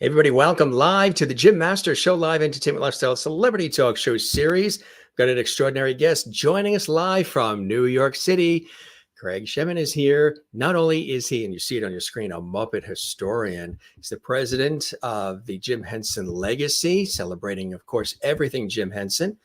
Everybody, welcome live to the Jim Master Show Live Entertainment Lifestyle Celebrity Talk Show Series. Got an extraordinary guest joining us live from New York City. Criag Shemin is here. Not only is he, and you see it on your screen, a Muppet historian, he's the president of the Jim Henson Legacy, celebrating, of course, everything Jim Henson,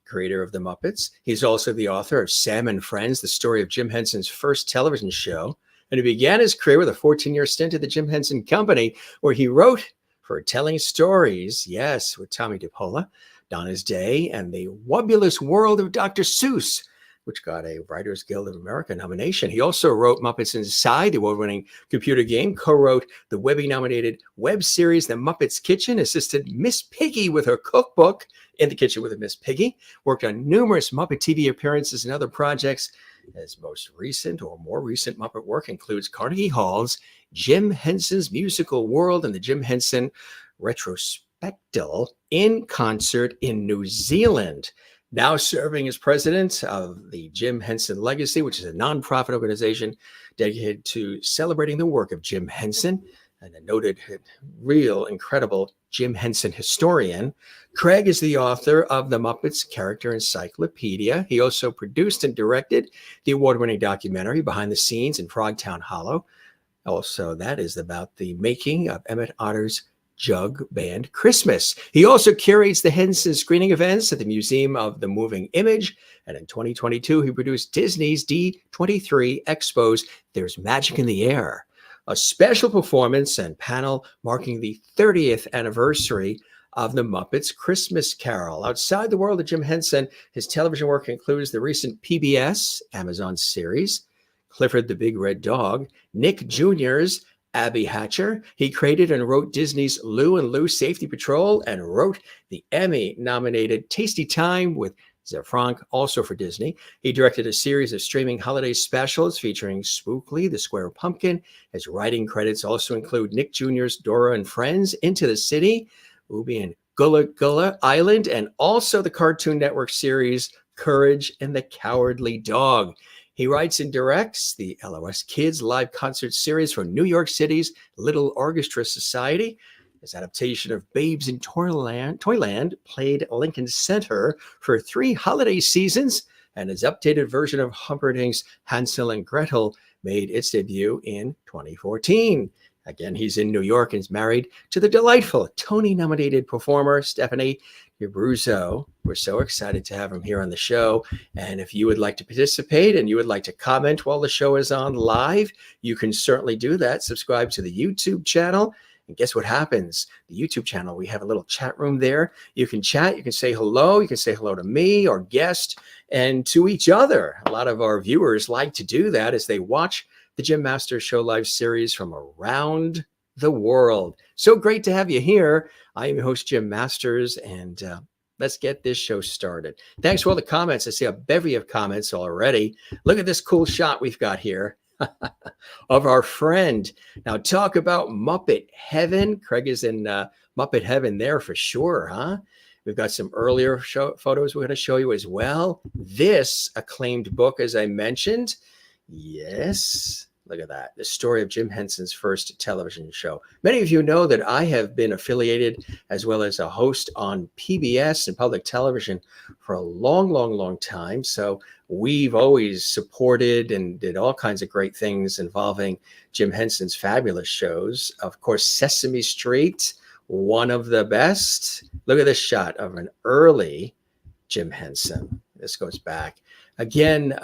creator of the Muppets. He's also the author of Sam and Friends, the story of Jim Henson's first television show. And he began his career with a 14-year stint at the Jim Henson Company, where he wrote for Telling Stories, yes, with Tommy DePola, Donna's Day, and The Wobulous World of Dr. Seuss, which got a Writers Guild of America nomination. He also wrote Muppets Inside, the award-winning computer game, co-wrote the Webby-nominated web series The Muppets Kitchen, assisted Miss Piggy with her cookbook, In the Kitchen with Miss Piggy, worked on numerous Muppet TV appearances and other projects. His most recent or more recent Muppet work includes Carnegie Hall's Jim Henson's Musical World and the Jim Henson Retrospectal in Concert in New Zealand. Now serving as president of the Jim Henson Legacy, which is a nonprofit organization dedicated to celebrating the work of Jim Henson, and a noted, real, incredible Jim Henson historian. Criag is the author of the Muppets Character Encyclopedia. He also produced and directed the award-winning documentary Behind the Scenes in Frogtown Hollow. Also, that is about the making of Emmett Otter's Jug Band Christmas. He also curates the Henson screening events at the Museum of the Moving Image. And in 2022, he produced Disney's D23 Expo's There's Magic in the Air, a special performance and panel marking the 30th anniversary of the Muppets Christmas Carol. Outside the world of Jim Henson, his television work includes the recent PBS Amazon series, Clifford the Big Red Dog, Nick Jr.'s Abby Hatcher. He created and wrote Disney's Lou and Lou Safety Patrol and wrote the Emmy-nominated Tasty Time with ZeFronk, also for Disney. He directed a series of streaming holiday specials featuring Spookly, the Square Pumpkin. His writing credits also include Nick Jr.'s Dora and Friends, Into the City, Ooby and Gullah Gullah Island, and also the Cartoon Network series Courage and the Cowardly Dog. He writes and directs the LOS Kids live concert series for New York City's Little Orchestra Society. His adaptation of Babes in Toyland played Lincoln Center for 3 holiday seasons, and his updated version of Humperdinck's Hansel and Gretel made its debut in 2014. Again, he's in New York and is married to the delightful Tony-nominated performer Stephanie Abruzzo. We're so excited to have him here on the show. And if you would like to participate and you would like to comment while the show is on live, you can certainly do that. Subscribe to the YouTube channel. And guess what happens? The YouTube channel, we have a little chat room there. You can chat, you can say hello, you can say hello to me, our guest, and to each other. A lot of our viewers like to do that as they watch the Jim Master Show Live series from around the world. So great to have you here. I am your host, Jim Masters, and let's get this show started. Thanks for all the comments. I see a bevy of comments already. Look at this cool shot we've got here of our friend. Now, talk about Muppet Heaven. Criag is in Muppet Heaven there for sure, huh? We've got some earlier photos we're going to show you as well. This acclaimed book, as I mentioned. Yes, look at that. The story of Jim Henson's first television show. Many of you know that I have been affiliated as well as a host on PBS and public television for a long time. So we've always supported and did all kinds of great things involving Jim Henson's fabulous shows. Of course, Sesame Street, one of the best. Look at this shot of an early Jim Henson. This goes back. Again,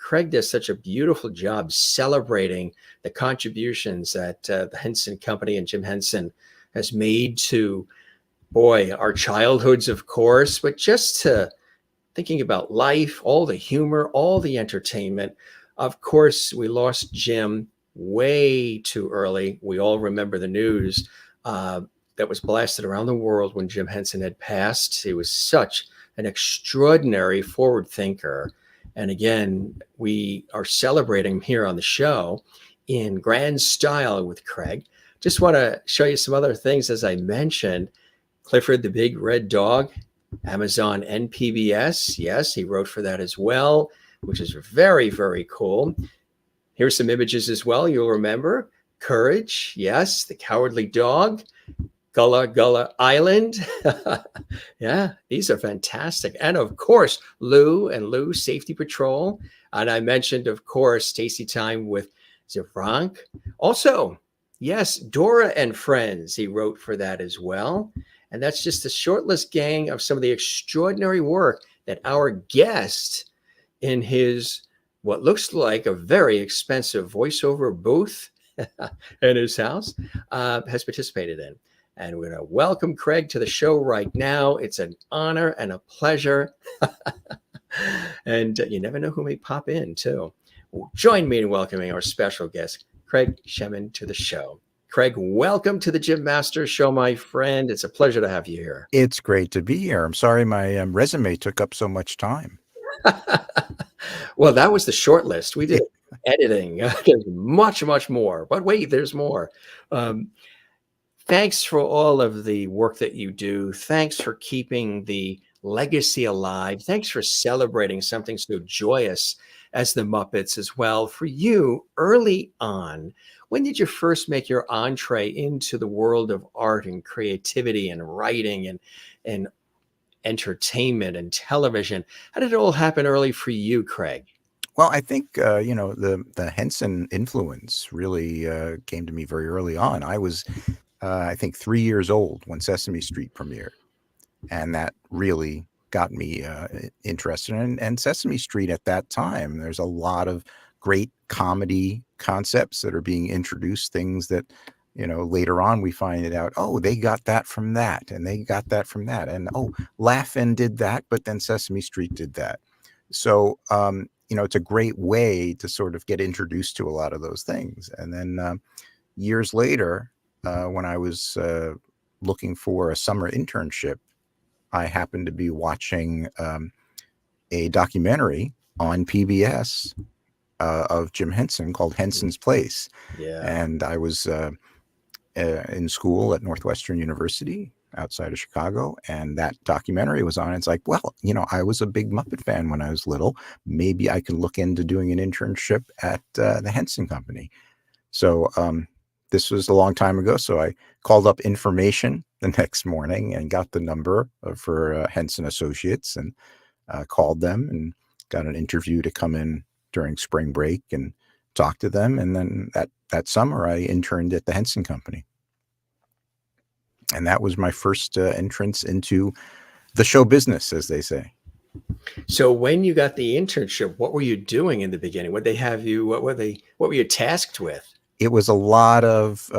Criag does such a beautiful job celebrating the contributions that the Henson Company and Jim Henson has made to, boy, our childhoods, of course, but just to thinking about life, all the humor, all the entertainment. Of course, we lost Jim way too early. We all remember the news that was blasted around the world when Jim Henson had passed. He was such an extraordinary forward thinker. And again, we are celebrating him here on the show in grand style with Criag. Just want to show you some other things, as I mentioned. Clifford the Big Red Dog, Amazon and PBS. Yes, he wrote for that as well, which is very cool. Here's some images as well. You'll remember Courage. Yes, the Cowardly Dog. Gullah Gullah Island. Yeah, these are fantastic. And of course, Lou and Lou Safety Patrol. And I mentioned, of course, Tasty Time with ZeFronk. Also, yes, Dora and Friends, he wrote for that as well. And that's just a short list, gang, of some of the extraordinary work that our guest in his what looks like a very expensive voiceover booth in his house has participated in. And we're going to welcome Craig to the show right now. It's an honor and a pleasure. And you never know who may pop in, too. Join me in welcoming our special guest, Craig Shemin, to the show. Craig, welcome to the Jim Master Show, my friend. It's a pleasure to have you here. It's great to be here. I'm sorry my resume took up so much time. Well, that was the short list. We did editing. There's much, much more. But wait, there's more. Thanks for all of the work that you do. Thanks for keeping the legacy alive. Thanks for celebrating something so joyous as the Muppets as well. For you, early on, when did you first make your entree into the world of art and creativity and writing and entertainment and television? How did it all happen early for you, Craig? Well, I think, the Henson influence really came to me very early on. I was, I think, 3 years old when Sesame Street premiered. And that really got me interested in. And Sesame Street at that time, there's a lot of great comedy concepts that are being introduced, things that, later on we find it out, oh, they got that from that, and they got that from that. And, oh, Laugh-In did that, but then Sesame Street did that. So, it's a great way to sort of get introduced to a lot of those things. And then years later, when I was looking for a summer internship, I happened to be watching a documentary on PBS of Jim Henson called Henson's Place. Yeah. And I was in school at Northwestern University outside of Chicago, and that documentary was on. It's like, well, I was a big Muppet fan when I was little. Maybe I can look into doing an internship at the Henson Company. So this was a long time ago. So I called up information the next morning and got the number for Henson Associates and called them and got an interview to come in during spring break and talk to them. And then that summer I interned at the Henson Company. And that was my first entrance into the show business, as they say. So when you got the internship, what were you doing in the beginning? What they have you? What were you tasked with? It was a lot of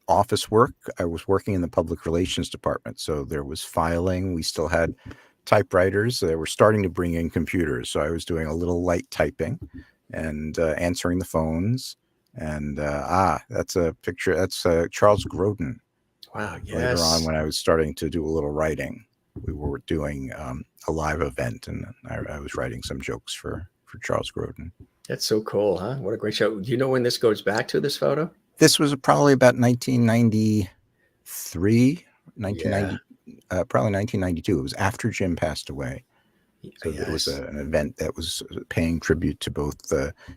office work. I was working in the public relations department, so there was filing. We still had typewriters. They were starting to bring in computers, so I was doing a little light typing and answering the phones. And that's a picture. That's Charles Grodin. Wow, yes. Later on, when I was starting to do a little writing, we were doing a live event, and I was writing some jokes for Charles Grodin. That's so cool, huh? What a great show. Do you know when this goes back to, this photo? This was probably about 1993, probably 1992. It was after Jim passed away. So yes. It was an event that was paying tribute to both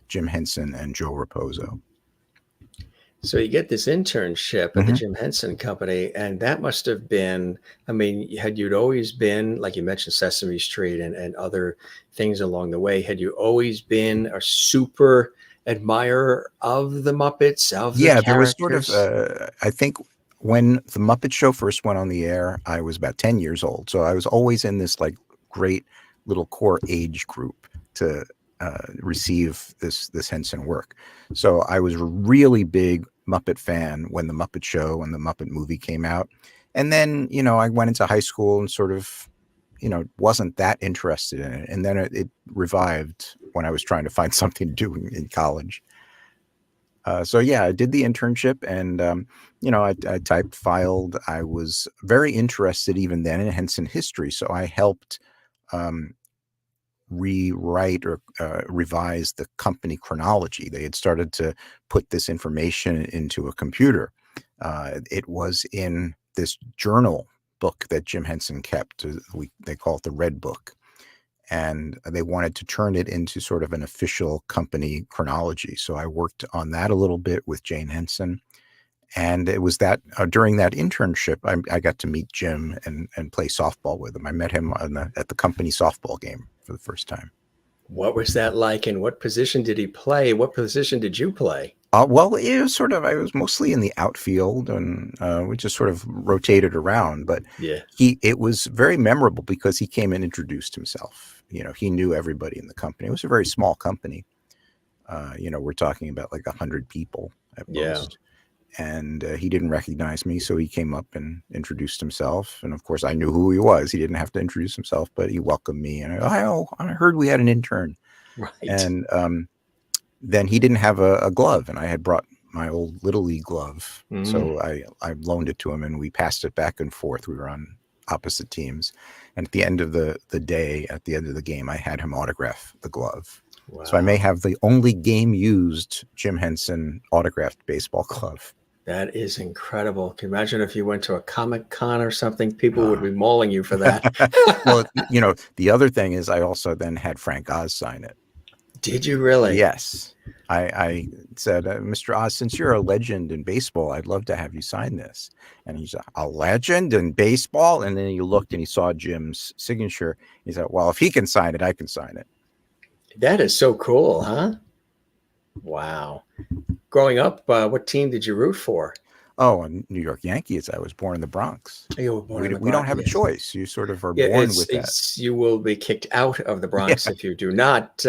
Jim Henson and Joe Raposo. So you get this internship at the Jim Henson Company, and that must have been, had you always been, like you mentioned, Sesame Street and other things along the way, had you always been a super admirer of the Muppets, of the characters? There was sort of, I think when the Muppet Show first went on the air, I was about 10 years old. So I was always in this like great little core age group to receive this Henson work. So I was a really big Muppet fan when the Muppet Show and the Muppet movie came out. And then, I went into high school and sort of, wasn't that interested in it. And then it revived when I was trying to find something to do in college. I did the internship and, I typed, filed. I was very interested even then in Henson history. So I helped rewrite or revise the company chronology. They had started to put this information into a computer. It was in this journal book that Jim Henson kept. They call it the Red Book. And they wanted to turn it into sort of an official company chronology. So I worked on that a little bit with Jane Henson. And it was that during that internship, I got to meet Jim and play softball with him. I met him at the company softball game for the first time. What was that like, and what position did he play? What position did you play? Well, it was I was mostly in the outfield, and we just sort of rotated around. But Yeah. it was very memorable because he came and introduced himself. He knew everybody in the company. It was a very small company. We're talking about like 100 people at most. And he didn't recognize me, so he came up and introduced himself. And of course, I knew who he was. He didn't have to introduce himself, but he welcomed me. And I heard we had an intern. Right. And then he didn't have a glove, and I had brought my old Little League glove. So I loaned it to him, and we passed it back and forth. We were on opposite teams. And at the end of the day, at the end of the game, I had him autograph the glove. Wow. So I may have the only game-used Jim Henson autographed baseball glove. That is incredible. Can you imagine if you went to a Comic-Con or something? People would be mauling you for that. Well, the other thing is I also then had Frank Oz sign it. Did you really? Yes. I said, Mr. Oz, since you're a legend in baseball, I'd love to have you sign this. And he's a legend in baseball? And then he looked and he saw Jim's signature. He said, well, if he can sign it, I can sign it. That is so cool, huh? Wow. Growing up, what team did you root for? Oh, New York Yankees. I was born in the Bronx. You were born in the Bronx. We don't have a choice. You sort of are born with that. You will be kicked out of the Bronx if you do not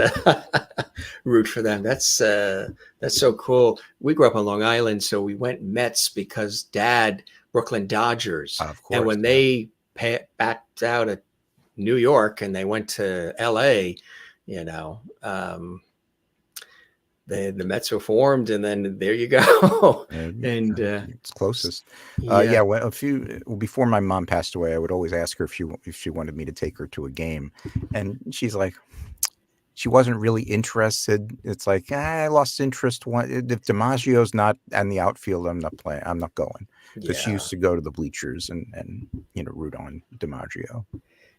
root for them. That's so cool. We grew up on Long Island, so we went Mets because Dad, Brooklyn Dodgers. Of course. And when they backed out of New York and they went to L.A., the Mets were formed, and then there you go. And it's closest. Before my mom passed away, I would always ask her if she wanted me to take her to a game, and she's like, she wasn't really interested. It's like, I lost interest. If DiMaggio's not in the outfield, I'm not playing. I'm not going, because she used to go to the bleachers and root on DiMaggio.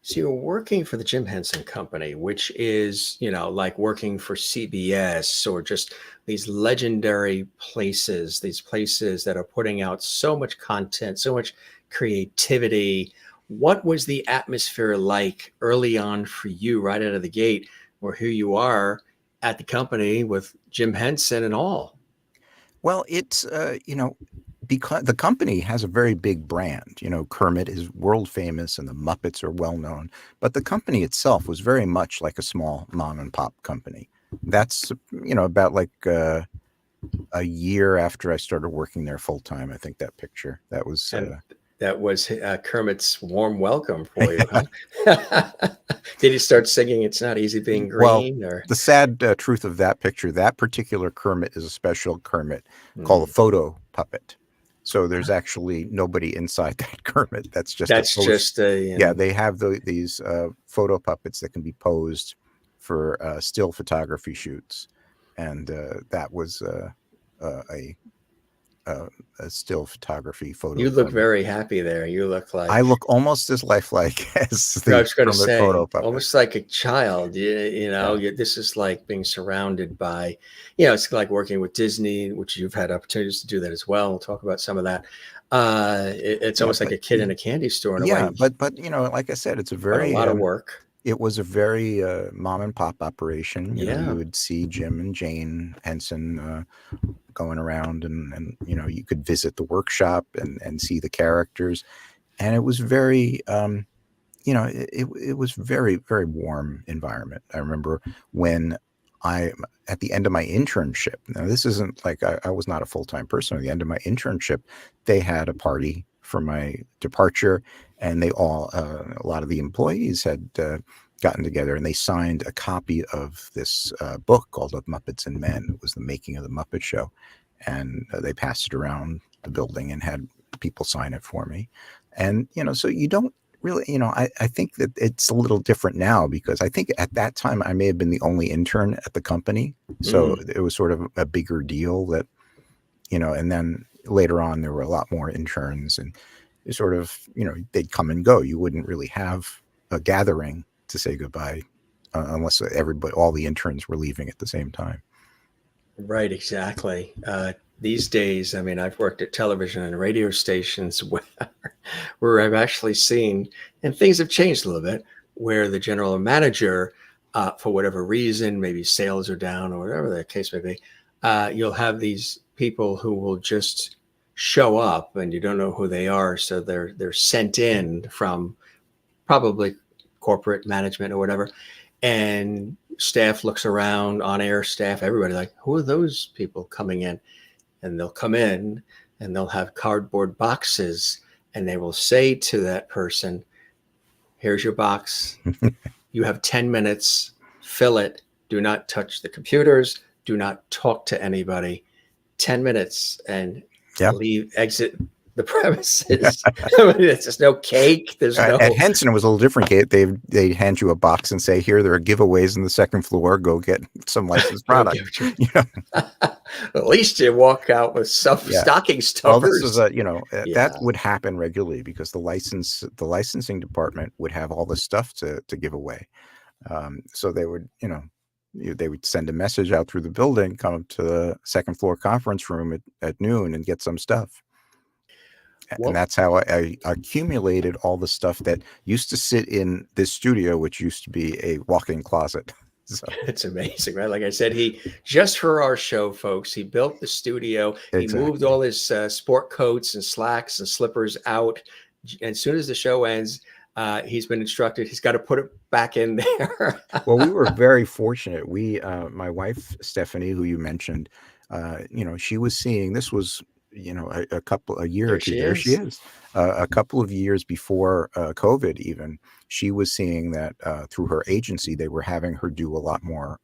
So you're working for the Jim Henson Company, which is, like working for CBS or just these legendary places, these places that are putting out so much content, so much creativity. What was the atmosphere like early on for you right out of the gate, or who you are at the company with Jim Henson and all? Well, it's, because the company has a very big brand. Kermit is world famous and the Muppets are well known, but the company itself was very much like a small mom and pop company. That's, about like a year after I started working there full time. I think that picture, that was... That was Kermit's warm welcome for you, huh? Did he start singing "It's Not Easy Being Green"? Well, the sad truth of that picture, that particular Kermit is a special Kermit called a photo puppet. So there's actually nobody inside that Kermit. That's just they have these photo puppets that can be posed for still photography shoots, and that was a still photography photo. You look very happy there. You look like... I look almost as lifelike as the I was going to say, photo puppet. Almost like a child. This is like being surrounded by, it's like working with Disney, which you've had opportunities to do that as well. We'll talk about some of that. It's almost like a kid in a candy store in a way. But like I said, it's a lot of work. It was a very mom and pop operation. You would see Jim and Jane Henson going around, and you could visit the workshop and see the characters, and it was very it was very, very warm environment. I remember when at the end of my internship, now this isn't like I was not a full-time person. At the end of my internship, they had a party for my departure, and they all a lot of the employees had gotten together, and they signed a copy of this book called The Muppets and Men. It was the making of the Muppet Show, and they passed it around the building and had people sign it for me. And so you don't really, I think that it's a little different now, because I think at that time I may have been the only intern at the company, so it was sort of a bigger deal that, and then later on there were a lot more interns, and sort of, they'd come and go. You wouldn't really have a gathering to say goodbye unless all the interns were leaving at the same time. Right, exactly. these days, I mean, I've worked at television and radio stations where I've actually seen, and things have changed a little bit, where the general manager, for whatever reason, maybe sales are down or whatever the case may be, you'll have these people who will just show up and you don't know who they are. So they're sent in from probably corporate management or whatever. And staff looks around, on air staff, everybody like, who are those people coming in? And they'll come in and they'll have cardboard boxes and they will say to that person, here's your box. You have 10 minutes, fill it. Do not touch the computers. Do not talk to anybody. 10 minutes and exit the premises. There's no cake. There's no. At Henson, it was a little different. They hand you a box and say, "Here, there are giveaways on the second floor. Go get some licensed product." You know? At least you walk out with some stocking stuffers. Well, this is that would happen regularly because the licensing department would have all the stuff to give away. So they would, they would send a message out through the building, come up to the second floor conference room at noon and get some stuff. And that's how I accumulated all the stuff that used to sit in this studio, which used to be a walk-in closet. So. It's amazing, right? Like I said, he just for our show, folks, he built the studio. Exactly. He moved all his sport coats and slacks and slippers out. And as soon as the show ends, he's been instructed he's got to put it back in there. Well, we were very fortunate. My wife, Stephanie, who you mentioned, she was seeing, this was, a year or two. There she is. A couple of years before COVID even, she was seeing that through her agency, they were having her do a lot more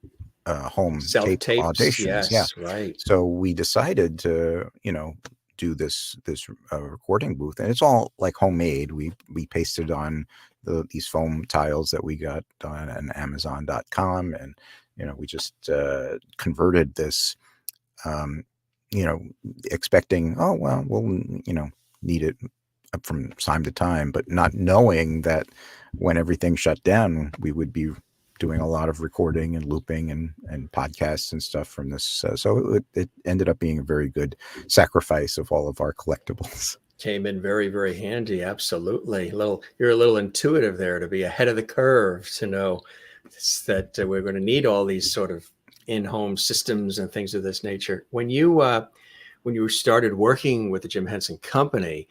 home tape auditions. Yes, right. So we decided to, do this recording booth, and it's all like homemade. We pasted on these foam tiles that we got on Amazon.com, and we just converted this. Expecting, oh, well, we'll, need it from time to time, but not knowing that when everything shut down, we would be doing a lot of recording and looping and podcasts and stuff from this. So it ended up being a very good sacrifice of all of our collectibles. Came in very, very handy. Absolutely. You're a little intuitive there to be ahead of the curve, to know that we're going to need all these sort of in-home systems and things of this nature. When you started working with the Jim Henson Company,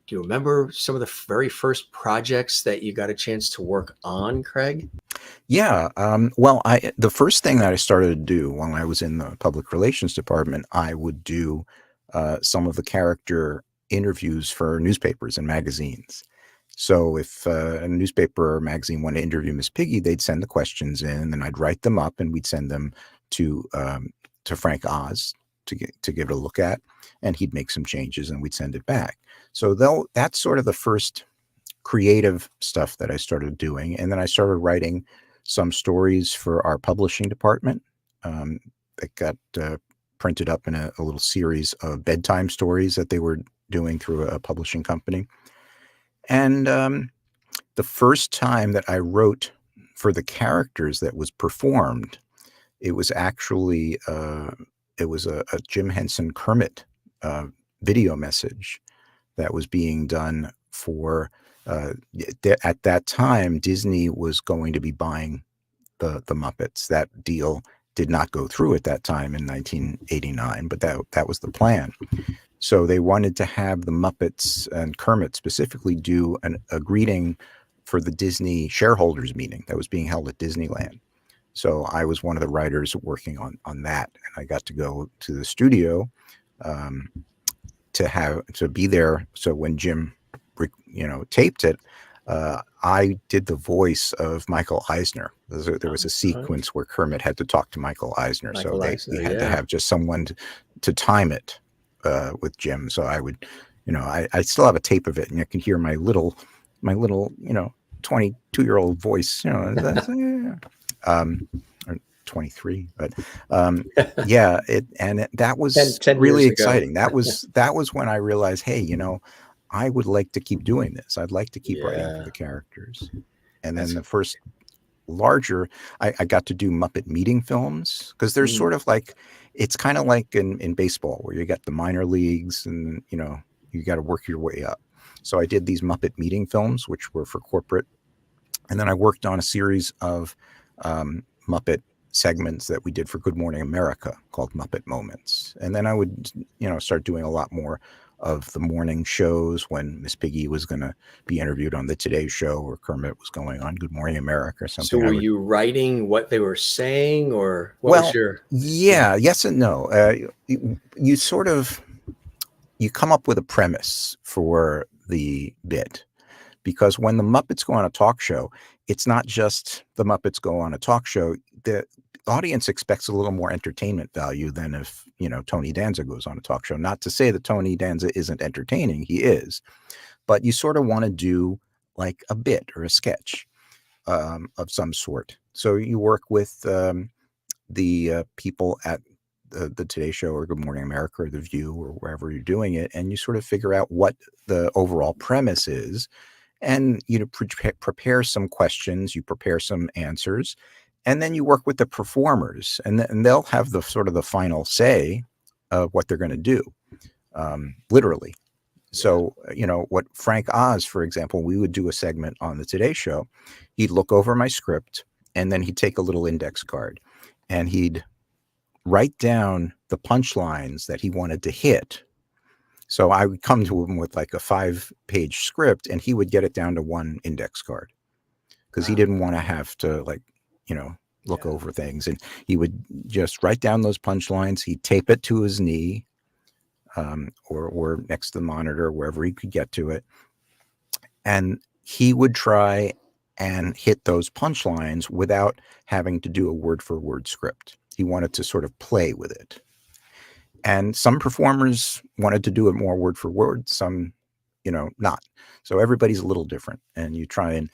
do you remember some of the very first projects that you got a chance to work on, Craig? Yeah. Well, the first thing that I started to do while I was in the public relations department, I would do some of the character interviews for newspapers and magazines. So if a newspaper or magazine wanted to interview Miss Piggy, they'd send the questions in, and I'd write them up, and we'd send them to Frank Oz to give it a look at, and he'd make some changes, and we'd send it back. So that's sort of the first creative stuff that I started doing, and then I started writing some stories for our publishing department that got printed up in a little series of bedtime stories that they were doing through a publishing company. And the first time that I wrote for the characters that was performed, it was actually a Jim Henson Kermit video message that was being done for. At that time, Disney was going to be buying the Muppets. That deal did not go through at that time in 1989, but that was the plan. So they wanted to have the Muppets and Kermit specifically do a greeting for the Disney shareholders meeting that was being held at Disneyland. So I was one of the writers working on that, and I got to go to the studio to be there. So when Jim, taped it, I did the voice of Michael Eisner. There was a sequence where Kermit had to talk to Michael Eisner, so they had to have just someone to time it. With Jim, so I would, I still have a tape of it, and you can hear my little, 22-year-old voice, or 23, but that was 10 really years exciting. ago. That was when I realized, hey, I would like to keep doing this. I'd like to keep writing for the characters. And then the first larger, I got to do Muppet meeting films, because there's sort of like, it's kind of like in baseball where you got the minor leagues and, you got to work your way up. So I did these Muppet meeting films, which were for corporate. And then I worked on a series of Muppet segments that we did for Good Morning America called Muppet Moments. And then I would, start doing a lot more of the morning shows when Miss Piggy was going to be interviewed on the Today Show, or Kermit was going on Good Morning America or something. So were you writing what they were saying, or what Well, was your... yeah, yes and no. You sort of, you come up with a premise for the bit, because when the Muppets go on a talk show, it's not just the Muppets go on a talk show. The audience expects a little more entertainment value than if, Tony Danza goes on a talk show. Not to say that Tony Danza isn't entertaining, he is, but you sort of want to do like a bit or a sketch of some sort. So you work with the people at the Today Show or Good Morning America or The View or wherever you're doing it, and you sort of figure out what the overall premise is, and prepare some questions, you prepare some answers, and then you work with the performers, and they'll have the sort of the final say of what they're going to do, literally. So, what Frank Oz, for example, we would do a segment on the Today Show. He'd look over my script, and then he'd take a little index card, and he'd write down the punchlines that he wanted to hit. So I would come to him with like a 5-page script, and he would get it down to one index card, because he didn't want to have to look over things. And he would just write down those punchlines. He'd tape it to his knee, or next to the monitor, wherever he could get to it. And he would try and hit those punchlines without having to do a word for word script. He wanted to sort of play with it. And some performers wanted to do it more word for word, some, not. So everybody's a little different. And you try and,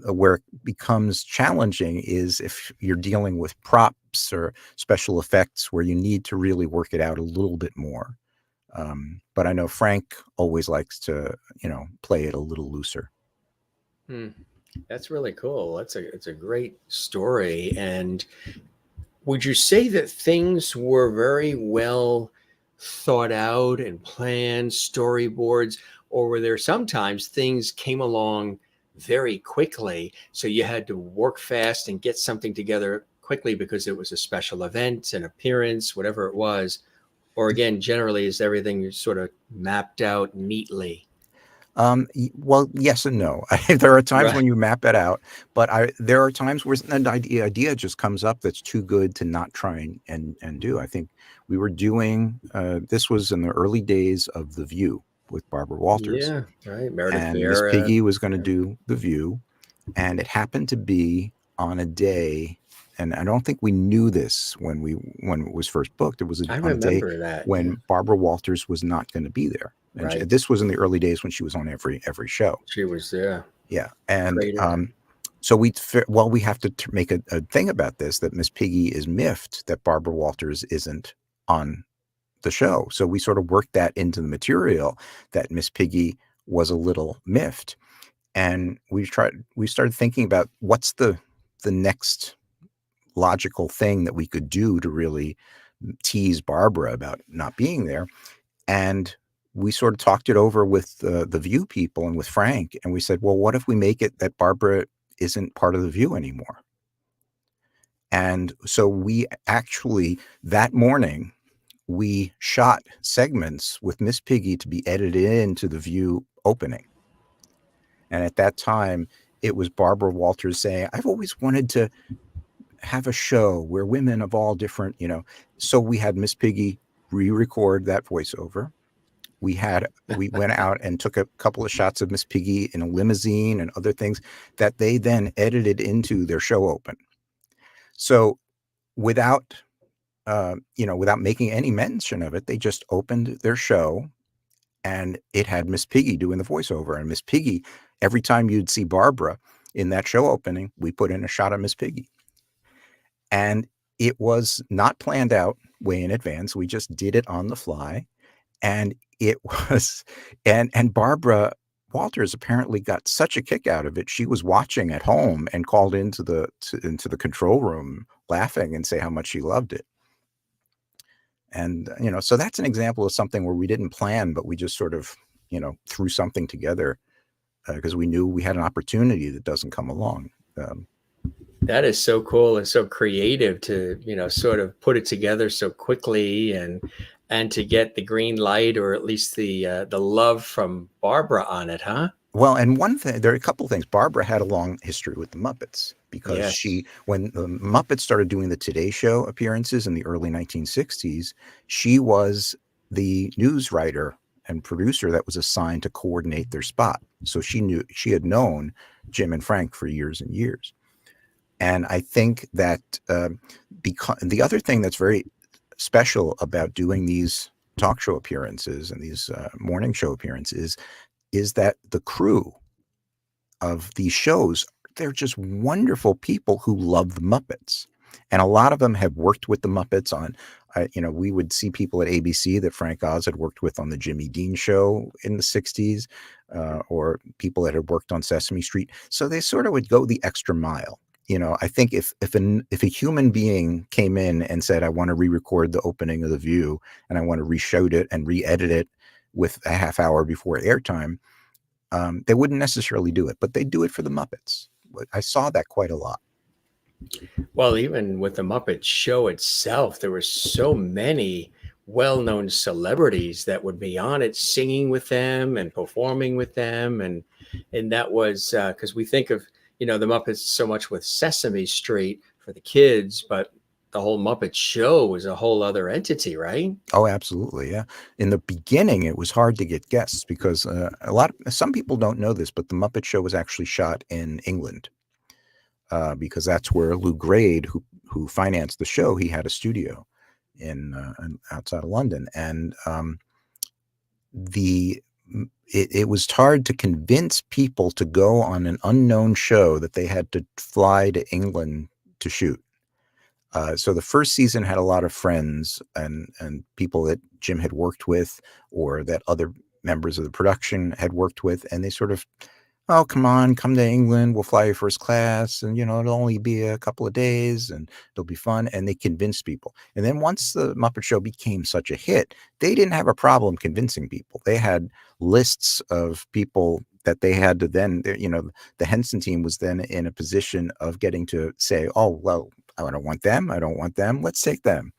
where it becomes challenging is if you're dealing with props or special effects where you need to really work it out a little bit more. But I know Frank always likes to, play it a little looser. That's really cool. It's a great story. And would you say that things were very well thought out and planned, storyboards, or were there sometimes things came along very quickly, so you had to work fast and get something together quickly because it was a special event, an appearance, whatever it was? Or again, generally, is everything sort of mapped out neatly? Well, yes and no. There are times when you map it out, but there are times where an idea just comes up that's too good to not try and do. I think we were doing, this was in the early days of The View with Barbara Walters. Yeah, right. Meredith and Vieira. Miss Piggy was going to do The View, and it happened to be on a day, and I don't think we knew this when it was first booked. It was on a day when Barbara Walters was not going to be there. And this was in the early days when she was on every show. She was there. Yeah. And so we have to make a thing about this, that Miss Piggy is miffed that Barbara Walters isn't on the show. So we sort of worked that into the material, that Miss Piggy was a little miffed. And we started thinking about what's the next logical thing that we could do to really tease Barbara about not being there. And we sort of talked it over with the View people and with Frank. And we said, well, what if we make it that Barbara isn't part of The View anymore? And so we actually, that morning, we shot segments with Miss Piggy to be edited into The View opening. And at that time, it was Barbara Walters saying, I've always wanted to have a show where women of all different, so we had Miss Piggy re-record that voiceover. We went out and took a couple of shots of Miss Piggy in a limousine and other things that they then edited into their show open. So without making any mention of it, they just opened their show and it had Miss Piggy doing the voiceover. And Miss Piggy, every time you'd see Barbara in that show opening, we put in a shot of Miss Piggy. And it was not planned out way in advance. We just did it on the fly. And it was, and Barbara Walters apparently got such a kick out of it. She was watching at home and called into the control room laughing and say how much she loved it. And, so that's an example of something where we didn't plan, but we just sort of, threw something together because we knew we had an opportunity that doesn't come along. That is so cool and so creative to, sort of put it together so quickly and to get the green light, or at least the love from Barbara on it, huh? Well, and one thing, there are a couple of things. Barbara had a long history with the Muppets because Yes. when the Muppets started doing the Today Show appearances in the early 1960s, she was the news writer and producer that was assigned to coordinate their spot. So she had known Jim and Frank for years and years. And I think that because the other thing that's very special about doing these talk show appearances and these morning show appearances is that the crew of these shows, they're just wonderful people who love the Muppets. And a lot of them have worked with the Muppets on, we would see people at ABC that Frank Oz had worked with on the Jimmy Dean show in the 60s, or people that had worked on Sesame Street. So they sort of would go the extra mile. I think if a human being came in and said, I want to re-record the opening of The View and I want to reshoot it and re-edit it with a half hour before airtime, they wouldn't necessarily do it, but they do it for the Muppets. I saw that quite a lot. Well, even with the Muppet Show itself, there were so many well-known celebrities that would be on it, singing with them and performing with them, and that was because we think of the Muppets so much with Sesame Street for the kids, but the whole Muppet Show was a whole other entity, right? Oh, absolutely, yeah. In the beginning, it was hard to get guests because some people don't know this, but the Muppet Show was actually shot in England. Because that's where Lou Grade, who financed the show, he had a studio in outside of London, and it was hard to convince people to go on an unknown show that they had to fly to England to shoot. So the first season had a lot of friends and people that Jim had worked with, or that other members of the production had worked with, and they sort of, oh, come to England. We'll fly you first class. And, it'll only be a couple of days and it'll be fun. And they convinced people. And then once the Muppet Show became such a hit, they didn't have a problem convincing people. They had lists of people that they had to then, the Henson team was then in a position of getting to say, oh, well, I don't want them. I don't want them. Let's take them.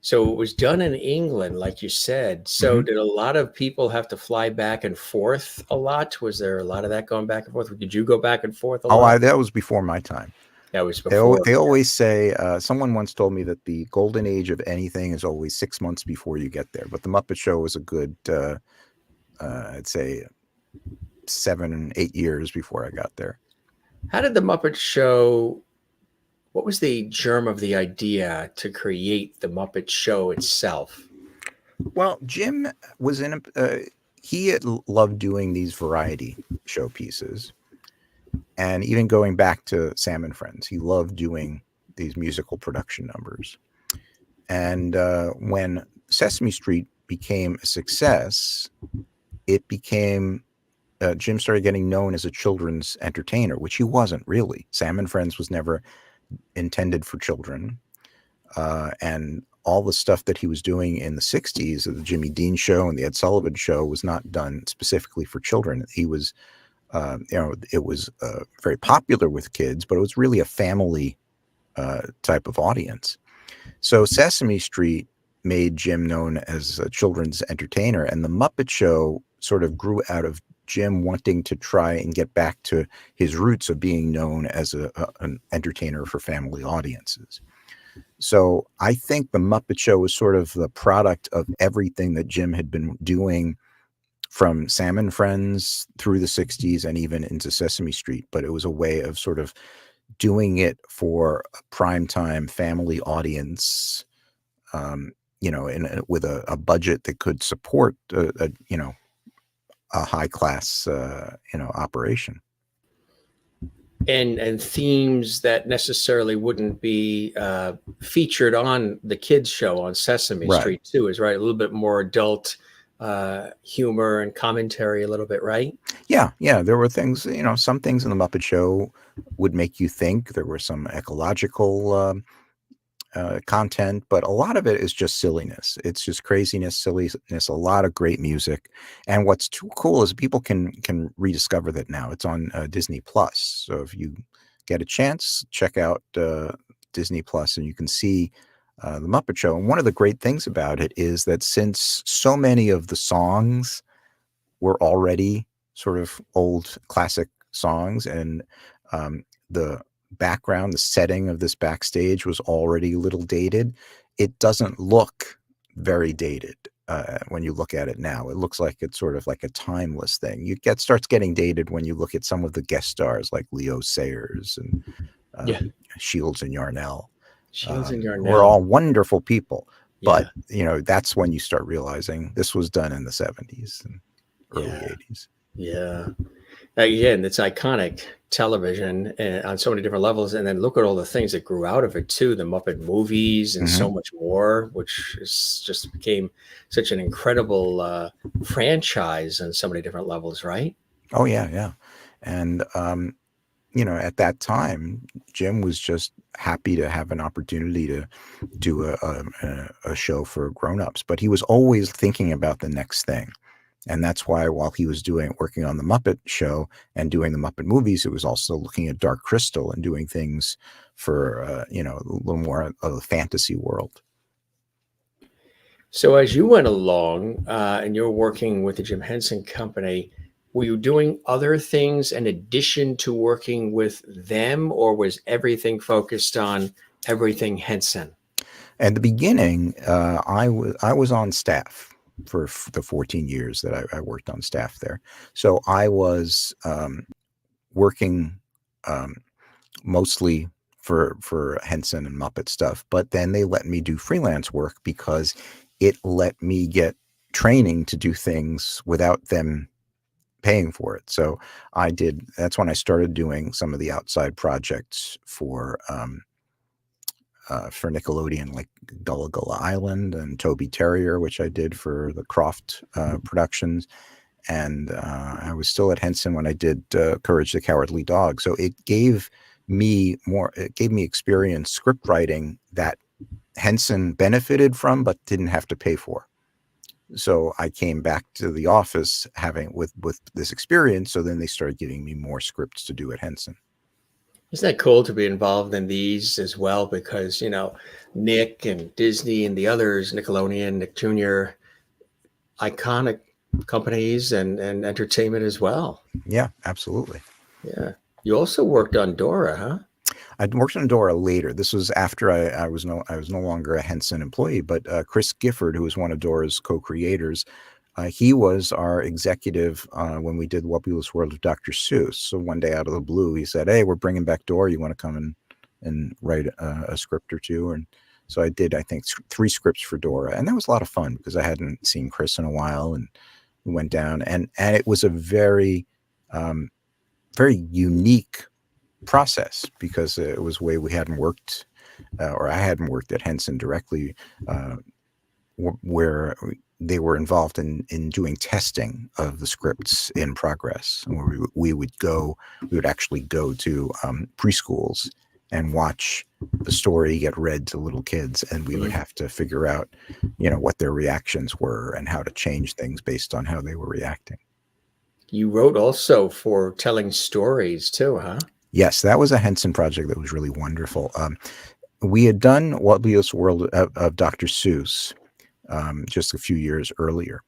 So it was done in England, like you said. So did a lot of people have to fly back and forth a lot? Was there a lot of that going back and forth? Did you go back and forth a lot? That was before my time. That was before. They always say, someone once told me that the golden age of anything is always 6 months before you get there. But the Muppet Show was a good, I'd say 7 8 years before I got there. How did the Muppet Show, what was the germ of the idea to create the Muppet Show itself? Well, Jim was he had loved doing these variety show pieces. And even going back to Sam and Friends, he loved doing these musical production numbers. And when Sesame Street became a success, it became, Jim started getting known as a children's entertainer, which he wasn't really. Sam and Friends was never intended for children. And all the stuff that he was doing in the 60s, the Jimmy Dean show and the Ed Sullivan show, was not done specifically for children. He was, it was very popular with kids, but it was really a family type of audience. So Sesame Street made Jim known as a children's entertainer, and the Muppet Show sort of grew out of Jim wanting to try and get back to his roots of being known as an entertainer for family audiences. So I think the Muppet Show was sort of the product of everything that Jim had been doing from Sam and Friends through the 60s and even into Sesame Street. But it was a way of sort of doing it for a primetime family audience, with a budget that could support a high class, operation. And themes that necessarily wouldn't be featured on the kids show on Sesame Right. Street too, is right. A little bit more adult, humor and commentary a little bit, right? Yeah, yeah. There were things, some things in the Muppet Show would make you think. There were some ecological content, but a lot of it is just silliness. It's just craziness, silliness, a lot of great music. And what's too cool is people can rediscover that now. It's on Disney Plus. So if you get a chance, check out Disney Plus, and you can see the Muppet Show. And one of the great things about it is that since so many of the songs were already sort of old classic songs, and the background, the setting of this backstage was already a little dated, it doesn't look very dated when you look at it now. It looks like it's sort of like a timeless thing. Starts getting dated when you look at some of the guest stars like Leo Sayers and Yeah. Shields and Yarnell. Shields and We're Yarnell. all wonderful people, but Yeah. that's when you start realizing this was done in the 70s and early 80s. Yeah. Again, it's iconic television on so many different levels. And then look at all the things that grew out of it too, the Muppet movies and so much more, which just became such an incredible franchise on so many different levels, right? Oh, yeah, yeah. And, at that time, Jim was just happy to have an opportunity to do a show for grown-ups, but he was always thinking about the next thing. And that's why while he was working on the Muppet Show and doing the Muppet movies, it was also looking at Dark Crystal and doing things for, a little more of a fantasy world. So as you went along and you're working with the Jim Henson Company, were you doing other things in addition to working with them, or was everything focused on everything Henson? At the beginning, I was on staff for the 14 years that I worked on staff there. So I was working mostly for Henson and Muppet stuff, but then they let me do freelance work because it let me get training to do things without them paying for it. So that's when I started doing some of the outside projects for Nickelodeon, like Gullah Gullah Island and Toby Terrier, which I did for the Croft productions. And I was still at Henson when I did Courage the Cowardly Dog. So it gave me experience script writing that Henson benefited from, but didn't have to pay for. So I came back to the office with this experience. So then they started giving me more scripts to do at Henson. Isn't that cool to be involved in these as well? Because, Nick and Disney and the others, Nickelodeon, Nick Jr., iconic companies and entertainment as well. Yeah, absolutely. Yeah. You also worked on Dora, huh? I worked on Dora later. This was after I was no longer a Henson employee, but Chris Gifford, who was one of Dora's co-creators, he was our executive when we did Wubulous World of Dr. Seuss. So one day out of the blue, he said, "Hey, we're bringing back Dora. You want to come and write a script or two?" And so I did, I think, 3 scripts for Dora, and that was a lot of fun because I hadn't seen Chris in a while, and we went down, and it was a very, very unique process because it was a way we hadn't worked, or I hadn't worked at Henson directly, where they were involved in doing testing of the scripts in progress. Where we would actually go to preschools and watch the story get read to little kids, and we would have to figure out, what their reactions were and how to change things based on how they were reacting. You wrote also for telling stories too, huh? Yes, that was a Henson project that was really wonderful. We had done Wubulous World of Dr. Seuss just a few years earlier,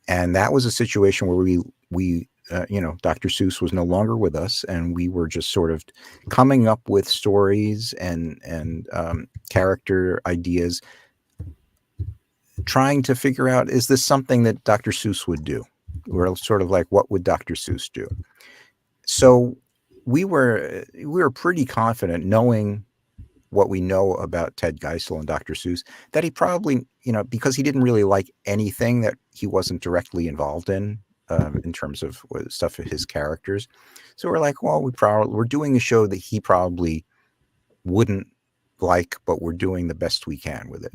and that was a situation where we Dr. Seuss was no longer with us, and we were just sort of coming up with stories and character ideas, trying to figure out, is this something that Dr. Seuss would do? We're sort of like, what would Dr. Seuss do? So we were pretty confident, knowing what we know about Ted Geisel and Dr. Seuss, that he probably, because he didn't really like anything that he wasn't directly involved in terms of stuff of his characters. So we're like, well, we're doing a show that he probably wouldn't like, but we're doing the best we can with it.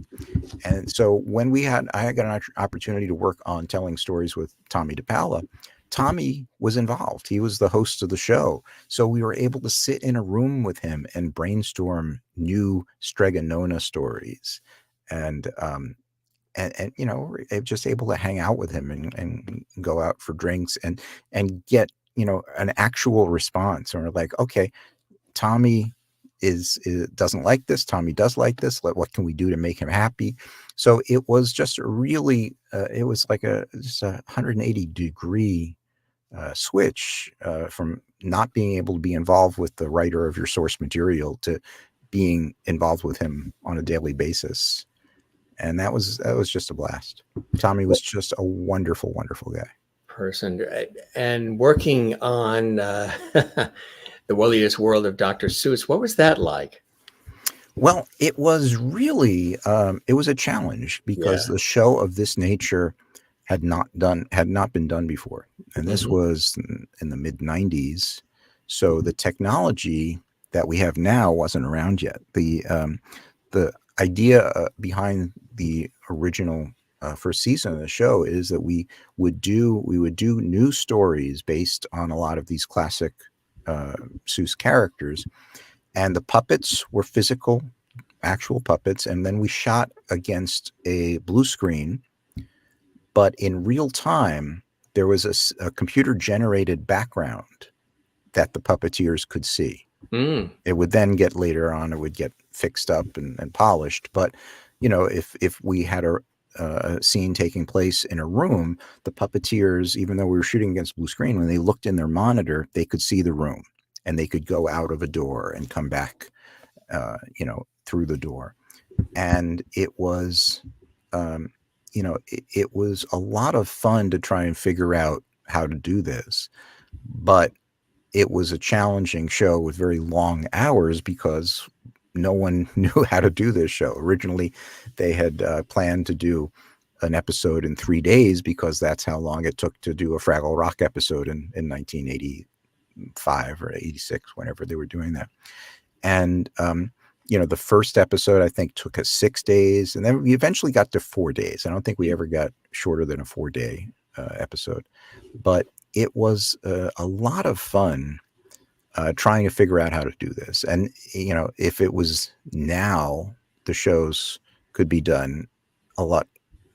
And so when I got an opportunity to work on telling stories with Tommy DePaola. Tommy was involved. He was the host of the show. So we were able to sit in a room with him and brainstorm new Strega Nona stories. And you know, just able to hang out with him and go out for drinks and get, you know, an actual response. And we're like, okay, Tommy doesn't like this. Tommy does like this. What can we do to make him happy? So it was just really, it was like just a 180-degree switch from not being able to be involved with the writer of your source material to being involved with him on a daily basis. And that was just a blast. Tommy was just a wonderful, wonderful guy. Person. And working on the Williest World of Dr. Seuss, what was that like? Well, it was really, it was a challenge because the show of this nature had not been done before. And this was in the mid 90s. So the technology that we have now wasn't around yet. The idea behind the original first season of the show is that we would do new stories based on a lot of these classic Seuss characters, and the puppets were physical, actual puppets, and then we shot against a blue screen, but in real time there was a computer generated background that the puppeteers could see. It would then get later on, it would get fixed up and polished. But, you know, if we had a scene taking place in a room, the puppeteers, even though we were shooting against blue screen, when they looked in their monitor, they could see the room and they could go out of a door and come back, you know, through the door. And it was, you know, it was a lot of fun to try and figure out how to do this. But it was a challenging show with very long hours because no one knew how to do this show. Originally, they had planned to do an episode in 3 days because that's how long it took to do a Fraggle Rock episode in 1985 or 86, whenever they were doing that. And, you know, the first episode, I think, took us 6 days. And then we eventually got to 4 days. I don't think we ever got shorter than a 4-day episode. But it was a lot of fun trying to figure out how to do this. And, you know, if it was now, the shows could be done a lot.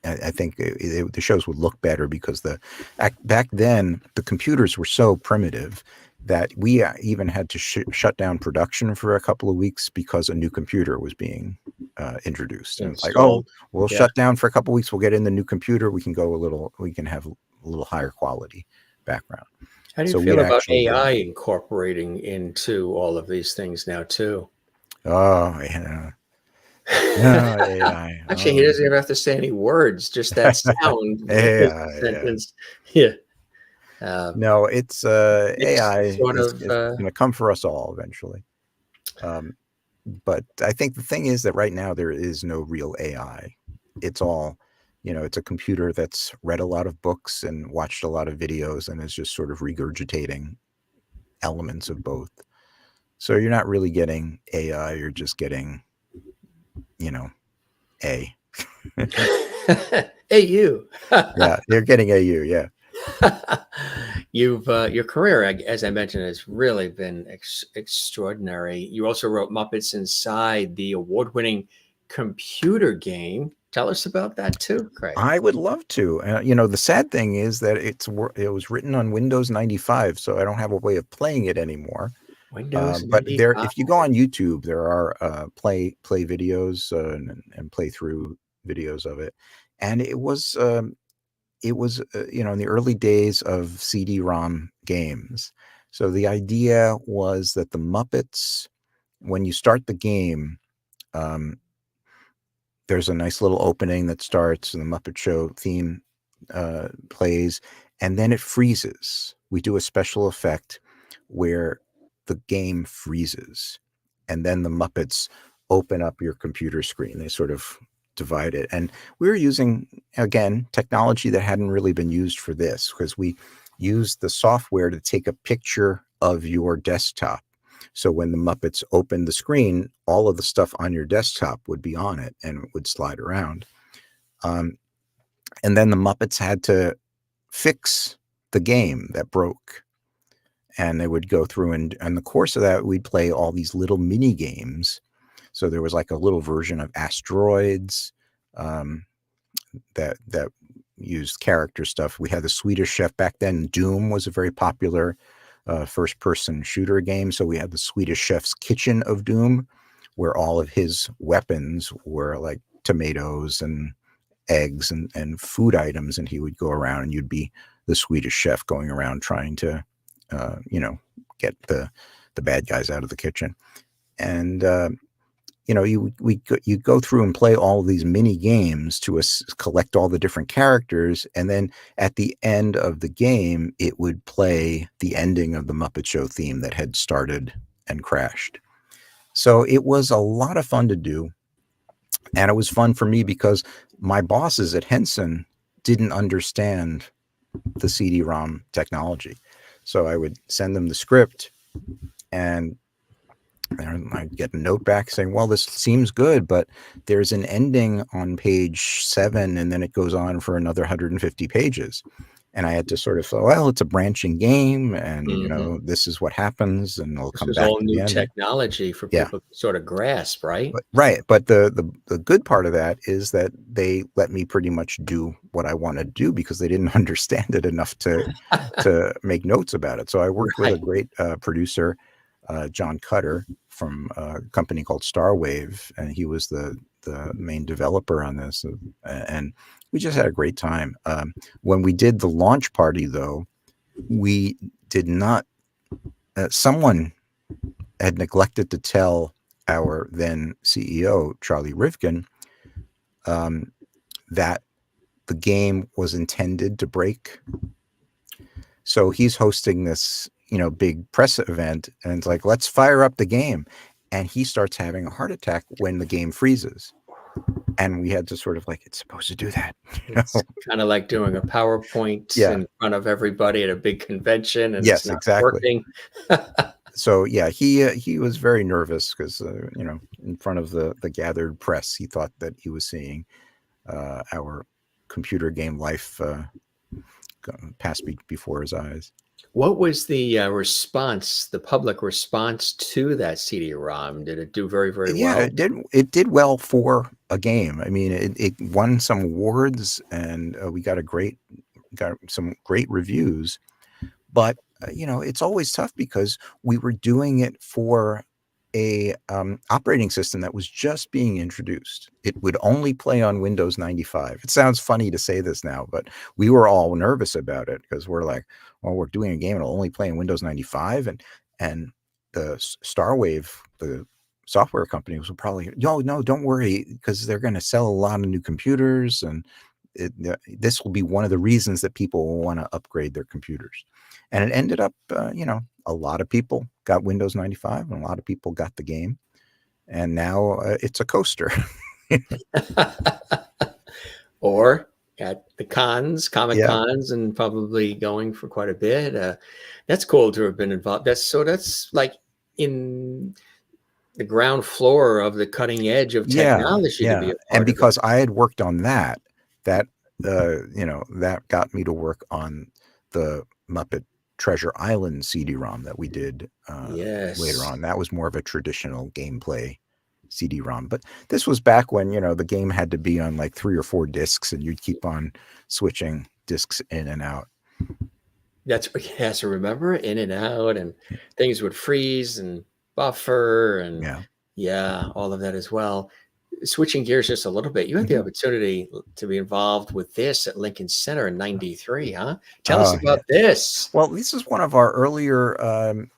I think the shows would look better because back then the computers were so primitive that we even had to shut down production for a couple of weeks because a new computer was being introduced. And it's like, oh, we'll shut down for a couple of weeks. We'll get in the new computer. We can have a little higher quality background. How do you feel about AI incorporating into all of these things now too? Oh, yeah. No, AI. Actually, he doesn't even have to say any words, just that sound. Sentence. Yeah. No, it's AI is going to come for us all eventually. But I think the thing is that right now there is no real AI. It's all, you know, it's a computer that's read a lot of books and watched a lot of videos and is just sort of regurgitating elements of both. So you're not really getting AI, you're just getting, you know, A. AU. Yeah, you're getting AU, yeah. Your career, as I mentioned, has really been extraordinary. You also wrote Muppets Inside, the award-winning computer game. Tell us about that too, Craig. I would love to. You know, the sad thing is that it was written on Windows 95, so I don't have a way of playing it anymore. Windows 95. But if you go on YouTube, there are play videos and playthrough videos of it, and it was you know, in the early days of CD-ROM games. So the idea was that the Muppets, when you start the game, there's a nice little opening that starts and the Muppet Show theme plays, and then it freezes. We do a special effect where the game freezes, and then the Muppets open up your computer screen. They sort of divide it. And we were using, again, technology that hadn't really been used for this, because we used the software to take a picture of your desktop. So when the Muppets opened the screen, all of the stuff on your desktop would be on it and it would slide around. And then the Muppets had to fix the game that broke. And they would go through, and in the course of that, we'd play all these little mini games. So there was like a little version of Asteroids that used character stuff. We had the Swedish Chef back then. Doom was a very popular first-person shooter game. So we had the Swedish Chef's Kitchen of Doom, where all of his weapons were like tomatoes and eggs and food items, and he would go around, and you'd be the Swedish chef going around trying to get the bad guys out of the kitchen. And you go through and play all of these mini games to collect all the different characters, and then at the end of the game it would play the ending of the Muppet Show theme that had started and crashed. So it was a lot of fun to do, and it was fun for me because my bosses at Henson didn't understand the CD-ROM technology. So I would send them the script, and I'd get a note back saying, well, this seems good, but there's an ending on page 7, and then it goes on for another 150 pages. And I had to sort of say, well, it's a branching game, and this is what happens, and it'll come back. All new technology for people to sort of grasp, right? But the good part of that is that they let me pretty much do what I want to do because they didn't understand it enough to make notes about it. So I worked with a great producer, John Cutter, from a company called Starwave, and he was the main developer on this, and we just had a great time. When we did the launch party, though, we did not. Someone had neglected to tell our then CEO, Charlie Rivkin, that the game was intended to break. So he's hosting this, big press event, and it's like, let's fire up the game. And he starts having a heart attack when the game freezes. And we had to sort of like, it's supposed to do that. It's kind of like doing a PowerPoint in front of everybody at a big convention, and it's not working. So yeah, he was very nervous because in front of the gathered press, he thought that he was seeing our computer game life pass before his eyes. What was the response, the public response to that CD-ROM? Did it do very, very well? Yeah, it did well for a game. I mean, it won some awards, and we got some great reviews. But it's always tough because we were doing it for a operating system that was just being introduced. It would only play on Windows 95. It sounds funny to say this now, but we were all nervous about it because we're like, well, we're doing a game and it'll only play on Windows 95, and the Starwave, the software companies, will probably, no, don't worry, because they're going to sell a lot of new computers, and this will be one of the reasons that people will want to upgrade their computers. And it ended up, a lot of people got Windows 95 and a lot of people got the game. And now it's a coaster. Or at the cons, Comic Cons, and probably going for quite a bit. That's cool to have been involved. That's like in the ground floor of the cutting edge of technology to be a part and because of it. I had worked on that got me to work on the Muppet Treasure Island CD-ROM that we did later on. That was more of a traditional gameplay CD-ROM, but this was back when the game had to be on like 3 or 4 discs, and you'd keep on switching discs in and out. So remember, in and out, and things would freeze and buffer, and all of that as well. Switching gears just a little bit, you had the opportunity to be involved with this at Lincoln Center in '93, huh? Tell us about this. Well, this is one of our earlier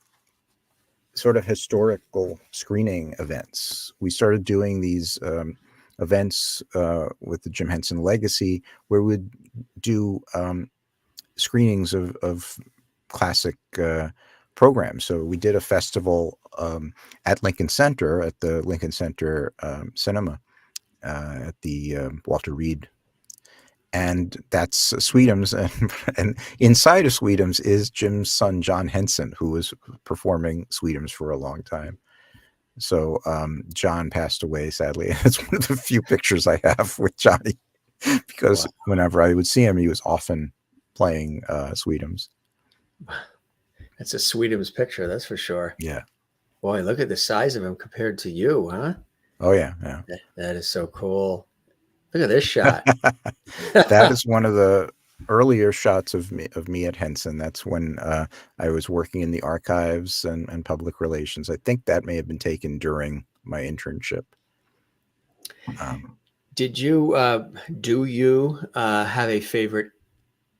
sort of historical screening events. We started doing these events with the Jim Henson Legacy, where we'd do screenings of classic programs. So we did a festival at Lincoln Center, at the Lincoln Center Cinema at the Walter Reed. and that's Sweetums, and inside of Sweetums is Jim's son John Henson, who was performing Sweetums for a long time. So John passed away, sadly. It's one of the few pictures I have with Johnny, because whenever I would see him, he was often playing Sweetums. That's a Sweetums picture, that's for sure. Yeah. Boy, look at the size of him compared to you, huh? Oh yeah, yeah. That is so cool. Look at this shot. That is one of the earlier shots of me at Henson. That's when I was working in the archives and public relations. I think that may have been taken during my internship. Did you have a favorite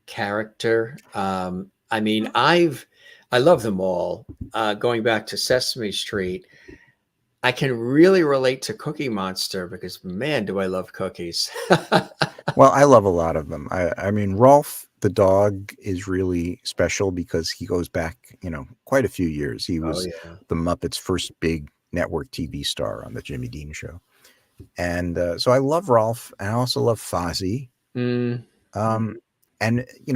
character? I mean, I love them all. Going back to Sesame Street, I can really relate to Cookie Monster because, man, do I love cookies. Well, I love a lot of them. I mean, Rolf the dog is really special because he goes back, quite a few years. He was the Muppets' first big network TV star on the Jimmy Dean Show. And so I love Rolf, and I also love Fozzie. And,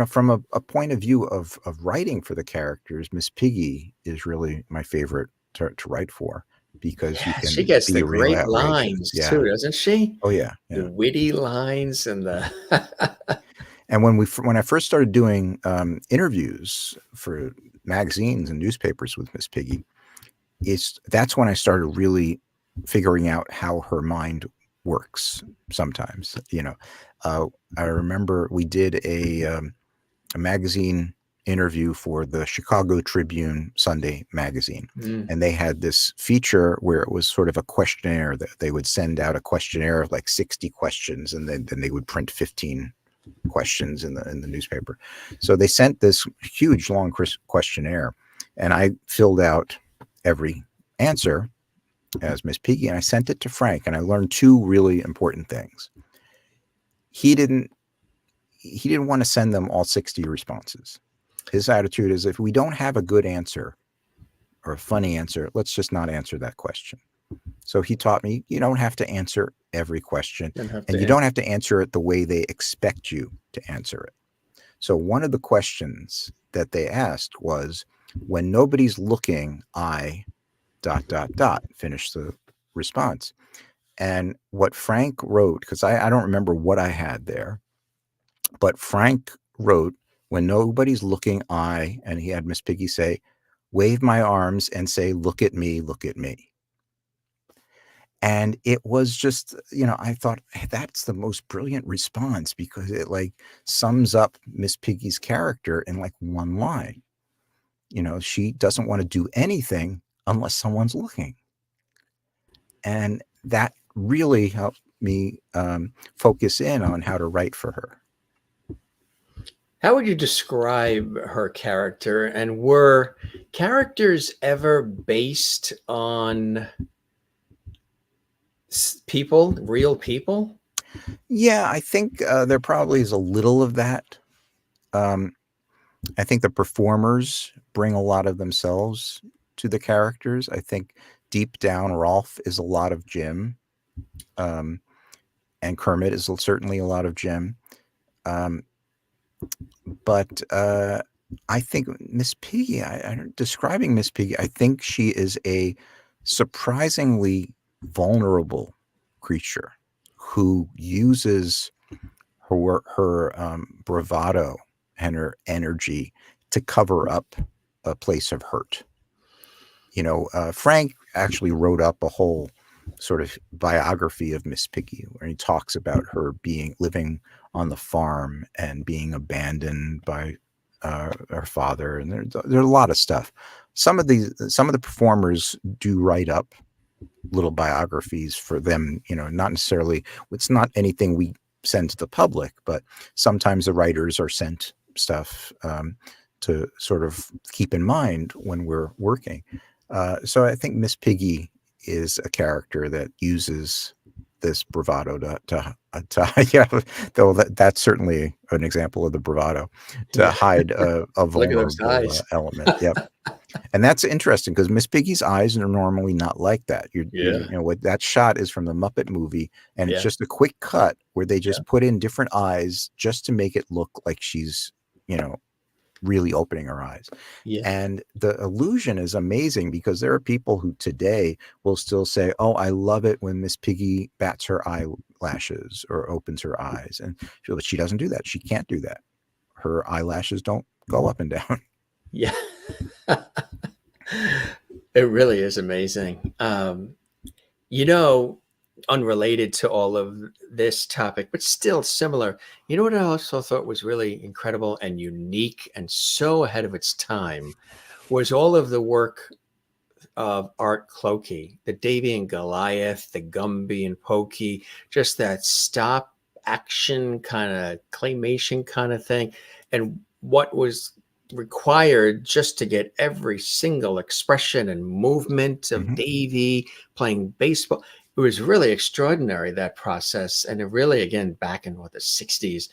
from a point of view of writing for the characters, Miss Piggy is really my favorite to write for, because she gets the great lines too, doesn't she? Oh yeah, the witty lines and the and when I first started doing interviews for magazines and newspapers with Miss Piggy, that's when I started really figuring out how her mind works. Sometimes, I remember we did a magazine interview for the Chicago Tribune Sunday magazine. And they had this feature where it was sort of a questionnaire that they would send out a questionnaire of like 60 questions, and then they would print 15 questions in the newspaper. So they sent this huge long questionnaire, and I filled out every answer as Miss Piggy, and I sent it to Frank, and I learned two really important things. He didn't want to send them all 60 responses. His attitude is, if we don't have a good answer or a funny answer, let's just not answer that question. So he taught me, you don't have to answer every question, and you don't have to answer it the way they expect you to answer it. So one of the questions that they asked was, when nobody's looking, I ... finish the response. And what Frank wrote, because I don't remember what I had there, but Frank wrote, when nobody's looking, and he had Miss Piggy say, wave my arms and say, look at me, look at me. And it was just, I thought, hey, that's the most brilliant response, because it sums up Miss Piggy's character in one line. She doesn't want to do anything unless someone's looking. And that really helped me focus in on how to write for her. How would you describe her character? And were characters ever based on people, real people? Yeah, I think there probably is a little of that. I think the performers bring a lot of themselves to the characters. I think deep down, Rolf is a lot of Jim, and Kermit is certainly a lot of Jim. But I think Miss Piggy, describing Miss Piggy, I think she is a surprisingly vulnerable creature who uses her bravado and her energy to cover up a place of hurt. Frank actually wrote up a whole sort of biography of Miss Piggy, where he talks about her living on the farm and being abandoned by her father, and there's a lot of stuff. Some of the performers do write up little biographies for them. Not necessarily. It's not anything we send to the public, but sometimes the writers are sent stuff to sort of keep in mind when we're working. So I think Miss Piggy is a character that uses this bravado to though that's certainly an example of the bravado to hide a vulnerable element. Yep. And that's interesting because Miss Piggy's eyes are normally not like that. You Yeah. know what that shot is from the Muppet movie, and it's Yeah. just a quick cut where they Yeah. just put in different eyes just to make it look like she's, you know, really opening her eyes. Yeah. And the illusion is amazing because there are people who today will still say, "Oh, I love it when Miss Piggy bats her eyelashes or opens her eyes." And she doesn't do that. She can't do that. Her eyelashes don't go up and down. Yeah. It really is amazing. You know, unrelated to all of this topic, but still similar. You know what I also thought was really incredible and unique and so ahead of its time was all of the work of Art Clokey, the Davy and Goliath, the Gumby and Pokey, just that stop action kind of claymation kind of thing. And what was required just to get every single expression and movement of Mhm. Davy playing baseball. It was really extraordinary, that process. And it really, again, back in the 60s,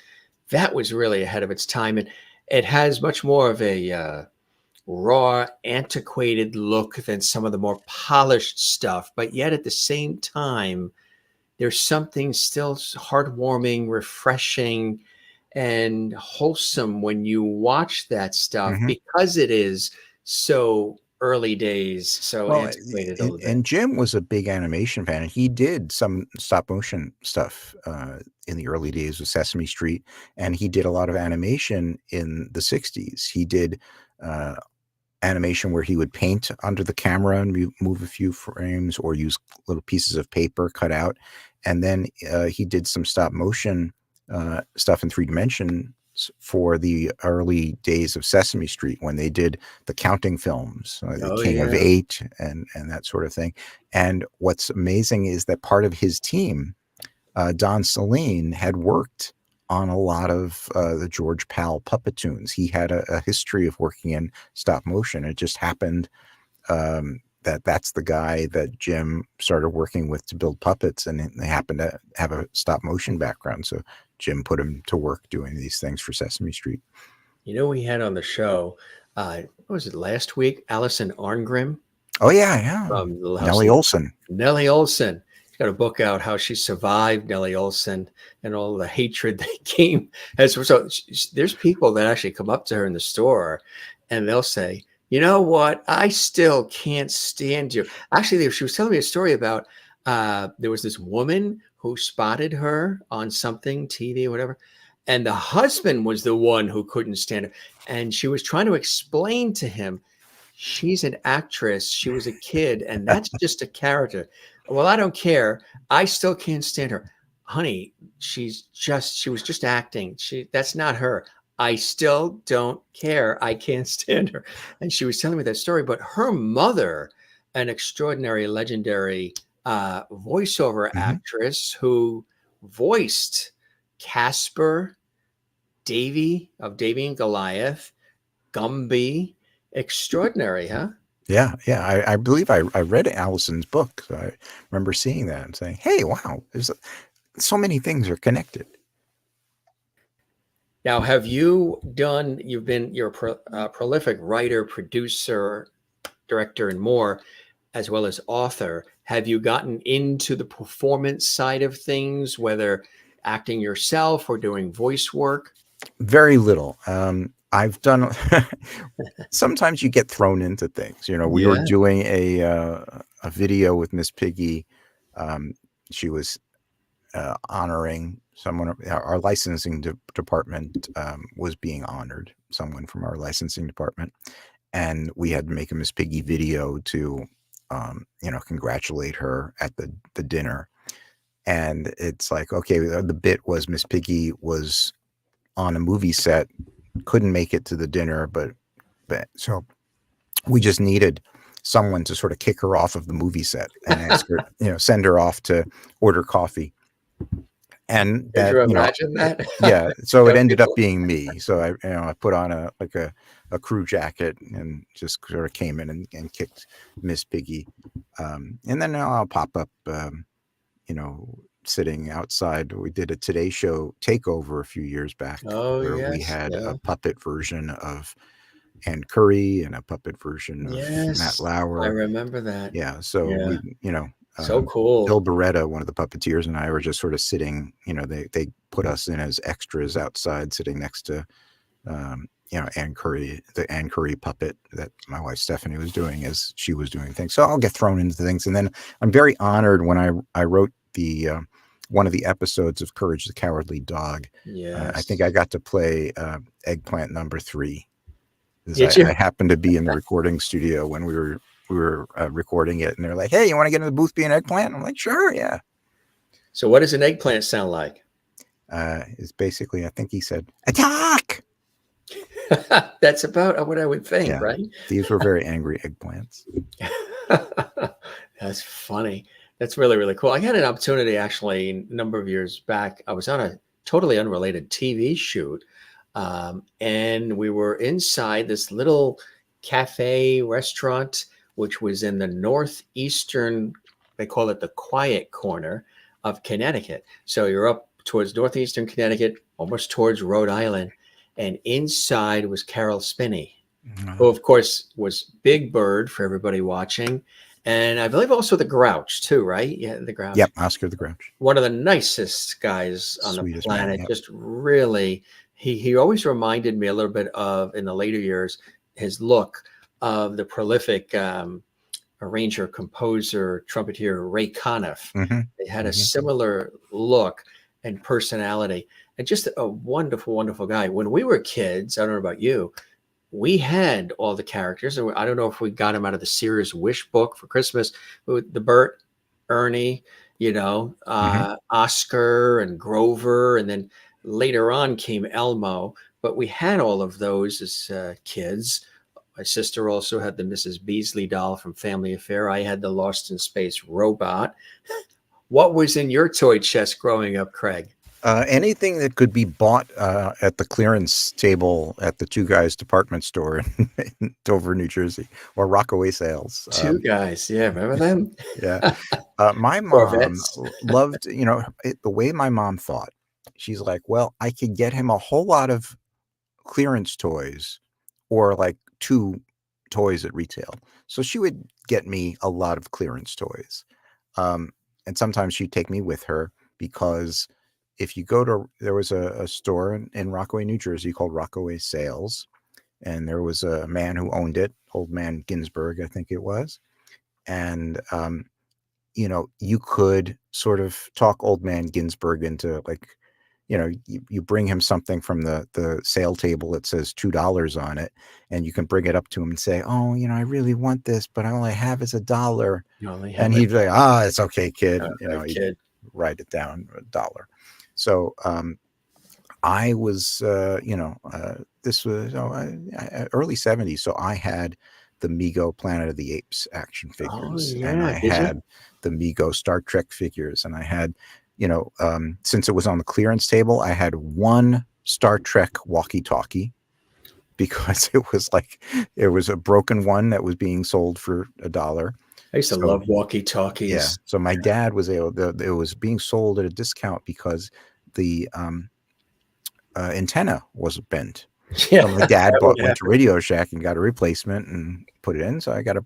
that was really ahead of its time. And it has much more of a raw, antiquated look than some of the more polished stuff. But yet at the same time, there's something still heartwarming, refreshing, and wholesome when you watch that stuff Mhm. because it is so early days, so Well, antiquated a little bit. and Jim was a big animation fan, and he did some stop motion stuff in the early days of Sesame Street, and he did a lot of animation in the 60s. He did uh, animation where he would paint under the camera and move a few frames or use little pieces of paper cut out. And then he did some stop motion stuff in 3 dimensions for the early days of Sesame Street when they did the counting films, the Oh, King of yeah. Eight and that sort of thing. And what's amazing is that part of his team, Don Saline, had worked on a lot of the George Pal Puppetoons. He had a history of working in stop motion. It just happened that that's the guy that Jim started working with to build puppets, and they happened to have a stop motion background. So Jim put him to work doing these things for Sesame Street. You know, we had on the show, what was it, last week? Alison Arngrim Oh yeah, yeah. from Little House Nellie on the Olson. Nellie Olson. She's got a book out, how she survived Nellie Olson and all the hatred that came. As so, there's people that actually come up to her in the store, and they'll say, "You know what? I still can't stand you." Actually, she was telling me a story about there was this woman who spotted her on something, TV or whatever, and the husband was the one who couldn't stand her, and she was trying to explain to him, she's an actress. She was a kid, and that's just a character. Well, I don't care. I still can't stand her. Honey, she was just acting. That's not her. I still don't care. I can't stand her. And she was telling me that story, but her mother, an extraordinary, legendary voiceover Mhm. actress who voiced Casper, Davy of Davy and Goliath, Gumby. Extraordinary, huh? Yeah, yeah. I believe I read Allison's book. So I remember seeing that and saying, "Hey, wow, there's so many things are connected." Now, you're a prolific writer, producer, director, and more, as well as author. Have you gotten into the performance side of things, whether acting yourself or doing voice work? Very little. I've done. Sometimes you get thrown into things. You know, we were Yeah. doing a video with Miss Piggy. Um, she was honoring someone. Our licensing department was being honored. Someone from our licensing department, and we had to make a Miss Piggy video to, congratulate her at the dinner. And it's like, okay, the bit was Miss Piggy was on a movie set, couldn't make it to the dinner, but so we just needed someone to sort of kick her off of the movie set and ask her, send her off to order coffee. And Could that, you imagine that? yeah, so it Young ended up people. being me. So I put on a crew jacket and just sort of came in and kicked Miss Piggy. And then I'll pop up, you know, sitting outside. We did a Today Show takeover a few years back Oh, where we yes. had Yeah. a puppet version of Ann Curry and a puppet version of Matt Yes, I Lauer. remember that. Yeah, so Yeah, we, so cool. Bill Beretta, one of the puppeteers, and I were just sort of sitting. They put us in as extras outside, sitting next to Ann Curry, the Ann Curry puppet that my wife Stephanie was doing as she was doing things. So I'll get thrown into things, and then I'm very honored when I wrote the one of the episodes of Courage the Cowardly Dog. I think I Yes. got to play Eggplant number 3. Did I you? happened to be in the recording studio when we were recording it, and they're like, "Hey, you want to get in the booth, be an eggplant?" I'm like, "Sure, yeah." So what does an eggplant sound like? It's basically, I think he said, "Attack!" That's about what I would think, Yeah, right? these were very angry eggplants. That's funny. That's really, really cool. I had an opportunity actually a number of years back. I was on a totally unrelated TV shoot, and we were inside this little cafe restaurant, which was in the northeastern, they call it the quiet corner of Connecticut. So you're up towards northeastern Connecticut, almost towards Rhode Island, and inside was Carol Spinney, who of course was Big Bird for everybody watching. And I believe also the Grouch too, right? Yeah, the Grouch. Yep, Oscar the Grouch, One of the nicest guys on the sweetest man. planet. Yep. Just really, he always reminded me a little bit of, in the later years, his look of the prolific arranger, composer, trumpeter Ray Conniff. Mm-hmm. They had a Mm-hmm. similar look and personality, and just a wonderful, wonderful guy. When we were kids, I don't know about you, we had all the characters, and I don't know if we got them out of the Sears Wish book for Christmas. The Bert, Ernie, Mm-hmm. Oscar and Grover, and then later on came Elmo. But we had all of those as kids. My sister also had the Mrs. Beasley doll from Family Affair. I had the Lost in Space robot. What was in your toy chest growing up, Craig? Anything that could be bought at the clearance table at the Two Guys department store in Dover, New Jersey, or Rockaway Sales. Two Guys. Yeah, remember them? Yeah. My mom Corvettes. loved, the way my mom thought. She's like, well, I could get him a whole lot of clearance toys or like 2 toys at retail. So she would get me a lot of clearance toys. And sometimes she'd take me with her because if you there was a store in Rockaway, New Jersey called Rockaway Sales. And there was a man who owned it, Old Man Ginsberg, I think it was. And, you could sort of talk Old Man Ginsberg into like, you bring him something from the sale table that says $2 on it, and you can bring it up to him and say, oh, I really want this, but all I have is $1. You only have And he'd be like, it's okay, kid. a He'd kid. write it down, $1. So I was, this was early 70s. So I had the Mego Planet of the Apes action figures, and I had the Mego Star Trek figures, and I had, since it was on the clearance table, I had one Star Trek walkie-talkie because it was a broken one that was being sold for $1. I used to love walkie-talkies. Yeah. So my dad was it was being sold at a discount because the antenna was bent. Yeah. So my dad went to Radio Shack and got a replacement and put it in. So I got a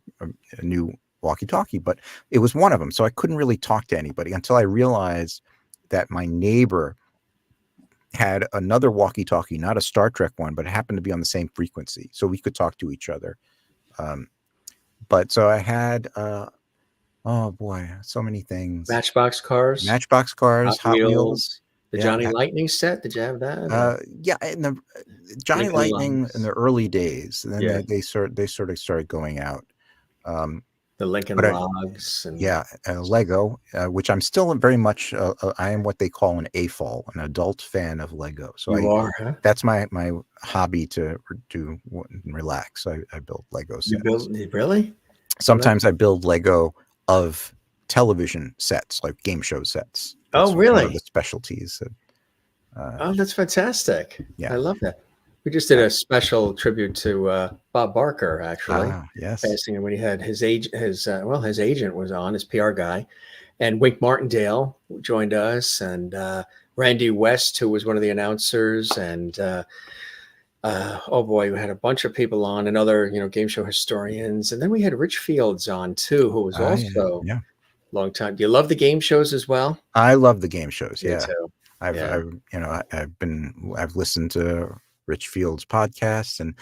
new walkie-talkie, but it was one of them. So I couldn't really talk to anybody until I realized that my neighbor had another walkie-talkie, not a Star Trek one, but it happened to be on the same frequency. So we could talk to each other. But so I had, oh boy, so many things. Matchbox cars, Hot Wheels. The Johnny Lightning set. Did you have that? Yeah, in the Johnny Lincoln Lightning Logs. in the early days, and then Yeah. they sort of started going out. The Lincoln Logs. Lego, which I'm still very much. I am what they call an AFOL, an adult fan of Lego. So You are, huh? that's my hobby to do and relax. I build Lego sets. You build really? Sometimes I build Lego of television sets, like game show sets. That's Oh, really? one of the specialties. Oh, that's fantastic. Yeah. I love that. We just did a special tribute to Bob Barker, actually. Yes. Passing when he had his agent was on, his PR guy, and Wink Martindale joined us, and Randy West, who was one of the announcers, and Oh boy, we had a bunch of people on, and other, game show historians, and then we had Rich Fields on too, who was Yeah, also yeah. long time. Do you love the game shows as well? I love the game shows. Me Yeah. too. Yeah. I've listened to Rich Field's podcast, and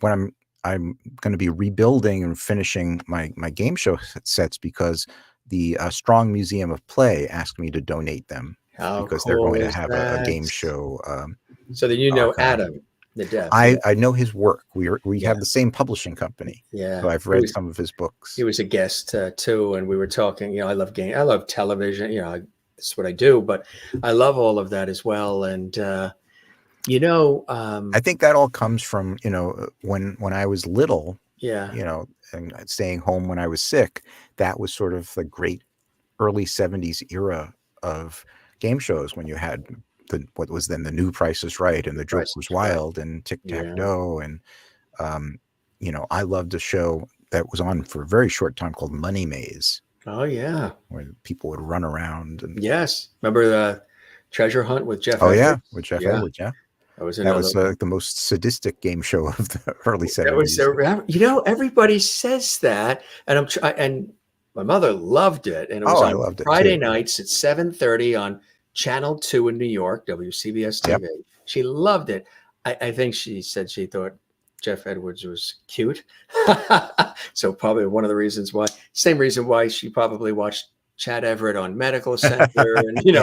when I'm going to be rebuilding and finishing my game show sets, because the Strong Museum of Play asked me to donate them How because they're going cool to is have a that? game show So then archive. Adam, the deaf. Yeah. I know his work. We Yeah. have the same publishing company, Yeah. so I've read some of his books. He was a guest too, and we were talking. I love I love television. That's what I do, but I love all of that as well. And I think that all comes from when I was little, yeah, and staying home when I was sick. That was sort of the great early 70s era of game shows, when you had what was then the new Price is Right, and the Joke Price Was is Right. Wild, and Tic Tac Yeah. Toe, and I loved a show that was on for a very short time called Money Maze, Oh yeah. where people would run around and Yes. Remember the treasure hunt with Jeff? oh yeah, Edwards? with Jeff Yeah. Edwards. Yeah, That was that another was one. the most sadistic game show of the early That was 70s. everybody says that, and and my mother loved it, and it was Oh, I on loved it Friday too. nights at 7:30 on Channel 2 in New York, WCBS Yep. TV. She loved it. I think she said she thought Jeff Edwards was cute. So probably one of the reasons why, same reason why she probably watched Chad Everett on Medical Center and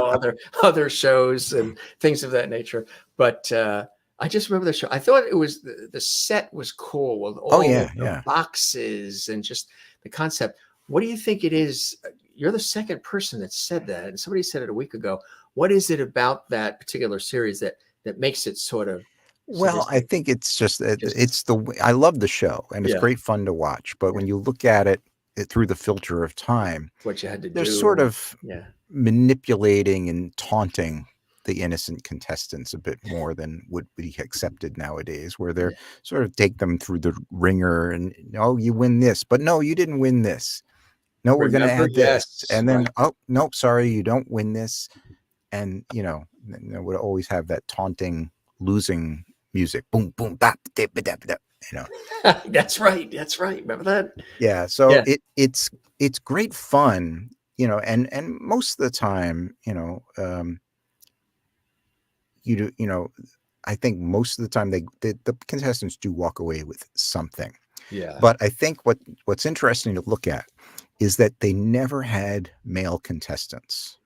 other shows and things of that nature. But I just remember the show. I thought it was the set was cool with all yeah, of the yeah. boxes and just the concept. What do you think it is? You're the second person that said that, and somebody said it a week ago. What is it about that particular series that makes it sort of Well, I sadistic? think it's just Just it's the way I love the show, and it's yeah, great fun to watch. But when you look at it through the filter of time, what you had to they're sort do. of Yeah, manipulating and taunting the innocent contestants a bit more than would be accepted nowadays, where they're yeah. sort of take them through the ringer and, oh, you win this, but no, you didn't win this. No, we're going to Remember? add this. Yes, And then, right. oh, nope, sorry, you don't win this. And, they would always have that taunting, losing music. Boom, boom, bap, dip, dip, dip, That's right. That's right. Remember that? Yeah. So Yeah. it's great fun, and most of the time, I think most of the time the contestants do walk away with something. Yeah. But I think what's interesting to look at is that they never had male contestants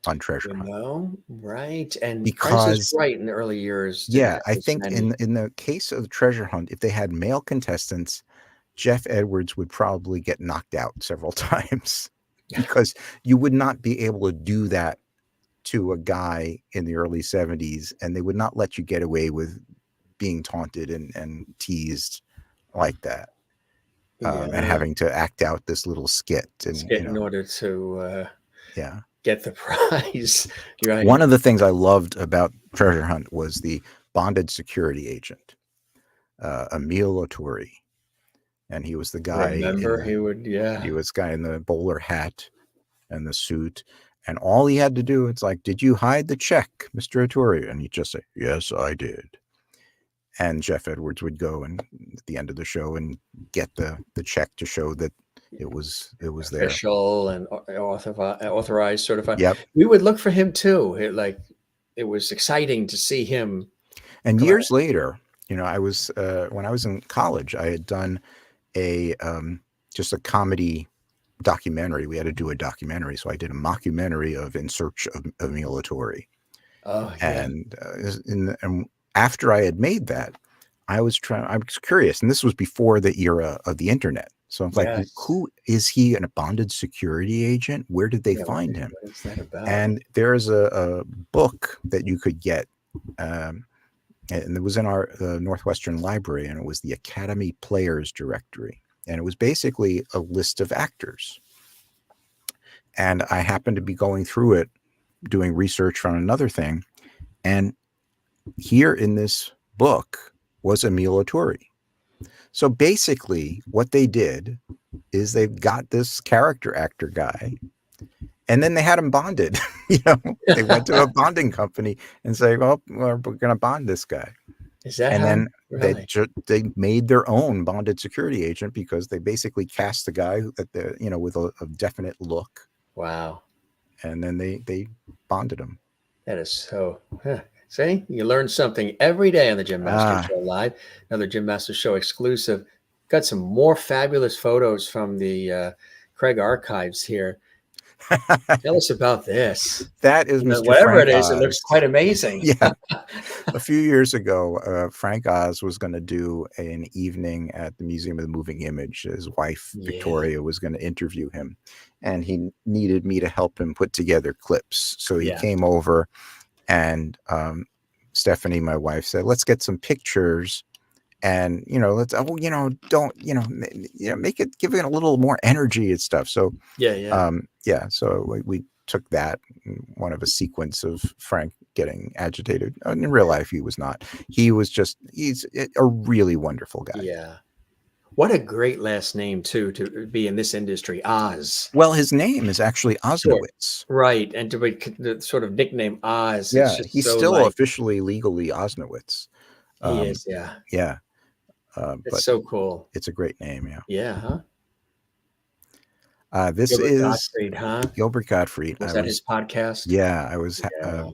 on Treasure Hunt. Right. And Price is Because Right in the early years. yeah, I think in the case of Treasure Hunt, if they had male contestants, Jeff Edwards would probably get knocked out several times, because you would not be able to do that to a guy in the early 70s, and they would not let you get away with being taunted and teased like that, and having to act out this little skit in order to yeah. get the prize. Right. One of the things I loved about Treasure Hunt was the bonded security agent, Emile Loturi. And he was the guy. Remember, he was the guy in the bowler hat and the suit. And all he had to do, it's like, did you hide the check, Mr. Atturi? And he'd just say, yes, I did. And Jeff Edwards would go and at the end of the show and get the check to show that it was there. Official and authorized, certified. Yep. We would look for him too. It was exciting to see him. And years later, I was when I was in college, I had done just a comedy documentary. We had to do a documentary, so I did a mockumentary of In Search of Emile Loturi. Oh, yeah. And after I had made that, I was curious, and this was before the era of the internet. So I'm like, Yes. who is he? A bonded security agent? Where did they find him? What is that about? And there's a book that you could get, and it was in our Northwestern Library, and it was the Academy Players Directory. And it was basically a list of actors. And I happened to be going through it, doing research on another thing. And here in this book was Emile Loturi. So basically what they did is they got this character actor guy, and then they had him bonded. They went to a bonding company and say, well, we're going to bond this guy. Is that And how? then Really? they made their own bonded security agent because they basically cast the guy with a definite look, Wow. and then they bonded him. That is so. Huh. See, you learn something every day on the Jim Master Ah, Show Live. Another Jim Master Show exclusive. Got some more fabulous photos from the Craig archives here. Tell us about this. that is Mr. Whatever Frank it is, it looks Oz. quite amazing. Yeah. A few years ago, Frank Oz was going to do an evening at the Museum of the Moving Image. His wife, Yeah, Victoria, was going to interview him, and he needed me to help him put together clips. So he yeah, came over, and Stephanie, my wife, said, "Let's get some pictures. And let's don't make it, give it a little more energy and stuff." So yeah. so we took that, one of a sequence of Frank getting agitated. In real life, he was not. He's a really wonderful guy. Yeah. What a great last name too, to be in this industry, Oz. Well, his name is actually Sure. Osnowitz. Right, and to be the sort of nickname Oz, it's Yeah, just he's so still like officially legally Osnowitz. he Um, is. Yeah, yeah, it's but so cool. it's a great name. Yeah. Yeah, huh? This Gilbert is Gottfried, huh? Gilbert Gottfried. Was that his podcast? I was Yeah,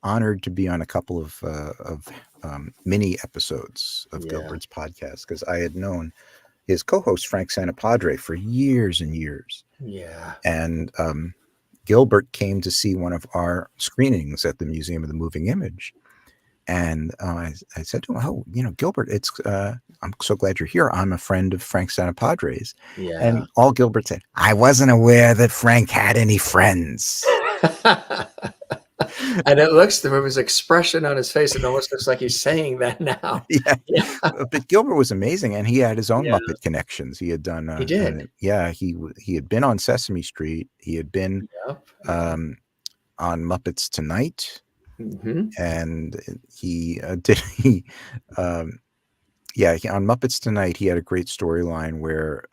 honored to be on a couple of mini episodes of yeah. Gilbert's podcast, because I had known his co-host Frank Santapadre for years and years. Yeah. And Gilbert came to see one of our screenings at the Museum of the Moving Image. And I said to him, "Oh, Gilbert, I'm so glad you're here. I'm a friend of Frank Santapadre's." Yeah. And all Gilbert said, "I wasn't aware that Frank had any friends." And it looks, from his expression on his face, it almost looks like he's saying that now. Yeah. Yeah. But Gilbert was amazing, and he had his own Yeah. Muppet connections. He had done, He did. he had been on Sesame Street. He had been Yep. on Muppets Tonight, Mhm. and he did he on Muppets Tonight. He had a great storyline where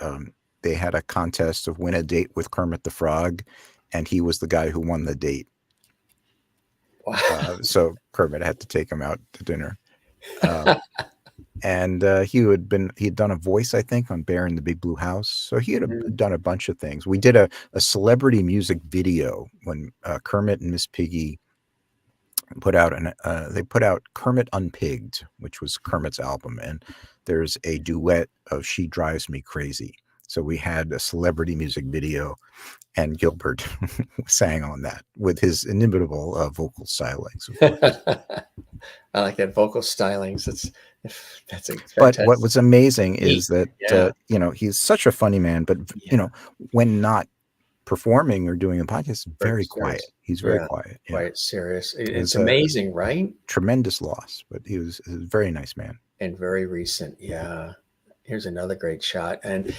they had a contest of win a date with Kermit the Frog, and he was the guy who won the date. Wow. So Kermit had to take him out to dinner. And he'd done a voice, I think, on Bear in the Big Blue House. So he had Mhm. done a bunch of things. We did a celebrity music video when Kermit and Miss Piggy put out Kermit Unpigged, which was Kermit's album, and there's a duet of She Drives Me Crazy. So we had a celebrity music video, and Gilbert sang on that with his inimitable vocal stylings, of course. I like that vocal stylings. That's a But what fantastic. was amazing Neat. is that Yeah. he's such a funny man, but Yeah. when not performing or doing a podcast, Very very quiet. serious. He's very Yeah. quiet. Yeah, Quite serious. it It's was a amazing, right? tremendous loss, but he was a very nice man. And very recent. Yeah. Here's another great shot. And,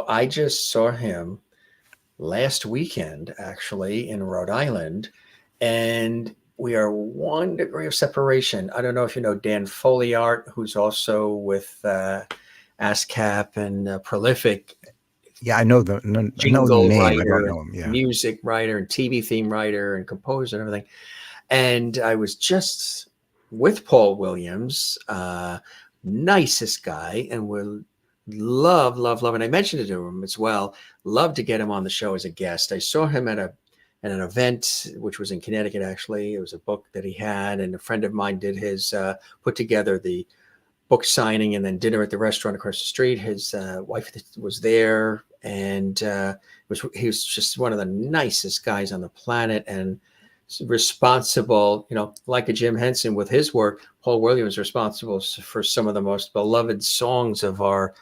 I just saw him last weekend, actually, in Rhode Island, and we are 1 degree of separation. I don't know if you know Dan Folliart, who's also with ASCAP and Prolific, Yeah, I know the name. jingle I don't writer, know him. Yeah. music writer, and TV theme writer, and composer, and everything. And I was just with Paul Williams, nicest guy, and we'll love, love, love. And I mentioned it to him as well. Love to get him on the show as a guest. I saw him at an event, which was in Connecticut, actually. It was a book that he had, and a friend of mine did his put together the book signing and then dinner at the restaurant across the street. His wife was there, and he was just one of the nicest guys on the planet, and responsible, like a Jim Henson with his work. Paul Williams responsible for some of the most beloved songs of our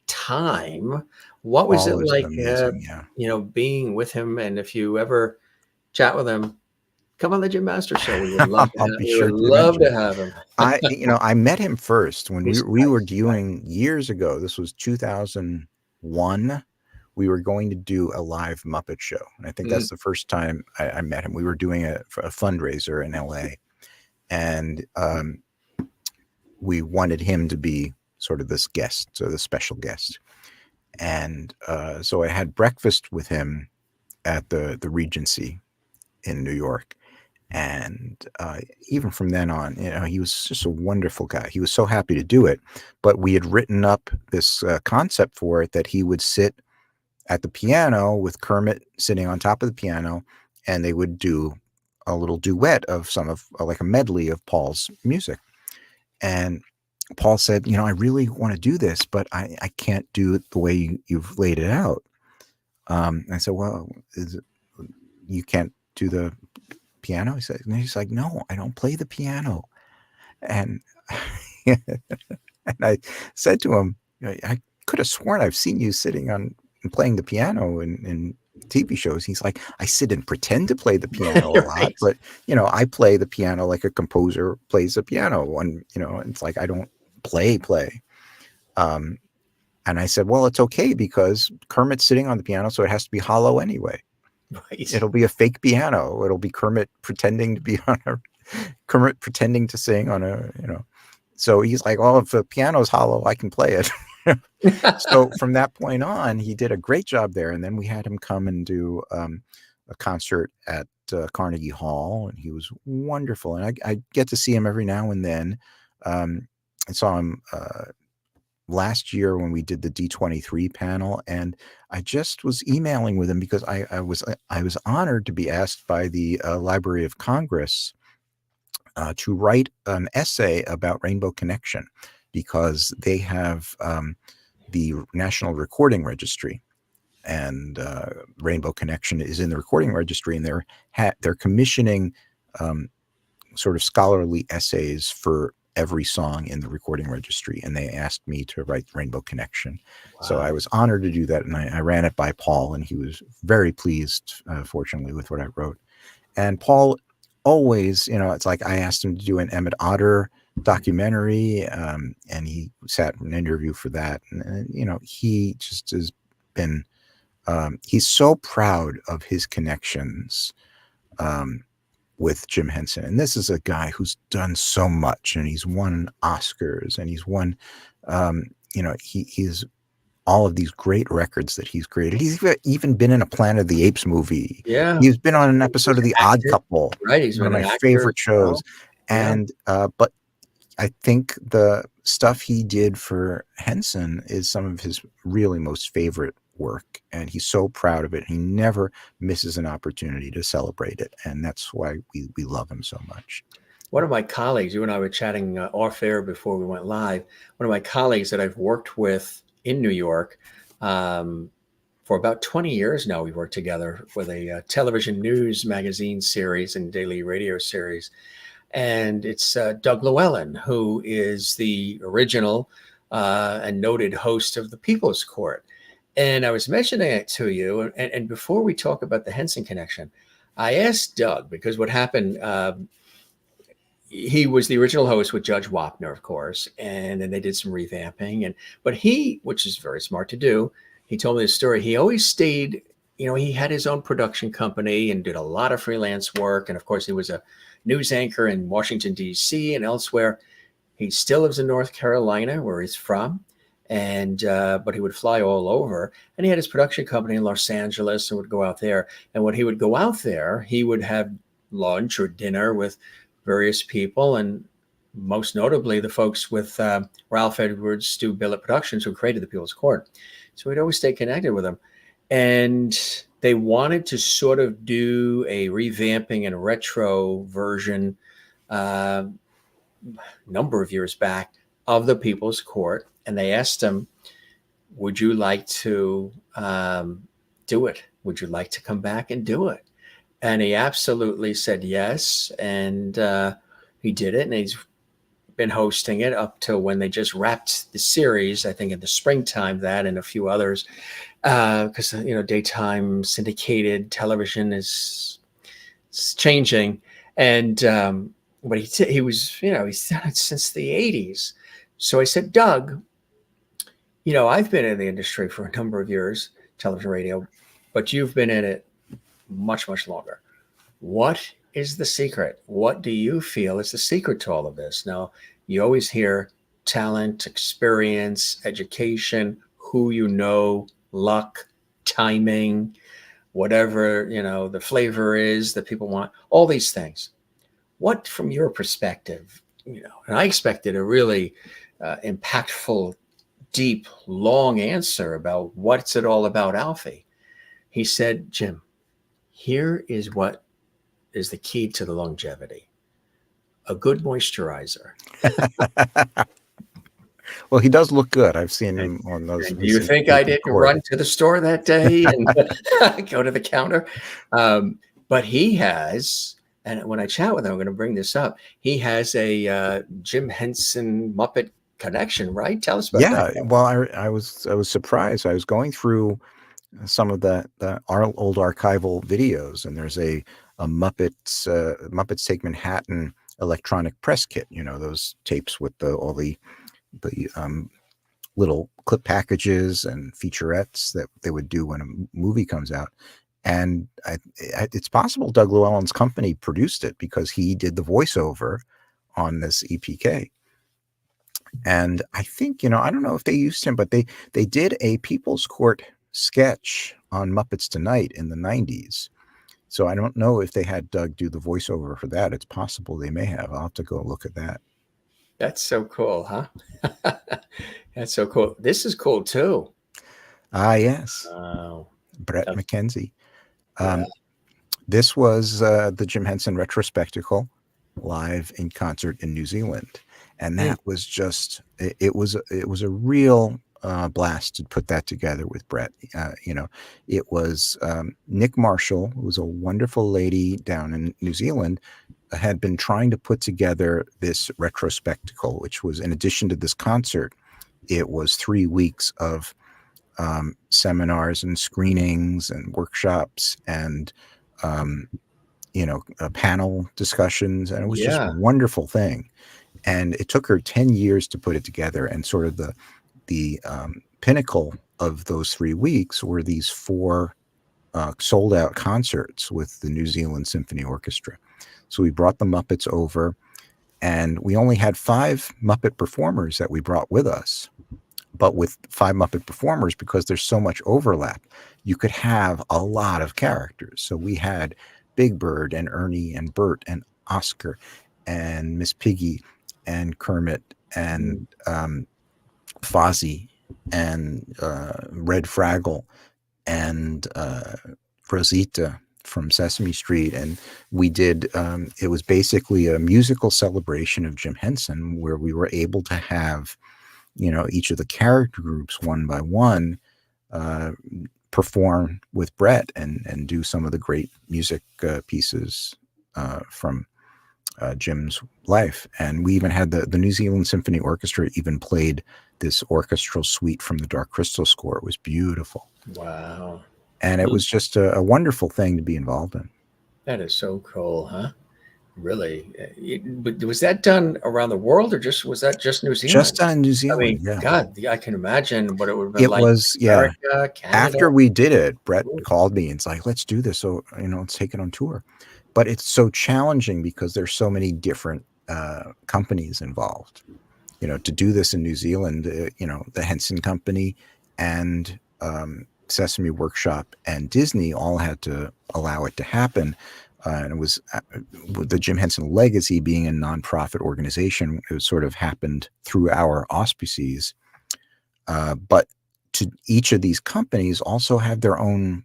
time. What was it Paul is like, amazing. Yeah. being with him? And if you ever chat with him, come on the Jim Master Show. We would love to I'll have, be we sure would to love mention to it. have him. I met him first when He's we were nice. doing years ago. This was 2001. We were going to do a live Muppet show, and I think that's the first time I met him. We were doing a fundraiser in LA, and we wanted him to be sort of this guest, so the special guest. And so I had breakfast with him at the Regency in New York, And even from then on, he was just a wonderful guy. He was so happy to do it. But we had written up this concept for it that he would sit at the piano with Kermit sitting on top of the piano, and they would do a little duet of some of like a medley of Paul's music. And Paul said, I really want to do this, but I can't do it the way you've laid it out. I said, well, you can't do the piano? He's like, no, I don't play the piano. And, and I said to him, I could have sworn I've seen you sitting on and playing the piano in TV shows. He's like, I sit and pretend to play the piano a lot, Right. but I play the piano like a composer plays the piano. And it's like I don't play. And I said, well, it's okay because Kermit's sitting on the piano, so it has to be hollow anyway. Right. It'll be a fake piano. It'll be Kermit pretending to be Kermit pretending to sing on a. So he's like, well, if the piano's hollow, I can play it. So from that point on, he did a great job there. And then we had him come and do a concert at Carnegie Hall, and he was wonderful. And I get to see him every now and then. I saw him last year when we did the D23 panel, and I just was emailing with him because I was honored to be asked by the Library of Congress to write an essay about Rainbow Connection, because they have the National Recording Registry, and Rainbow Connection is in the recording registry, and they're commissioning sort of scholarly essays for every song in the recording registry, and they asked me to write Rainbow Connection. Wow. So I was honored to do that, and I ran it by Paul, and he was very pleased, fortunately, with what I wrote. And Paul always, it's like I asked him to do an Emmett Otter documentary, and he sat in an interview for that, and he just has been he's so proud of his connections with Jim Henson. And this is a guy who's done so much, and he's won Oscars, and he's won, he's all of these great records that he's created. He's even been in a Planet of the Apes movie. Yeah. He's been on an episode of The Odd Couple. Right. He's one of been my an actor favorite as well. shows. And, but I think the stuff he did for Henson is some of his really most favorite work, and he's so proud of it. He never misses an opportunity to celebrate it, and that's why we love him so much. One of my colleagues, you and I were chatting off air before we went live. One of my colleagues that I've worked with in New York for about 20 years now, we worked together with a television news magazine series and daily radio series. And it's Doug Llewellyn, who is the original and noted host of the People's Court. And I was mentioning it to you. And before we talk about the Henson connection, I asked Doug, because what happened, he was the original host with Judge Wapner, of course, and then they did some revamping. But he, which is very smart to do, he told me the story. He always stayed, he had his own production company and did a lot of freelance work. And of course, he was a news anchor in Washington, D.C. and elsewhere. He still lives in North Carolina, where he's from. And but he would fly all over, and he had his production company in Los Angeles and would go out there. And when he would go out there, he would have lunch or dinner with various people, and most notably the folks with Ralph Edwards, Stu Billett Productions, who created the People's Court. So we'd always stay connected with them. And they wanted to sort of do a revamping and a retro version number of years back of the People's Court. And they asked him, would you like to do it? Would you like to come back and do it? And he absolutely said yes. And he did it. And he's been hosting it up till when they just wrapped the series, I think in the springtime, that and a few others. Because, daytime syndicated television is changing. And but he was, he's done it since the 80s. So I said, Doug, I've been in the industry for a number of years, television, radio, but you've been in it much, much longer. What is the secret? What do you feel is the secret to all of this? Now, you always hear talent, experience, education, who luck, timing. whatever, the flavor is that people want, all these things. What, from your perspective, and I expected a really impactful, deep, long answer about what's it all about, Alfie. He said, Jim, here is what is the key to the longevity. A good moisturizer. Well, he does look good. I've seen him on those. Do you think I didn't run to the store that day and go to the counter? But he has, and when I chat with him, I'm going to bring this up. He has a Jim Henson Muppet connection, right? Tell us about that. Yeah, well, I was surprised. I was going through some of the old archival videos, and there's a Muppets Take Manhattan electronic press kit. Those tapes with all the little clip packages and featurettes that they would do when a movie comes out. And it's possible Doug Llewellyn's company produced it because he did the voiceover on this EPK. And I think, I don't know if they used him, but they did a People's Court sketch on Muppets Tonight in the 90s. So I don't know if they had Doug do the voiceover for that. It's possible they may have. I'll have to go look at that. That's so cool, huh? That's so cool. This is cool too. Ah, yes. Brett McKenzie. This was the Jim Henson Retrospectacle live in concert in New Zealand. And that was just, it was a real blast to put that together with Brett. It was Nick Marshall, who was a wonderful lady down in New Zealand, had been trying to put together this retrospectacle, which was, in addition to this concert, it was 3 weeks of seminars and screenings and workshops and panel discussions, and it was just a wonderful thing. And it took her 10 years to put it together, and sort of the pinnacle of those 3 weeks were these 4 sold out concerts with the New Zealand Symphony Orchestra. So we brought the Muppets over, and we only had 5 Muppet performers that we brought with us. But with 5 Muppet performers, because there's so much overlap, you could have a lot of characters. So we had Big Bird and Ernie and Bert and Oscar and Miss Piggy and Kermit and Fozzie and Red Fraggle and Rosita from Sesame Street. And we did, it was basically a musical celebration of Jim Henson, where we were able to have, each of the character groups one by one perform with Brett and do some of the great music pieces from Jim's life. And we even had the New Zealand Symphony Orchestra even played this orchestral suite from the Dark Crystal score. It was beautiful. Wow. And it was just a wonderful thing to be involved in. That is so cool, huh? Really? But was that done around the world, or was that just New Zealand? Just done in New Zealand, I mean, yeah. God, I can imagine what it would have been It like. was, America, Canada. After we did it, Brett called me and it's like, let's do this. So, let's take it on tour. But it's so challenging because there's so many different companies involved. To do this in New Zealand, the Henson Company and Sesame Workshop and Disney all had to allow it to happen. And it was the Jim Henson Legacy being a nonprofit organization. It sort of happened through our auspices. But to each of these companies also have their own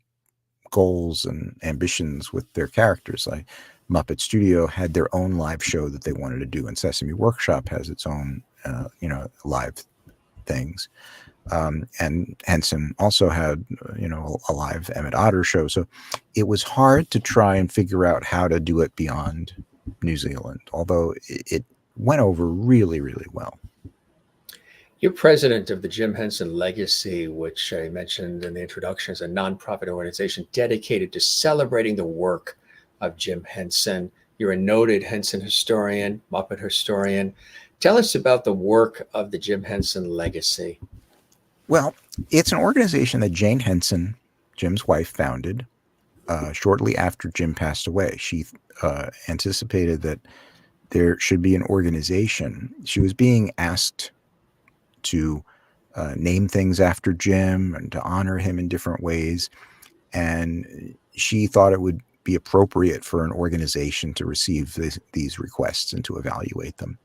goals and ambitions with their characters. Like Muppet Studio had their own live show that they wanted to do, and Sesame Workshop has its own, live things. And Henson also had, a live Emmett Otter show. So it was hard to try and figure out how to do it beyond New Zealand, although it went over really, really well. You're president of the Jim Henson Legacy, which I mentioned in the introduction, is a nonprofit organization dedicated to celebrating the work of Jim Henson. You're a noted Henson historian, Muppet historian. Tell us about the work of the Jim Henson Legacy. Well, it's an organization that Jane Henson, Jim's wife, founded shortly after Jim passed away. She anticipated that there should be an organization. She was being asked to name things after Jim and to honor him in different ways. and she thought it would be appropriate for an organization to receive these requests and to evaluate them.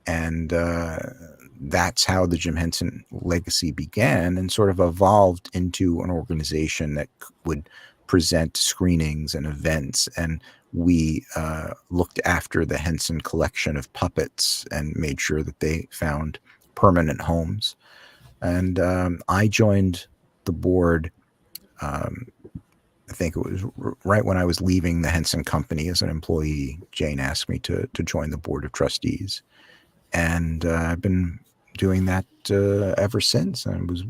And that's how the Jim Henson Legacy began, and sort of evolved into an organization that would present screenings and events. And we looked after the Henson collection of puppets and made sure that they found permanent homes. And I joined the board, I think it was right when I was leaving the Henson Company as an employee. Jane asked me to join the board of trustees. And I've been doing that ever since. I was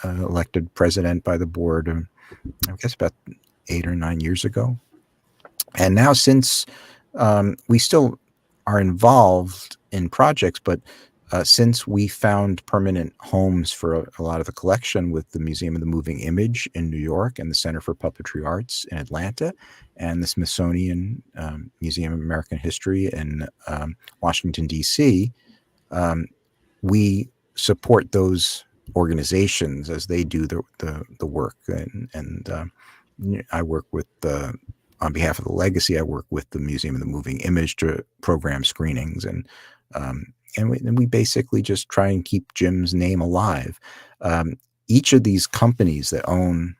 elected president by the board, I guess about 8 or 9 years ago. And now, since we still are involved in projects, but since we found permanent homes for a lot of the collection with the Museum of the Moving Image in New York and the Center for Puppetry Arts in Atlanta and the Smithsonian Museum of American History in Washington, D.C., we support those organizations as they do the work. And I work with on behalf of the Legacy, I work with the Museum of the Moving Image to program screenings, and we basically just try and keep Jim's name alive. Each of these companies that own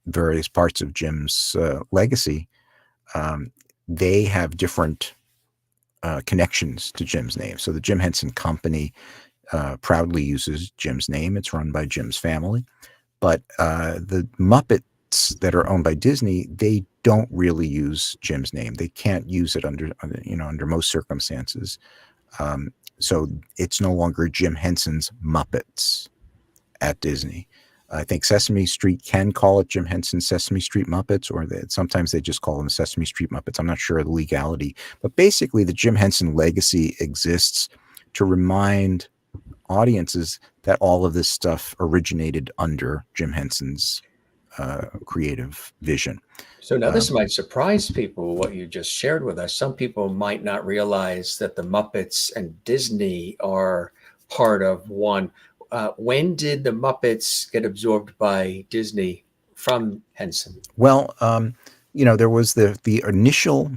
various parts of Jim's legacy, they have different connections to Jim's name. So the Jim Henson Company proudly uses Jim's name. It's run by Jim's family. But the Muppets that are owned by Disney, they don't really use Jim's name. They can't use it under most circumstances. So it's no longer Jim Henson's Muppets at Disney. I think Sesame Street can call it Jim Henson Sesame Street Muppets, or sometimes they just call them Sesame Street Muppets. I'm not sure of the legality, but basically the Jim Henson Legacy exists to remind audiences that all of this stuff originated under Jim Henson's creative vision. So now this might surprise people, what you just shared with us. Some people might not realize that the Muppets and Disney are part of one. When did the Muppets get absorbed by Disney from Henson? Well, there was the initial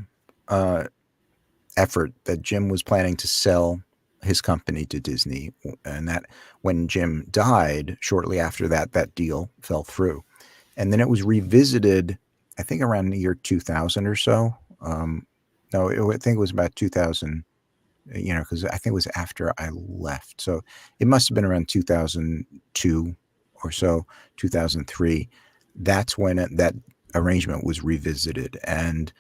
effort that Jim was planning to sell his company to Disney, and that when Jim died, shortly after that, that deal fell through. And then it was revisited, I think around the year 2000 or so. I think it was about 2000, because I think it was after I left. So it must have been around 2002 or so, 2003. That's when that arrangement was revisited. And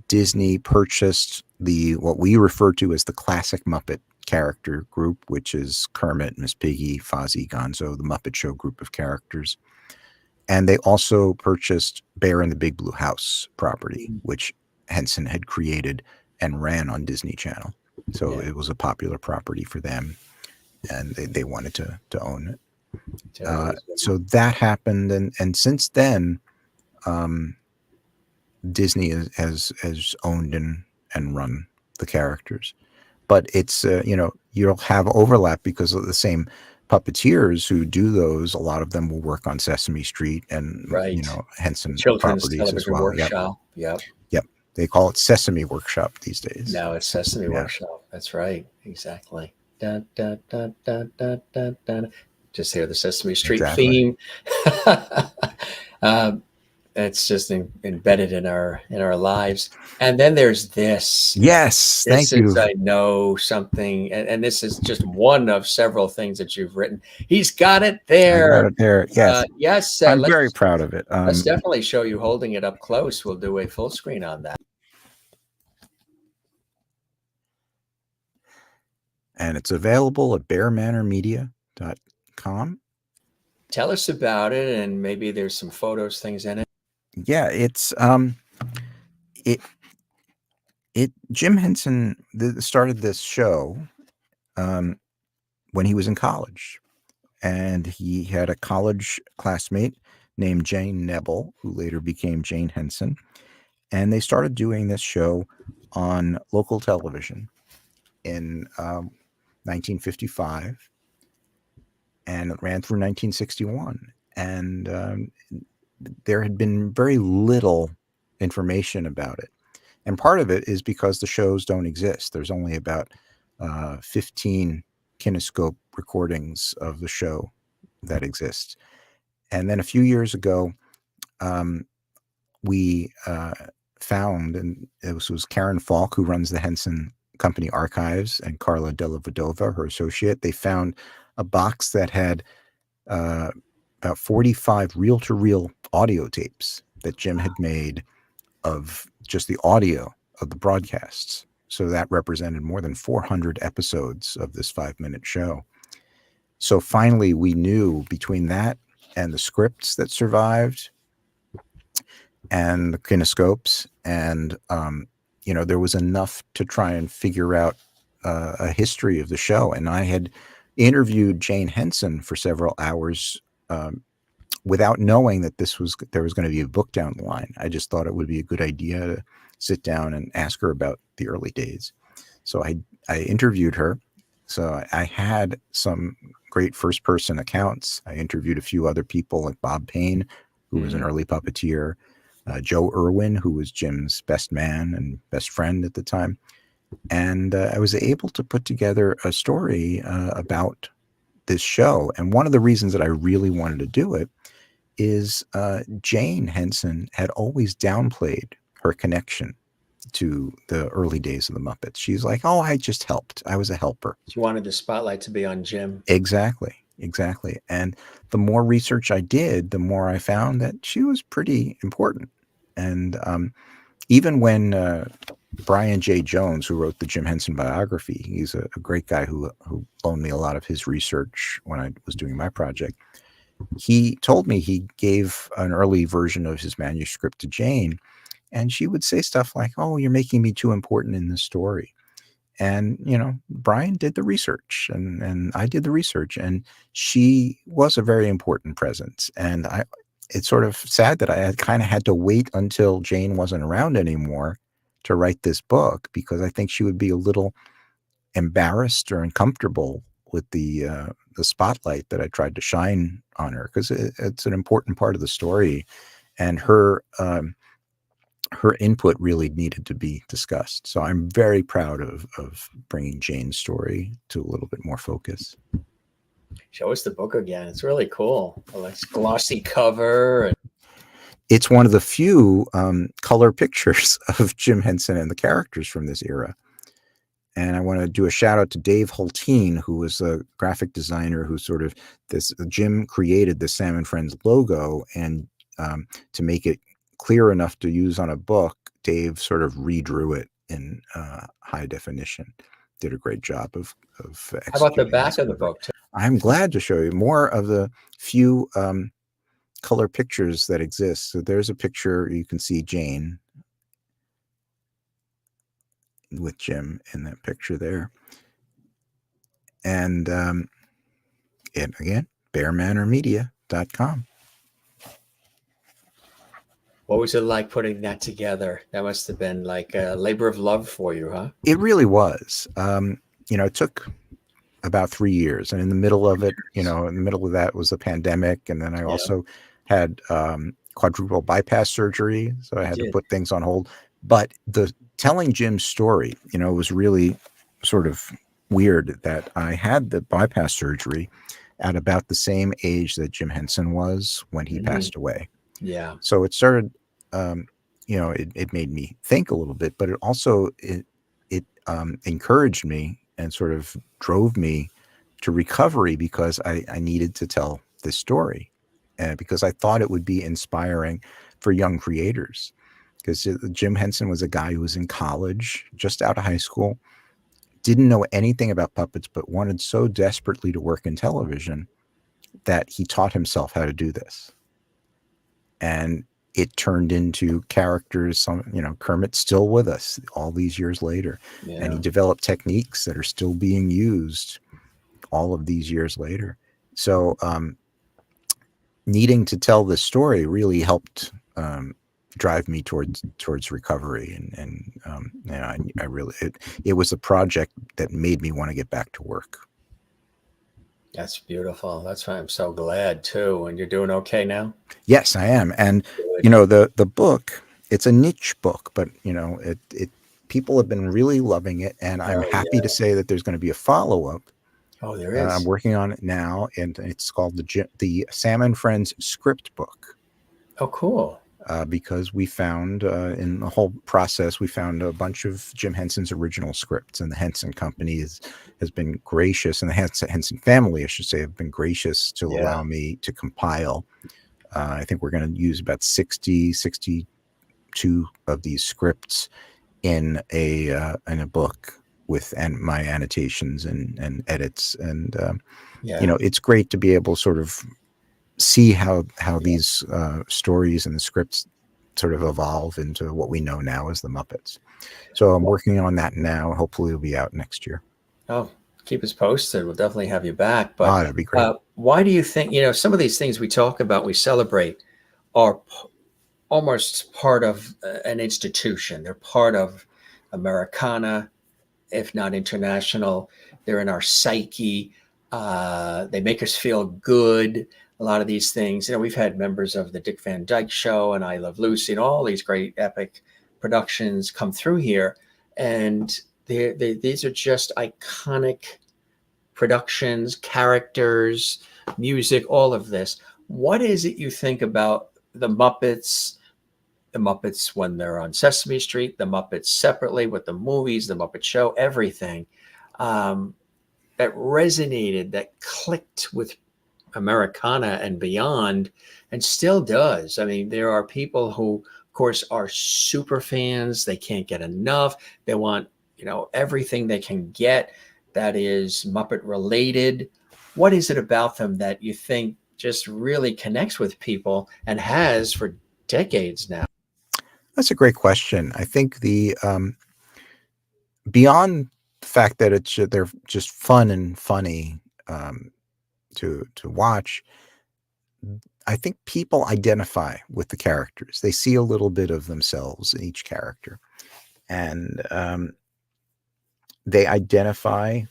Disney purchased what we refer to as the classic Muppet character group, which is Kermit, Miss Piggy, Fozzie, Gonzo, the Muppet Show group of characters. And they also purchased Bear in the Big Blue House property, which Henson had created and ran on Disney Channel. So it was a popular property for them, and they wanted to own it. So that happened, and since then, Disney has owned and run the characters. But it's you'll have overlap because of the same puppeteers who do those. A lot of them will work on Sesame Street and Henson Children's properties Television as well. Workshop. Yep. They call it Sesame Workshop these days. Now it's Sesame Workshop. That's right. Exactly. Dun, dun, dun, dun, dun, dun, dun. Just hear the Sesame Street theme. It's just embedded in our lives. And then there's this. Yes, thank you. I know something, and this is just one of several things that you've written. He's got it there. I got it there. Yes, yes. I'm very proud of it. Let's definitely show you holding it up close. We'll do a full screen on that. And it's available at bearmanormedia.com. Tell us about it, and maybe there's some photos, things in it. Yeah, it's Jim Henson started this show when he was in college, and he had a college classmate named Jane Nebel, who later became Jane Henson, and they started doing this show on local television in 1955, and it ran through 1961. and there had been very little information about it. And part of it is because the shows don't exist. There's only about 15 kinescope recordings of the show that exist. And then a few years ago, we found, and it was Karen Falk, who runs the Henson Company Archives, and Carla Della Vedova, her associate. They found a box that had about 45 reel-to-reel audio tapes that Jim had made of just the audio of the broadcasts. So that represented more than 400 episodes of this 5-minute show. So finally, we knew, between that and the scripts that survived and the kinescopes, and there was enough to try and figure out a history of the show. And I had interviewed Jane Henson for several hours without knowing that there was going to be a book down the line. I just thought it would be a good idea to sit down and ask her about the early days. So I interviewed her. So I had some great first-person accounts. I interviewed a few other people, like Bob Payne, who was an early puppeteer, Joe Irwin, who was Jim's best man and best friend at the time. And I was able to put together a story about this show. And one of the reasons that I really wanted to do it is Jane Henson had always downplayed her connection to the early days of the Muppets. She's like, oh, I just helped. I was a helper. She wanted the spotlight to be on Jim. Exactly. And the more research I did, the more I found that she was pretty important. And even when Brian J. Jones, who wrote the Jim Henson biography, he's a great guy who loaned me a lot of his research when I was doing my project. He told me he gave an early version of his manuscript to Jane, and she would say stuff like, oh, you're making me too important in this story. And, Brian did the research and I did the research, and she was a very important presence. And it's sort of sad that I kind of had to wait until Jane wasn't around anymore to write this book, because I think she would be a little embarrassed or uncomfortable with the spotlight that I tried to shine on her, because it's an important part of the story, and her input really needed to be discussed. So I'm very proud of bringing Jane's story to a little bit more focus. Show us the book again. It's really cool. A nice glossy cover. It's one of the few color pictures of Jim Henson and the characters from this era. And I want to do a shout out to Dave Hulteen, who was a graphic designer who Jim created the Sam and Friends logo, and to make it clear enough to use on a book, Dave sort of redrew it in high definition. Did a great job of How about the back of the book too? I'm glad to show you more of the few color pictures that exist. So there's a picture, you can see Jane with Jim in that picture there. And again, bearmanormedia.com. What was it like putting that together? That must have been like a labor of love for you, huh? It really was. It took about 3 years, and in the middle of it, in the middle of that was a pandemic, and then I also had quadruple bypass surgery, so I had to put things on hold. But the telling Jim's story, was really sort of weird that I had the bypass surgery at about the same age that Jim Henson was when he passed away. Yeah. So it started, it made me think a little bit, but it also encouraged me and sort of drove me to recovery, because I needed to tell this story, and because I thought it would be inspiring for young creators. Because Jim Henson was a guy who was in college, just out of high school, didn't know anything about puppets, but wanted so desperately to work in television that he taught himself how to do this. And it turned into characters. Kermit's still with us all these years later. Yeah. And he developed techniques that are still being used all of these years later. So needing to tell this story really helped drive me towards recovery. I really, it was a project that made me want to get back to work. That's beautiful. That's why I'm so glad too. And you're doing okay now? Yes, I am. And Good. the book, it's a niche book, but it people have been really loving it, and I'm Oh happy to yeah. say that there's going to be a follow-up. Oh, there I'm is. working on it now, and it's called the Sam and Friends script book. Oh, cool. Because we found in the whole process, we found a bunch of Jim Henson's original scripts, and the Henson Company has been gracious, and the Henson family, I should say, have been gracious to Yeah. allow me to compile. I think we're going to use about 62 of these scripts in a book with my annotations and edits, and Yeah. it's great to be able to sort of see how Yeah. these stories and the scripts sort of evolve into what we know now as the Muppets. So I'm working on that now. Hopefully it'll be out next year. Oh, keep us posted. We'll definitely have you back. Oh, But that'd be great. why do you think, some of these things we talk about, we celebrate, are almost part of an institution? They're part of Americana, if not international. They're in our psyche. They make us feel good. A lot of these things, we've had members of the Dick Van Dyke Show and I Love Lucy and all these great epic productions come through here. And these are just iconic productions, characters, music, all of this. What is it you think about the Muppets when they're on Sesame Street, the Muppets separately with the movies, the Muppet Show, everything um, that resonated, that clicked with Americana and beyond, and still does? I mean, there are people who, of course, are super fans. They can't get enough. They want, everything they can get that is Muppet related. What is it about them that you think just really connects with people and has for decades now? That's a great question. I think the beyond the fact that they're just fun and funny um, to watch, I think people identify with the characters. They see a little bit of themselves in each character, and they identify.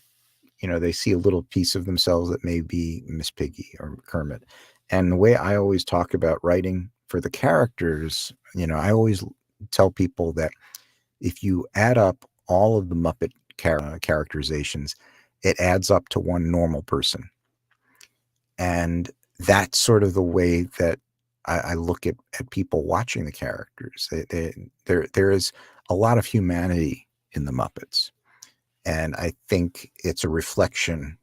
They see a little piece of themselves that may be Miss Piggy or Kermit. And the way I always talk about writing for the characters, I always tell people that if you add up all of the Muppet characterizations, it adds up to one normal person. And that's sort of the way that I look at people watching the characters. There is a lot of humanity in the Muppets. And I think it's a reflection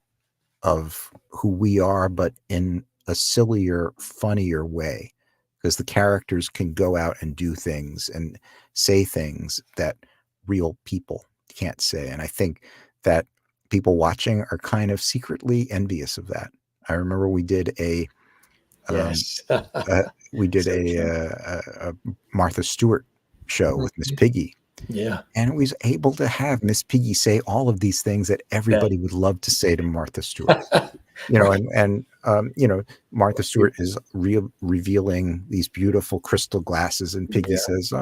of who we are, but in a sillier, funnier way, because the characters can go out and do things and say things that real people can't say. And I think that people watching are kind of secretly envious of that. I remember um, Yes. we did So true. a Martha Stewart show with Miss Mhm. Piggy, Yeah. and it was able to have Miss Piggy say all of these things that That, everybody would love to say to Martha Stewart. right. Martha Stewart is revealing these beautiful crystal glasses, and Piggy Yeah. says,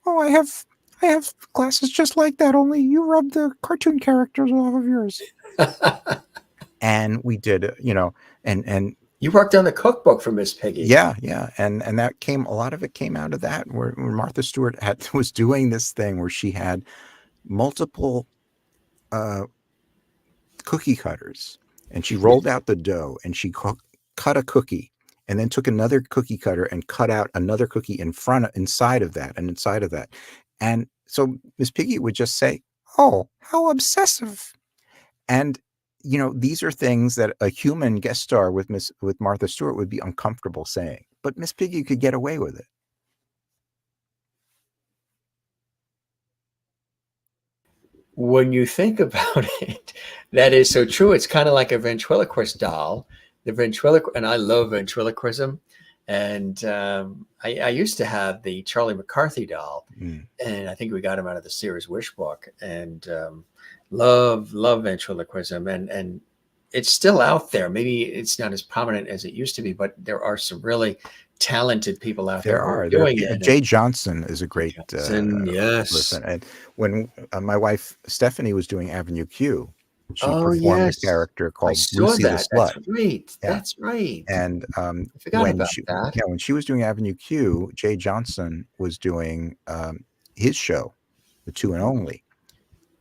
"Oh, I have glasses just like that. Only you rub the cartoon characters off of yours." And we did, and You worked on the cookbook for Miss Piggy. yeah, and that a lot of it came out of that, where Martha Stewart was doing this thing where she had multiple uh, cookie cutters, and she Yeah. rolled out the dough, and she cut a cookie, and then took another cookie cutter and cut out another cookie inside of that, and inside of that. And so Miss Piggy would just say, "Oh, how obsessive." And these are things that a human guest star with Martha Stewart would be uncomfortable saying, but Miss Piggy could get away with it. When you think about it, that is so true. It's kind of like a ventriloquist doll. And I love ventriloquism. And I used to have the Charlie McCarthy doll, Mm. and I think we got him out of the Sears Wish book. And love ventriloquism, and it's still out there. Maybe it's not as prominent as it used to be, but there are some really talented people out there There who are are doing it. And Jay Johnson is a great Johnson, yes, person. And when my wife Stephanie was doing Avenue Q, She Oh, performed a yes. character I called saw Lucy the that. That's Slut. right. Yeah. That's right. And I forgot about that. when she was doing Avenue Q, Jay Johnson was doing his show, The Two and Only,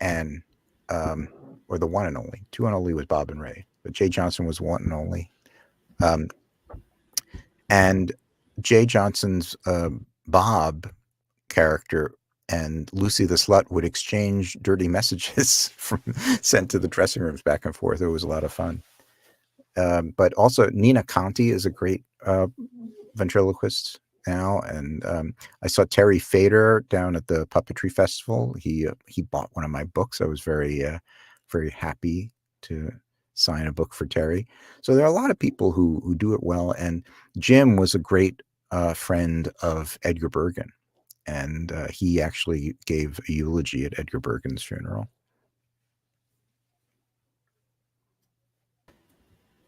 and or the One and Only. Two and Only was Bob and Ray, but Jay Johnson was One and Only. And Jay Johnson's Bob character and Lucy the Slut would exchange dirty messages from sent to the dressing rooms back and forth. It was a lot of fun. But also Nina Conti is a great ventriloquist now, and I saw Terry Fader down at the Puppetry Festival. He bought one of my books. I was very happy to sign a book for Terry. So there are a lot of people who do it well, and Jim was a great friend of Edgar Bergen, and he actually gave a eulogy at Edgar Bergen's funeral.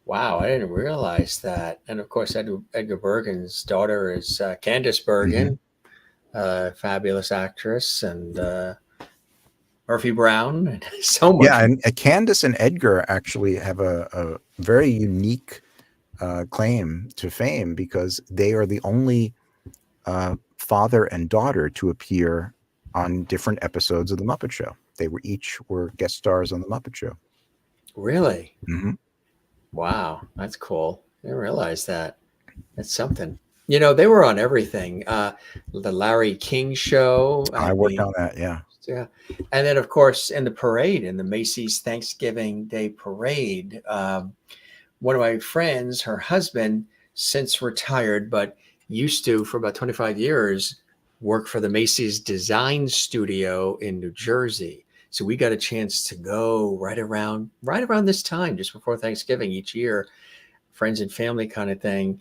Wow, I didn't realize that. And of course, Edgar Bergen's daughter is Candace Bergen, fabulous actress, and Murphy Brown, and so much. Yeah, and Candace and Edgar actually have a very unique claim to fame because they are the only father and daughter to appear on different episodes of The Muppet Show. They were guest stars on The Muppet Show. Really? Mm-hmm. Wow, that's cool. I didn't realize that. That's something. You know, they were on everything. The Larry King Show. I worked on that, yeah. Yeah. And then, of course, in the parade, in the Macy's Thanksgiving Day Parade, one of my friends, her husband, since retired, but used to, for about 25 years, work for the Macy's Design Studio in New Jersey. So we got a chance to go right around this time, just before Thanksgiving each year, friends and family kind of thing,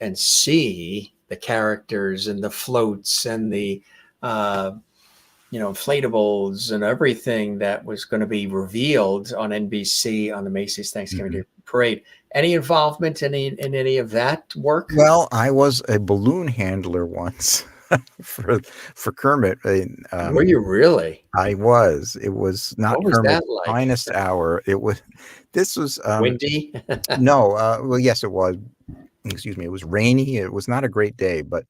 and see the characters and the floats and the inflatables and everything that was going to be revealed on NBC on the Macy's Thanksgiving Day Parade. Any involvement in any of that work? Well, I was a balloon handler once for Kermit. Were you really? I was. It was not What was Kermit's that like? finest hour. This was Windy? No, well, yes, it was. Excuse me. It was rainy. It was not a great day, but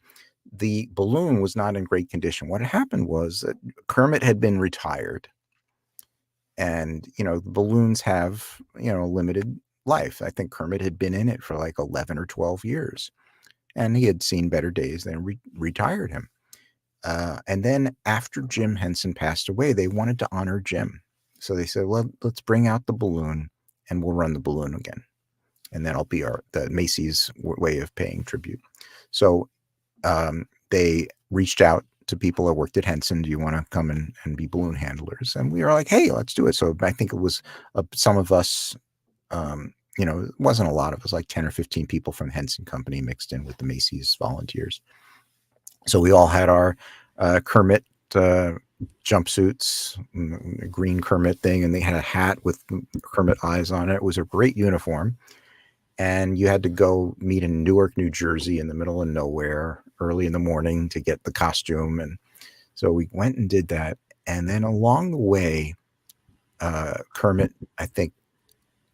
the balloon was not in great condition. What happened was that Kermit had been retired, and the balloons have limited life. I think Kermit had been in it for like 11 or 12 years, and he had seen better days. Then retired him. And then after Jim Henson passed away, they wanted to honor Jim, so they said, "Well, let's bring out the balloon, and we'll run the balloon again, and that'll be the Macy's way of paying tribute." So they reached out to people that worked at Henson. Do you want to come and be balloon handlers? And we were like, hey, let's do it. So I think it was some of us, it wasn't a lot of us, like 10 or 15 people from the Henson Company mixed in with the Macy's volunteers. So we all had our Kermit jumpsuits, green Kermit thing, and they had a hat with Kermit eyes on it. It was a great uniform. And you had to go meet in Newark, New Jersey, in the middle of nowhere, early in the morning to get the costume. And so we went and did that. And then along the way, Kermit, I think,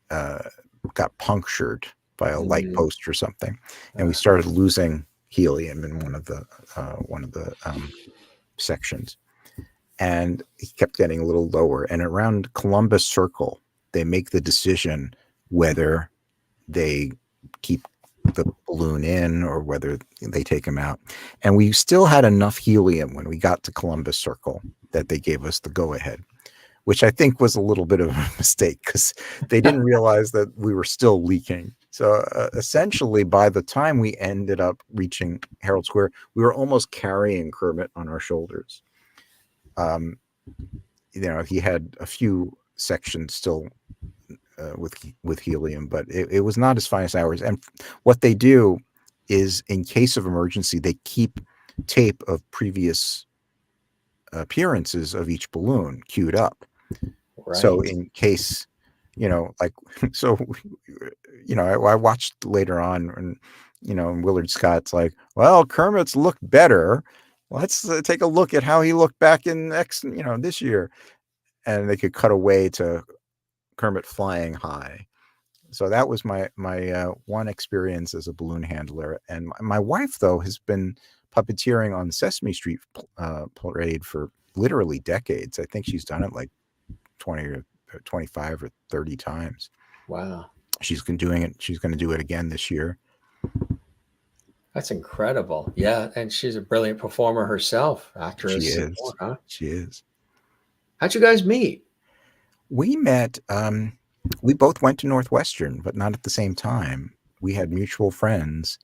got punctured by a light post or something, and we started losing helium in one of the sections. And he kept getting a little lower. And around Columbus Circle, they make the decision whether they keep the balloon in or whether they take him out. And we still had enough helium when we got to Columbus Circle that they gave us the go-ahead, which I think was a little bit of a mistake because they didn't realize that we were still leaking. So essentially, by the time we ended up reaching Herald Square, we were almost carrying Kermit on our shoulders. He had a few sections still with helium, but it was not his finest hours. And what they do is, in case of emergency, they keep tape of previous appearances of each balloon queued up. Right. So in case, I watched later on, and Willard Scott's like, well, Kermit's looked better. Let's take a look at how he looked back in this year. And they could cut away to Kermit flying high. So that was my one experience as a balloon handler. And my wife, though, has been puppeteering on Sesame Street parade for literally decades. I think she's done it like 20 or 25 or 30 times. Wow. She's been doing it. She's going to do it again this year. That's incredible. Yeah. And she's a brilliant performer herself, actress. She and is. more, huh? She is. How'd you guys meet? We met, we both went to Northwestern, but not at the same time. We had mutual friends.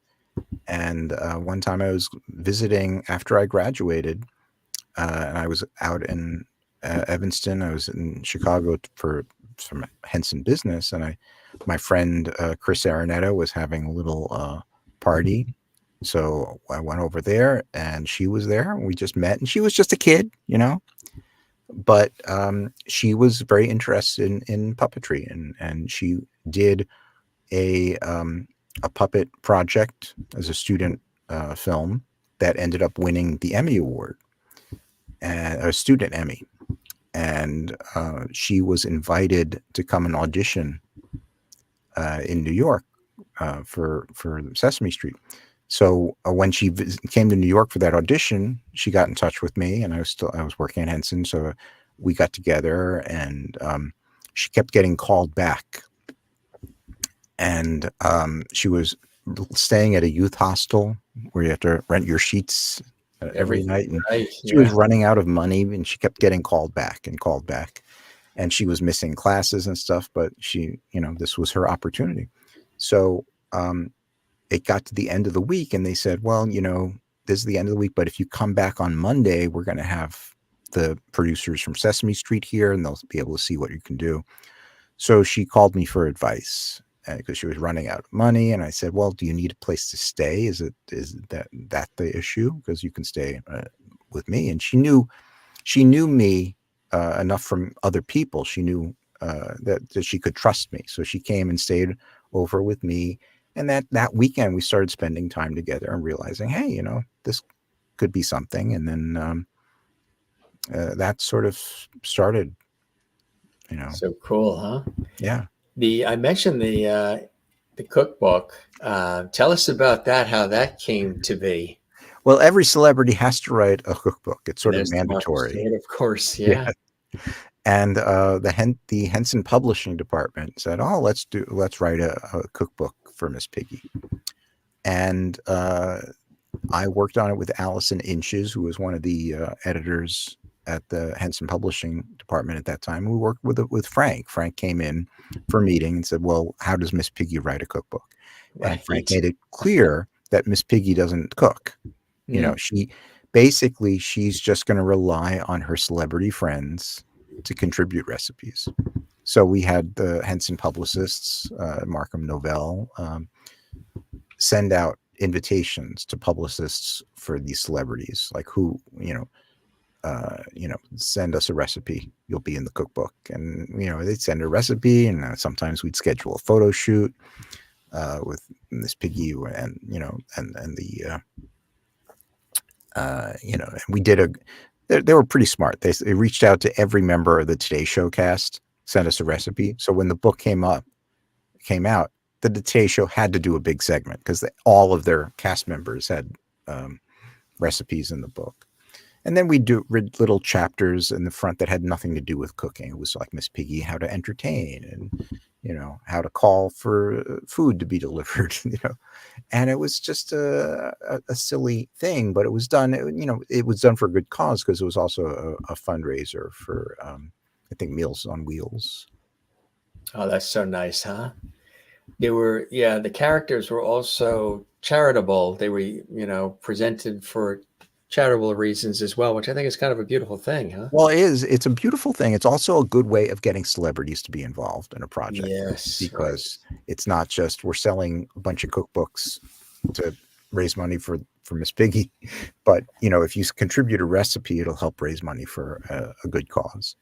And one time I was visiting after I graduated, and I was out in Evanston. I was in Chicago for some Henson business, and my friend Chris Araneta was having a little party. So I went over there, and she was there, and we just met. And she was just a kid, you know, but she was very interested in puppetry, and she did a puppet project as a student film that ended up winning the Emmy Award, and a student Emmy. And she was invited to come and audition in New York for Sesame Street. So when she came to New York for that audition, she got in touch with me, and I was working at Henson, so we got together, and she kept getting called back. And she was staying at a youth hostel where you have to rent your sheets every night. And she was running out of money, and she kept getting called back and called back. And she was missing classes and stuff, but she, you know, this was her opportunity. So it got to the end of the week, and they said, well, you know, this is the end of the week, but if you come back on Monday, we're going to have the producers from Sesame Street here, and they'll be able to see what you can do. So she called me for advice, because she was running out of money. And I said, well, do you need a place to stay? Is that the issue? Because you can stay with me. And she knew me enough from other people. She knew that she could trust me. So she came and stayed over with me. And that weekend we started spending time together and realizing, hey, you know, this could be something. And then that sort of started, you know. So cool, huh? Yeah. I mentioned the cookbook. Tell us about that, how that came to be. Well, every celebrity has to write a cookbook. It's sort of mandatory. Of course, yeah. And the Henson Publishing Department said, oh, let's write a cookbook for Miss Piggy. And I worked on it with Allison Inches, who was one of the editors at the Henson Publishing Department at that time. We worked with Frank. Frank came in for a meeting and said, well, how does Miss Piggy write a cookbook? Right. And Frank made it clear that Miss Piggy doesn't cook. Mm-hmm. You know, she's just going to rely on her celebrity friends to contribute recipes. So we had the Henson publicists, Markham Novell, send out invitations to publicists for these celebrities, like who, send us a recipe. You'll be in the cookbook. And, they'd send a recipe, and sometimes we'd schedule a photo shoot with Miss Piggy and we did they were pretty smart. They reached out to every member of the Today Show cast, sent us a recipe. So when the book came out, the Today Show had to do a big segment because all of their cast members had recipes in the book. And then we read little chapters in the front that had nothing to do with cooking. It was like Miss Piggy, how to entertain, and how to call for food to be delivered. And it was just a silly thing, but it was done. It was done for a good cause because it was also a fundraiser for I think Meals on Wheels. Oh, that's so nice, huh? They were, the characters were also charitable. They were, presented for charitable reasons as well, which I think is kind of a beautiful thing, huh? Well, it's a beautiful thing. It's also a good way of getting celebrities to be involved in a project. Yes, because it's not just we're selling a bunch of cookbooks to raise money for Miss Piggy, but if you contribute a recipe, it'll help raise money for a good cause.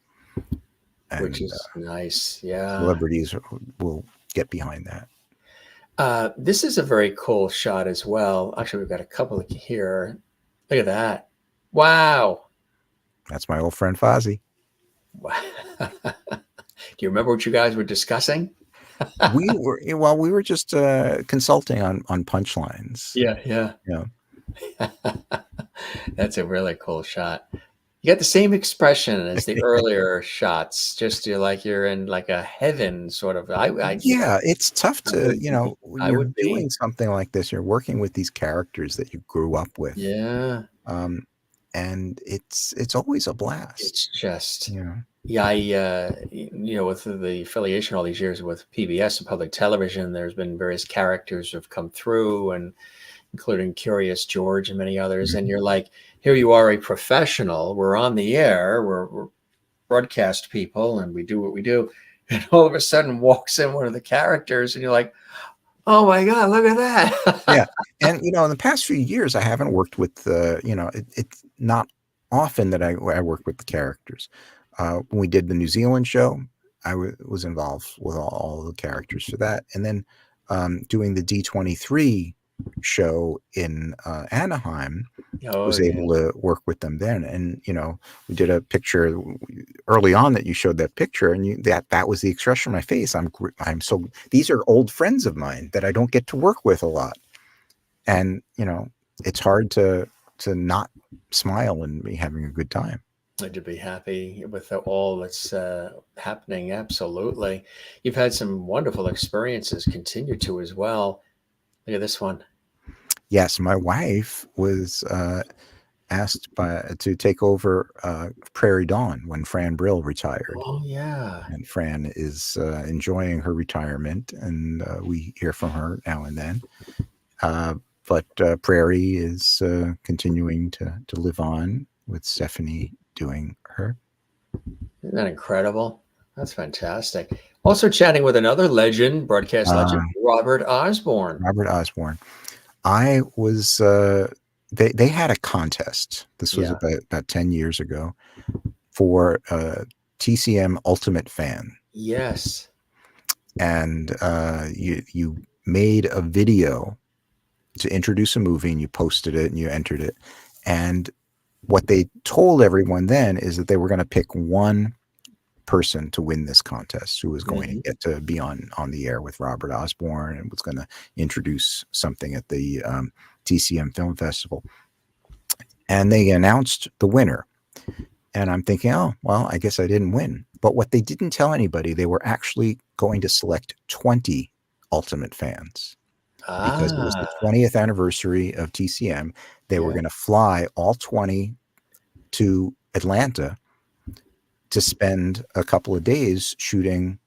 And, which is nice. Yeah, celebrities will get behind that. This is a very cool shot as well. Actually, we've got a couple here. Look at that. Wow. That's my old friend Fozzie. Wow. Do you remember what you guys were discussing? We were just consulting on punchlines. Yeah, yeah. You know, That's a really cool shot. You got the same expression as the earlier shots. Just you're in like a heaven sort of. yeah, it's tough I to, would be. when I you're would be. doing something like this, you're working with these characters that you grew up with. Yeah. Um, and it's always a blast. It's just, You know. yeah, with the affiliation all these years with PBS and public television, there's been various characters who have come through, and including Curious George and many others. And Mhm. you're like, here you are, a professional. We're on the air. We're broadcast people, and we do what we do. And all of a sudden walks in one of the characters, and you're like, oh my God, look at Yeah, that. and in the past few years, I haven't worked with it's not often that I work with the characters. When we did the New Zealand show, I was involved with all the characters for that, and then doing the D23 show in Anaheim, Oh, was yeah. able to work with them then. And we did a picture early on that you showed that picture, and that was the expression on my face. I'm so, these are old friends of mine that I don't get to work with a lot, and it's hard to not smile and be having a good time. To be happy with all that's happening. Absolutely. You've had some wonderful experiences, continue to as well. Look at this one. Yes, my wife was asked to take over Prairie Dawn when Fran Brill retired. Oh, yeah. And Fran is enjoying her retirement, and we hear from her now and then. But Prairie is continuing to live on with Stephanie doing her. Isn't that incredible? That's fantastic. Also chatting with another legend, broadcast legend, Robert Osborne. Robert Osborne. I was, they had a contest. This was about 10 years ago for TCM Ultimate Fan. Yes. And you made a video to introduce a movie, and you posted it and you entered it. And what they told everyone then is that they were going to pick one person to win this contest who was going to get to be on the air with Robert Osborne and was going to introduce something at the TCM Film Festival. And they announced the winner. And I'm thinking, oh, well, I guess I didn't win. But what they didn't tell anybody, they were actually going to select 20 Ultimate Fans. Because it was the 20th anniversary of TCM. They were going to fly all 20 to Atlanta to spend a couple of days shooting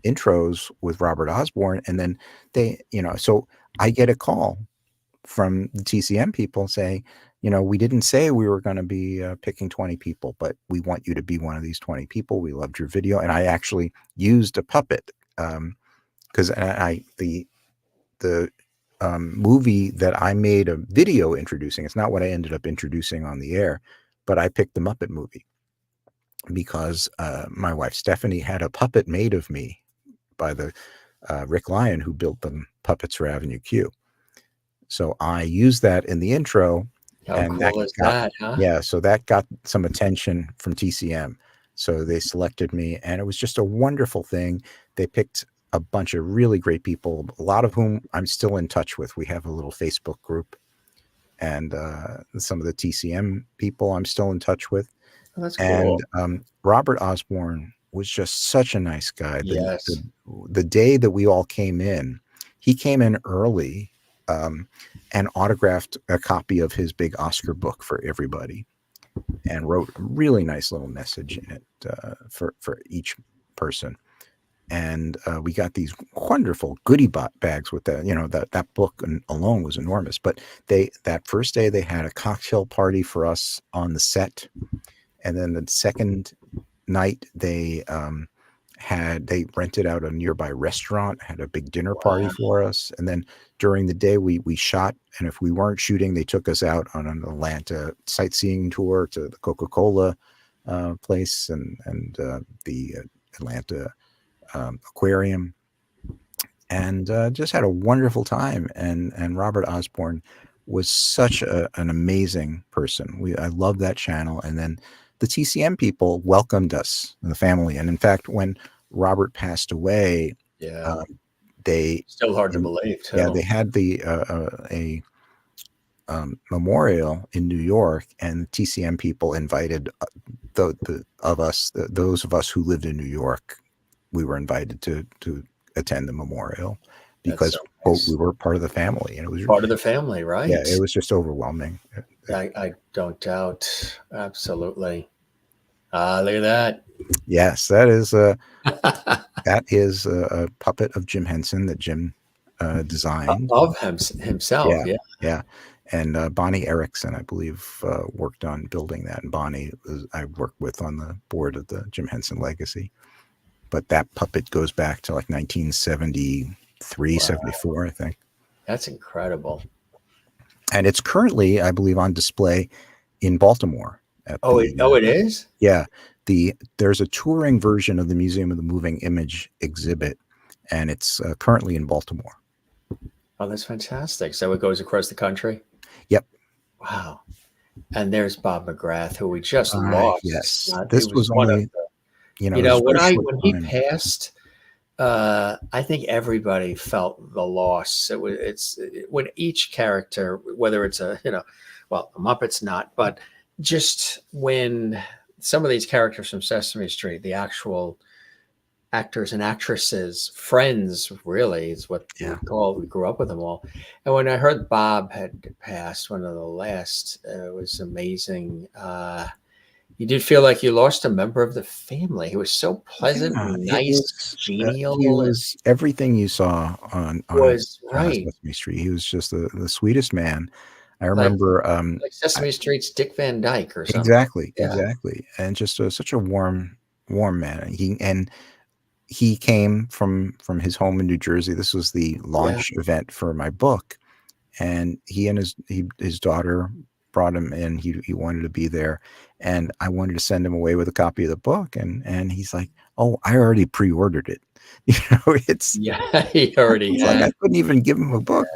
intros with Robert Osborne. And then they, so I get a call from the TCM people saying, we didn't say we were going to be picking 20 people, but we want you to be one of these 20 people. We loved your video. And I actually used a puppet because the movie that I made a video introducing, it's not what I ended up introducing on the air, but I picked the Muppet movie because my wife Stephanie had a puppet made of me by the Rick Lyon, who built the Puppets for Avenue Q. So I used that in the intro. How cool is that, huh? Yeah, so that got some attention from TCM. So they selected me, and it was just a wonderful thing. They picked a bunch of really great people, a lot of whom I'm still in touch with. We have a little Facebook group, and some of the TCM people I'm still in touch with. Oh, that's cool. And Robert Osborne was just such a nice guy. Yes. The day that we all came in, he came in early and autographed a copy of his big Oscar book for everybody, and wrote a really nice little message in it for each person. And we got these wonderful goodie bags with that. That book alone was enormous. But that first day they had a cocktail party for us on the set, and then the second night they rented out a nearby restaurant, had a big dinner party for us, and then during the day we shot. And if we weren't shooting, they took us out on an Atlanta sightseeing tour to the Coca-Cola place and the Atlanta aquarium, and just had a wonderful time. And Robert Osborne was such an amazing person. I love that channel. And then the TCM people welcomed us in the family. And in fact, when Robert passed away, Yeah. they Still hard to and believe yeah, too. they had a memorial in New York, and the TCM people invited those of us who lived in New York. We were invited to attend the memorial That's because, so quote, we nice. were part of the family, and it was, Part of the family, yeah, right? it was just overwhelming. I don't doubt. Absolutely. Ah, look at Yes, that is a that. a puppet of Jim Henson that Jim designed. Of himself, Yeah, yeah. yeah. And Bonnie Erickson, I believe, worked on building that. And Bonnie, I worked with on the board of the Jim Henson Legacy. But that puppet goes back to like 1973, Wow, 74, I think. that's incredible. And it's currently, I believe, on display in Baltimore at Oh, the, it is? yeah, there's a touring version of the Museum of the Moving Image exhibit, and it's currently in Baltimore. Oh, that's fantastic. So it goes across the country? Yep. Wow. And there's Bob McGrath, who we just lost. Yes. He This was was one of only, you it was know, a very short when he time. passed, I think everybody felt the loss. It's when each character, whether it's well, the Muppets not, but just when some of these characters from Sesame Street, the actual actors and actresses, friends, really is what we Yeah. would call. We grew up with them all, and when I heard Bob had passed, one of the last, it was amazing. You did feel like you lost a member of the family. He was so pleasant Yeah, and it nice, was, he genial, and was everything you saw on was right. Sesame Street. He was just the sweetest man. I Like remember, I Sesame Street's Dick Van Dyke or something. exactly, Yeah. exactly, and just such a warm man. He came from his home in New Jersey. This was the Yeah. launch event for my book, and he and his daughter brought him in. He wanted to be there, and I wanted to send him away with a copy of the book, and he's like, "Oh, I already pre-ordered it." It's Yeah. He already it's like I had. couldn't even give him a book.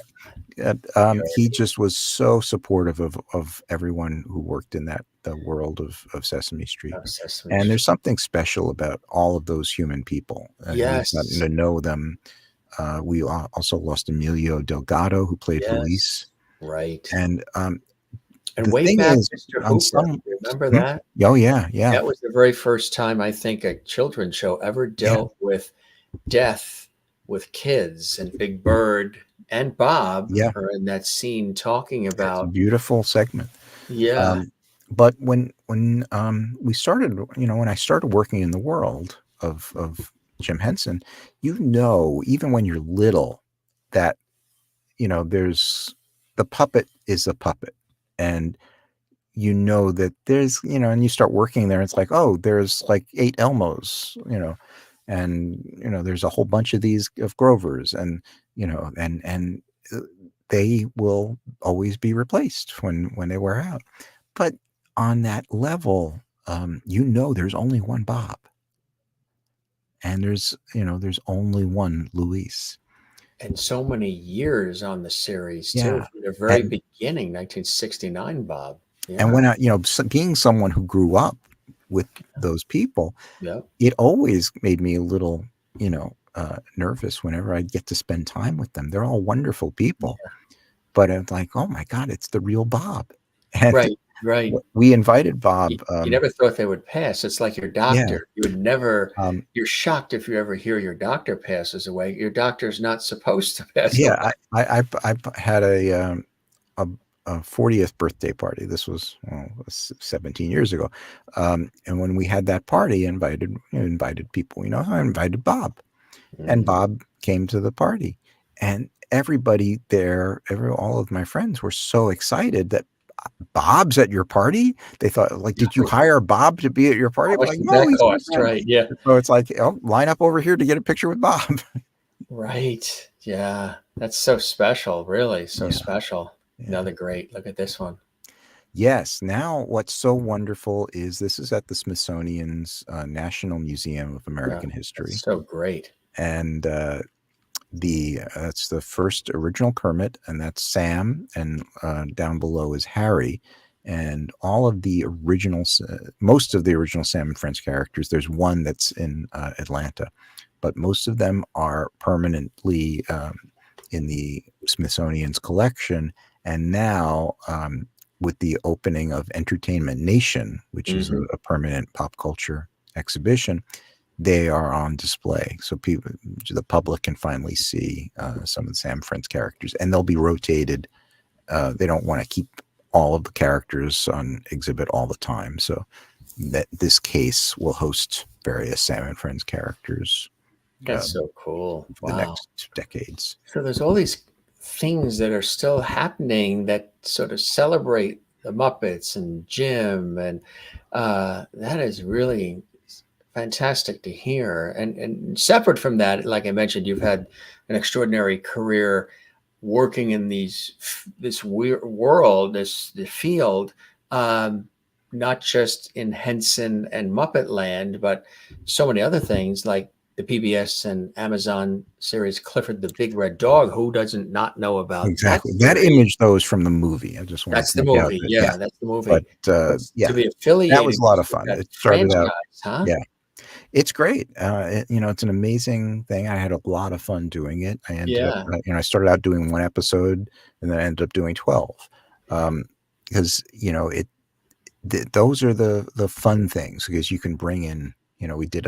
He He already just was so supportive of everyone who worked in the world of Sesame Street. of Sesame And there's Street. something special about all of those human people. We've gotten Yes. to know them. We also lost Emilio Delgado, who played Luis. Yes. Right. And And the way thing back, is, Mr. on Hooper. some, Remember hmm? that? Oh yeah, yeah, That was the very first time I think a children's show ever yeah, dealt with death with kids, and Big Bird and Bob yeah. are in that scene talking It's a about, beautiful segment. yeah, But when we started, when I started working in the world of Jim Henson, even when you're little, that there's the puppet is a puppet, and that there's and you start working there, it's like, oh, there's like 8 Elmos, and there's a whole bunch of these of Grovers, and uh, they will always be replaced when they wear out. But on that level, there's only one Bob, and there's only one Luis. and so many years on the series too, Yeah, from the very and beginning, 1969, Bob. and Yeah, when being someone who grew up with those people, yeah, it always made me a little, nervous whenever I get to spend time with them. They're all wonderful people, yeah. but I'm like, oh my God, it's the real Bob. And Right, right. we invited You, Bob. you never thought they would pass. It's like your Yeah. doctor. You would never. Um, You're shocked if you ever hear your doctor passes away. Your doctor's not supposed to pass away. yeah, I had a, a 40th birthday party. This was 17 years ago, and when we had that party, invited people. I invited Bob, and Mhm. Bob came to the party, and everybody there, all of my friends were so excited that Bob's at your party. They thought, like, did you hire Bob to be at your party? How I'm much like, did no, that he's my cost? friend. Right. Yeah. So it's like, oh, line up over here to get a picture with Bob. Right. Yeah. That's so special. Really, so Yeah, special. yeah. Another great. Look at this one. Yes. Now, what's so wonderful is this is at the Smithsonian's National Museum of Yeah. American That's History, so great. and that's the first original Kermit, and that's Sam, and down below is Harry, And all of the original, most of the original Sam and Friends characters, there's one that's in Atlanta, but most of them are permanently in the Smithsonian's collection. And now, with the opening of Entertainment Nation, which is a permanent pop culture exhibition, they are on display. So people, the public can finally see some of the Sam Friends characters, and they'll be rotated. They don't want to keep all of the characters on exhibit all the time. So that this case will host various Sam and Friends characters. That's so cool. For the next decades. So there's all these things that are still happening that sort of celebrate the Muppets and Jim, and that is really fantastic to hear. And separate from that, like I mentioned, you've had an extraordinary career working in this weird world, the field, not just in Henson and Muppet Land, but so many other things like the PBS and Amazon series Clifford the Big Red Dog. Who doesn't not know about exactly that image? Though is from the movie. I just want that's the movie. Yeah, that's the movie. But yeah, to be affiliated, that was a lot of fun. It started out, huh? Yeah, it's great. It's an amazing thing. I had a lot of fun doing it. I ended up, I started out doing one episode, and then I ended up doing 12, because those are the fun things, because you can bring in. We did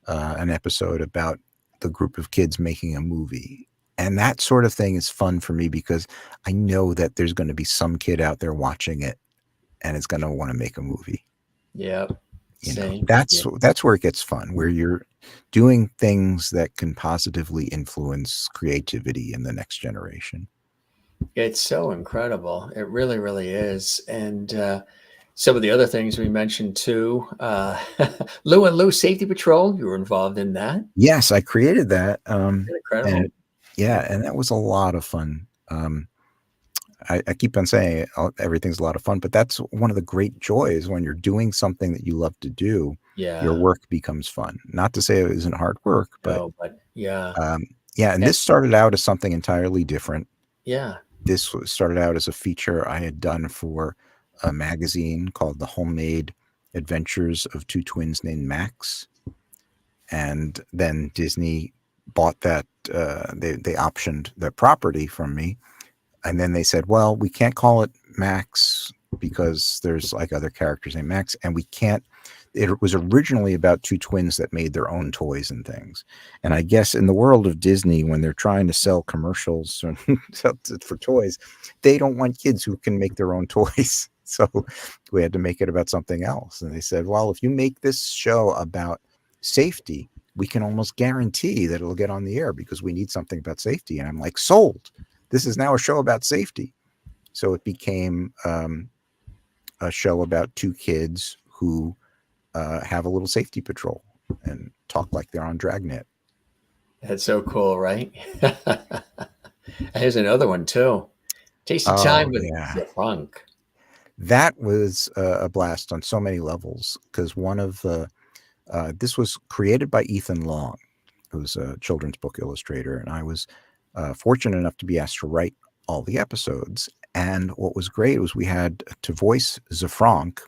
an episode about the group of kids making a movie, and that sort of thing is fun for me because I know that there's going to be some kid out there watching it, and it's going to want to make a movie. Yeah. That's where it gets fun, where you're doing things that can positively influence creativity in the next generation. It's so incredible. It really, really is. And some of the other things we mentioned too, Lou and Lou Safety Patrol, you were involved in that. Yes, I created that. Incredible. And that was a lot of fun. I keep on saying everything's a lot of fun, but that's one of the great joys when you're doing something that you love to do. Yeah. Your work becomes fun. Not to say it isn't hard work, but yeah. And this started out as something entirely different. Yeah. This started out as a feature I had done for a magazine called The Homemade Adventures of Two Twins Named Max. And then Disney bought that, they optioned that property from me. And then they said, well, we can't call it Max because there's like other characters named Max, and we can't. It was originally about two twins that made their own toys and things. And I guess in the world of Disney, when they're trying to sell commercials for toys, they don't want kids who can make their own toys. So we had to make it about something else. And they said, well, if you make this show about safety, we can almost guarantee that it'll get on the air because we need something about safety. And I'm like, sold. This is now a show about safety. So it became a show about two kids who have a little safety patrol and talk like they're on Dragnet. That's so cool, right? Here's another one too. Tasty Time with ZeFronk. That was a blast on so many levels because one of the this was created by Ethan Long, who's a children's book illustrator, and I was fortunate enough to be asked to write all the episodes. And what was great was we had to voice ZeFronk.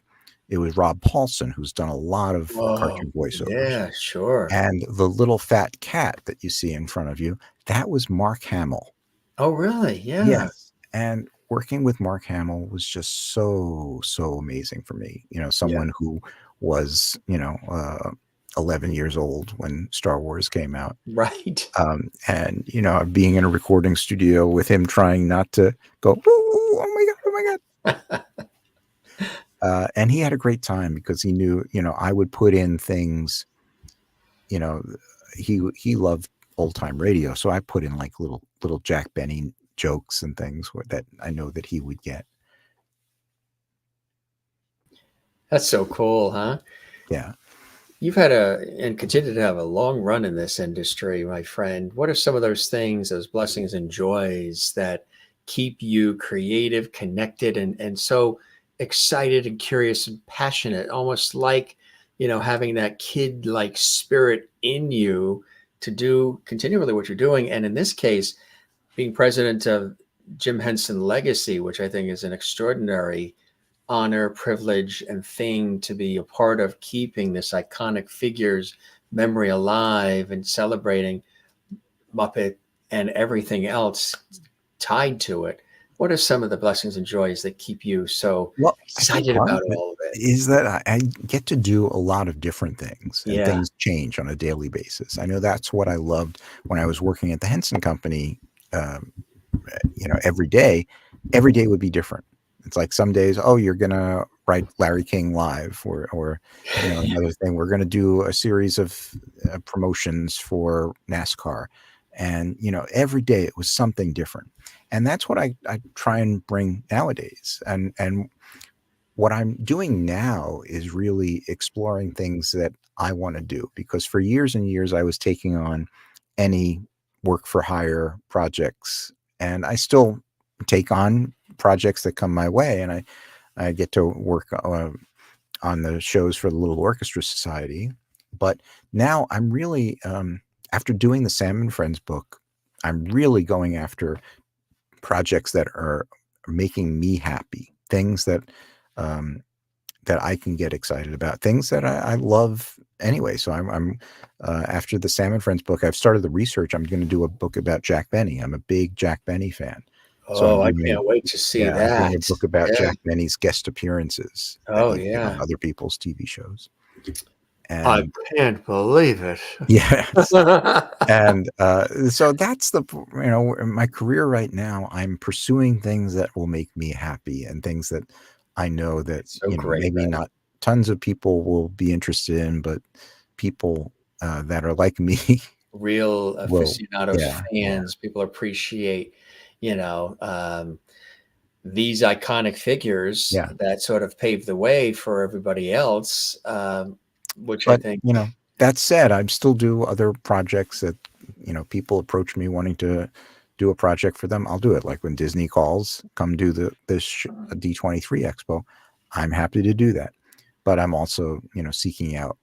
It was Rob Paulson, who's done a lot of cartoon voiceovers. Yeah, sure. And the little fat cat that you see in front of you, that was Mark Hamill. Oh, really? Yeah. Yes. And working with Mark Hamill was just so amazing for me. Someone who was, 11 years old when Star Wars came out. Right. And, being in a recording studio with him trying not to go, oh my God. And he had a great time because he knew, I would put in things, he loved old time radio. So I put in like little Jack Benny jokes and things that I know that he would get. That's so cool, huh? Yeah. You've had and continue to have a long run in this industry, my friend. What are some of those things, those blessings and joys that keep you creative, connected, and so excited and curious and passionate, almost like, having that kid-like spirit in you to do continually what you're doing. And in this case, being president of Jim Henson Legacy, which I think is an extraordinary honor, privilege, and thing to be a part of keeping this iconic figure's memory alive and celebrating Muppet and everything else tied to it. What are some of the blessings and joys that keep you so Well, I think excited part of about it all of it? is that I get to do a lot of different things, and Yeah. things change on a daily basis. I know that's what I loved when I was working at the Henson Company. Um, every day would be different. It's like some days, oh, you're gonna write Larry King live, or another thing, we're gonna do a series of promotions for NASCAR, and every day it was something different, and that's what I try and bring nowadays, and what I'm doing now is really exploring things that I want to do, because for years and years I was taking on any work for hire projects, and I still take on projects that come my way, and I get to work on the shows for the Little Orchestra Society. But now I'm really, after doing the Sam and Friends book, I'm really going after projects that are making me happy, things um, that I can get excited about, things that I love anyway. So I'm after the Sam and Friends book, I've started the research. I'm going to do a book about Jack Benny. I'm a big Jack Benny fan. So Oh, I can't wait to see I'm doing that. a book about Yeah. Jack Benny's guest appearances that Oh, he did on yeah. other people's TV shows. I And can't believe it. yes. And so that's my career right now. I'm pursuing things that will make me happy, and things that I know that So great, maybe man. not tons of people will be interested in, but people that are like me Real will. aficionados, Yeah, yeah, fans, people appreciate, you know, these iconic figures yeah. that sort of paved the way for everybody else, which I But think, that said, I still do other projects that people approach me wanting to do a project for them. I'll do it. Like when Disney calls, come do this D23 Expo. I'm happy to do that. But I'm also seeking out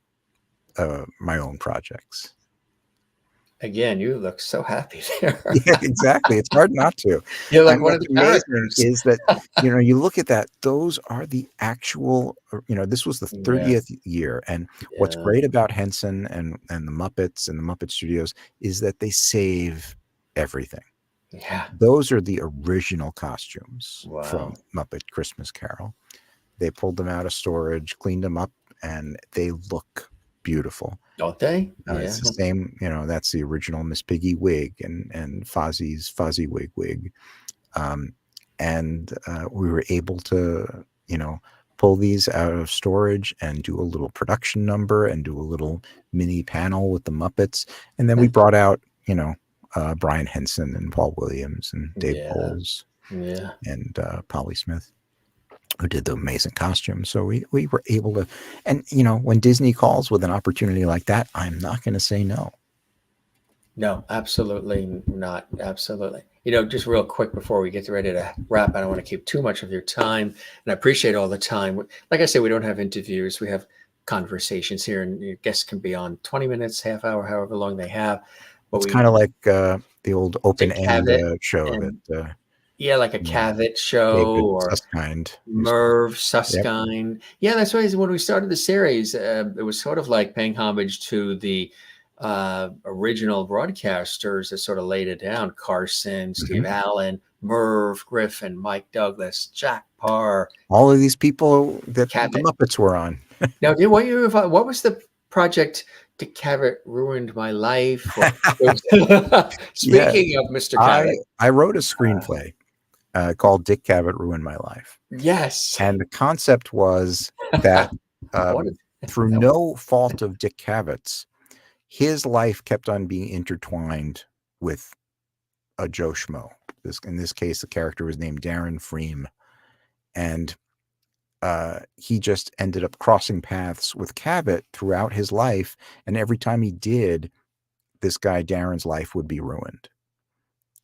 my own projects. again, you look so happy there. Yeah, exactly. It's hard not to. You're like And one of what's the amazing characters. is that, you look at that, those are the actual, this was the Yeah, 30th year. And what's yeah, great about Henson and the Muppets and the Muppet Studios is that they save everything. yeah. Those are the original costumes from Wow. Muppet Christmas Carol. They pulled them out of storage, cleaned them up, and they look beautiful. Don't they? Yeah. It's the same, that's the original Miss Piggy wig and Fozzie's Fozzie wig. And we were able to, pull these out of storage and do a little production number and do a little mini panel with the Muppets. And then we brought out, Brian Henson and Paul Williams and Dave Yeah. Bowles Yeah. and Polly Smith, who did the amazing costumes. So we were able to, and when Disney calls with an opportunity like that, I'm not going to say no. No, absolutely not. Absolutely. Just real quick before we get ready to wrap, I don't want to keep too much of your time, and I appreciate all the time. Like I said, we don't have interviews; we have conversations here, and your guests can be on 20 minutes, half hour, however long they have. But It's we kind of like the old to open end Cavett show and that yeah, like a you know, Cavett show David or Susskind used to. Merv Yep. Susskind. Yeah, that's why when we started the series, it was sort of like paying homage to the original broadcasters that sort of laid it down. Carson, Steve Mhm. Allen, Merv Griffin, Mike Douglas, Jack Parr, All of these people that the Cavett. Muppets were on. Now, what was the project Dick Cavett ruined my life? Or, Yeah, speaking of Mr. I Cavett, I wrote a screenplay called Dick Cavett Ruined My Life. yes. And the concept was that What um, through that was, no fault of Dick Cavett's, his life kept on being intertwined with a Joe Schmo. In this case, the character was named Darren Freem. And he just ended up crossing paths with Cavett throughout his life. And every time he did, this guy Darren's life would be ruined.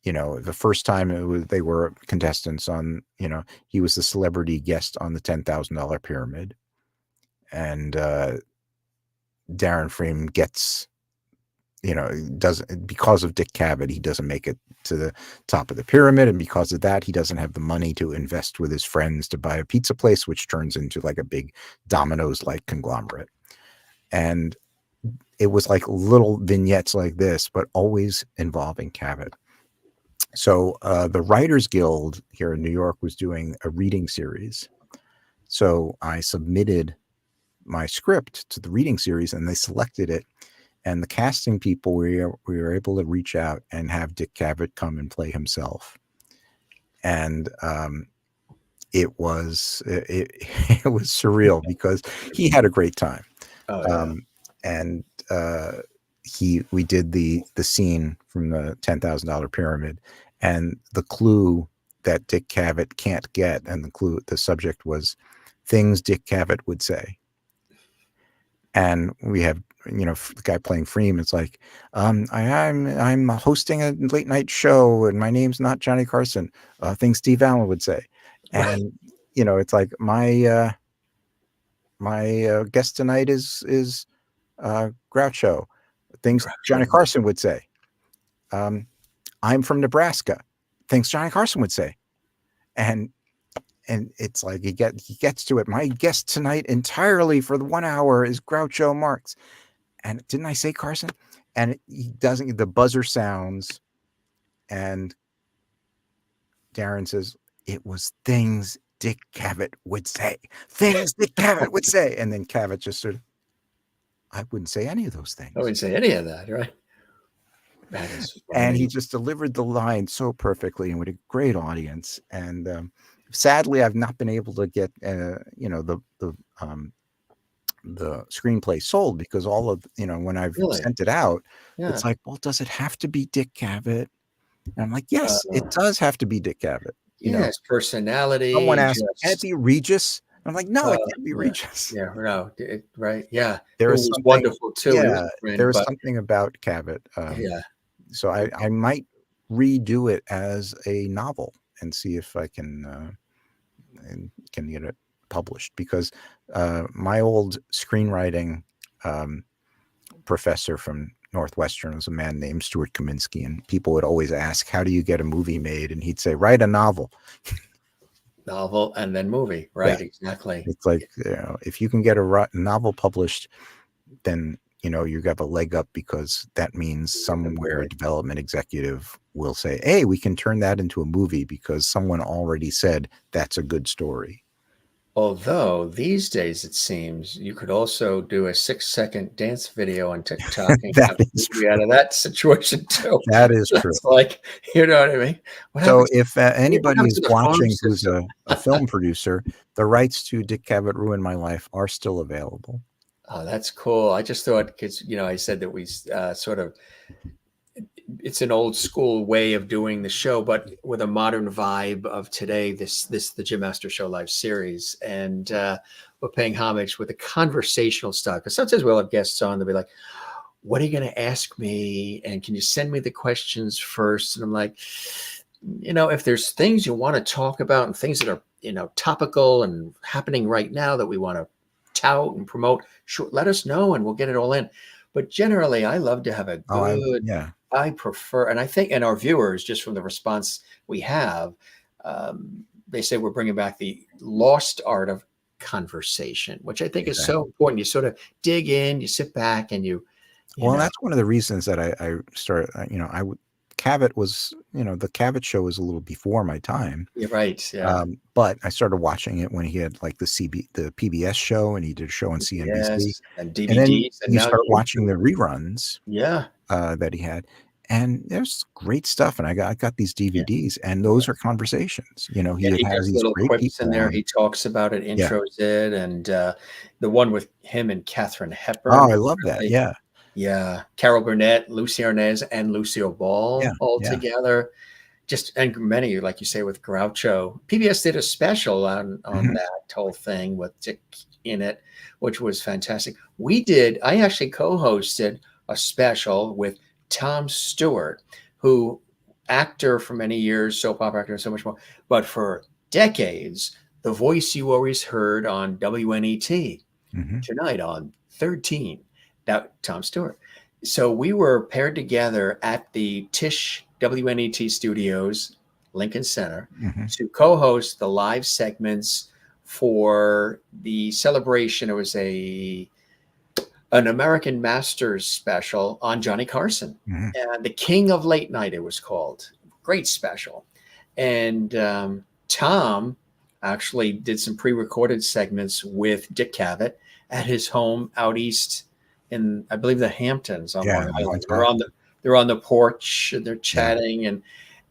The first time they were contestants on, he was the celebrity guest on the $10,000 pyramid. And Darren Freem gets you know, doesn't, because of Dick Cavett, he doesn't make it to the top of the pyramid, and because of that, he doesn't have the money to invest with his friends to buy a pizza place, which turns into like a big Domino's like conglomerate. And it was like little vignettes like this, but always involving Cavett. So the Writers Guild here in New York was doing a reading series. So I submitted my script to the reading series, and they selected it. And the casting people, we were able to reach out and have Dick Cavett come and play himself. And it was it was surreal because he had a great time. Oh, yeah. And we did the scene from the $10,000 pyramid, and the clue that Dick Cavett can't get, and the subject was things Dick Cavett would say. And we have, you know, the guy playing Freem. It's like, I'm hosting a late night show, and my name's not Johnny Carson. Things Steve Allen would say. And you know, it's like my guest tonight is Groucho. Things Johnny Carson would say. I'm from Nebraska. Things Johnny Carson would say. And it's like he gets to it. My guest tonight entirely for the 1 hour is Groucho Marx. And didn't I say Carson? And he doesn't. The buzzer sounds, and Darren says, "It was things Dick Cavett would say. Things Dick Cavett would say." And then Cavett just sort of, I wouldn't say any of those things. I wouldn't say any of that, right? That is funny. And he just delivered the line so perfectly and with a great audience. And sadly, I've not been able to get you know, the screenplay sold, because all of, you know, when I've sent it out, it's like, well, does it have to be Dick Cavett? And I'm like, yes, it does have to be Dick Cavett. You know, his personality. Someone asked, can it be Regis? I'm like, no, it can't be Regis. Yeah, no, right. Yeah, there was wonderful too. Yeah, there was something about Cavett. So I might redo it as a novel and see if I can get it published, because my old screenwriting professor from Northwestern was a man named Stuart Kaminsky, and people would always ask, how do you get a movie made? And he'd say, write a novel. Novel and then movie, right? Yeah. Exactly. It's like, you know, if you can get a novel published, then, you know, you got a leg up, because that means somewhere a development executive will say, hey, we can turn that into a movie because someone already said that's a good story. Although these days it seems you could also do a 6-second dance video on TikTok and have a movie out of that situation too. That is true. It's like, you know what I mean? So if anybody is watching who's a film producer, the rights to Dick Cavett Ruined My Life are still available. Oh, that's cool. I just thought, because, you know, I said that we sort of, it's an old school way of doing the show, but with a modern vibe of today, the Jim Master Show Live series. And we're paying homage with a conversational style. Because sometimes we'll have guests on, they'll be like, what are you going to ask me? And can you send me the questions first? And I'm like, you know, if there's things you want to talk about and things that are, you know, topical and happening right now that we want to tout and promote, sure, let us know and we'll get it all in. But generally, I love to have a good, I prefer, and I think, and our viewers, just from the response we have, they say we're bringing back the lost art of conversation, which I think is so important. You sort of dig in, you sit back, and you well, know. That's one of the reasons that I started, you know, Cavett was, you know, the Cavett show was a little before my time. You're right. Yeah. But I started watching it when he had like the PBS show, and he did a show on CNBC and DVDs. And then you start watching the reruns. Yeah. That he had. And there's great stuff. And I got these DVDs, and those are conversations. You know, he has these little great quips in there. He talks about it, intros it, and the one with him and Katharine Hepburn. Oh, I love that. Yeah. Yeah, Carol Burnett, Lucy Arnaz, and Lucille Ball all together. Just, and many, like you say, with Groucho. PBS did a special on that whole thing with Dick in it, which was fantastic. I actually co-hosted a special with Tom Stewart, who actor for many years, soap opera actor, and so much more. But for decades, the voice you always heard on WNET tonight on 13. Now, Tom Stewart. So we were paired together at the Tisch WNET Studios, Lincoln Center, Hmm. to co-host the live segments for the celebration. It was an American Masters special on Johnny Carson, Hmm. and the King of Late Night. It was called. Great special, and Tom actually did some pre-recorded segments with Dick Cavett at his home out east in, I believe, the Hamptons on Yeah, Long in Island. Montauk. They're on the porch and they're Yeah. chatting, and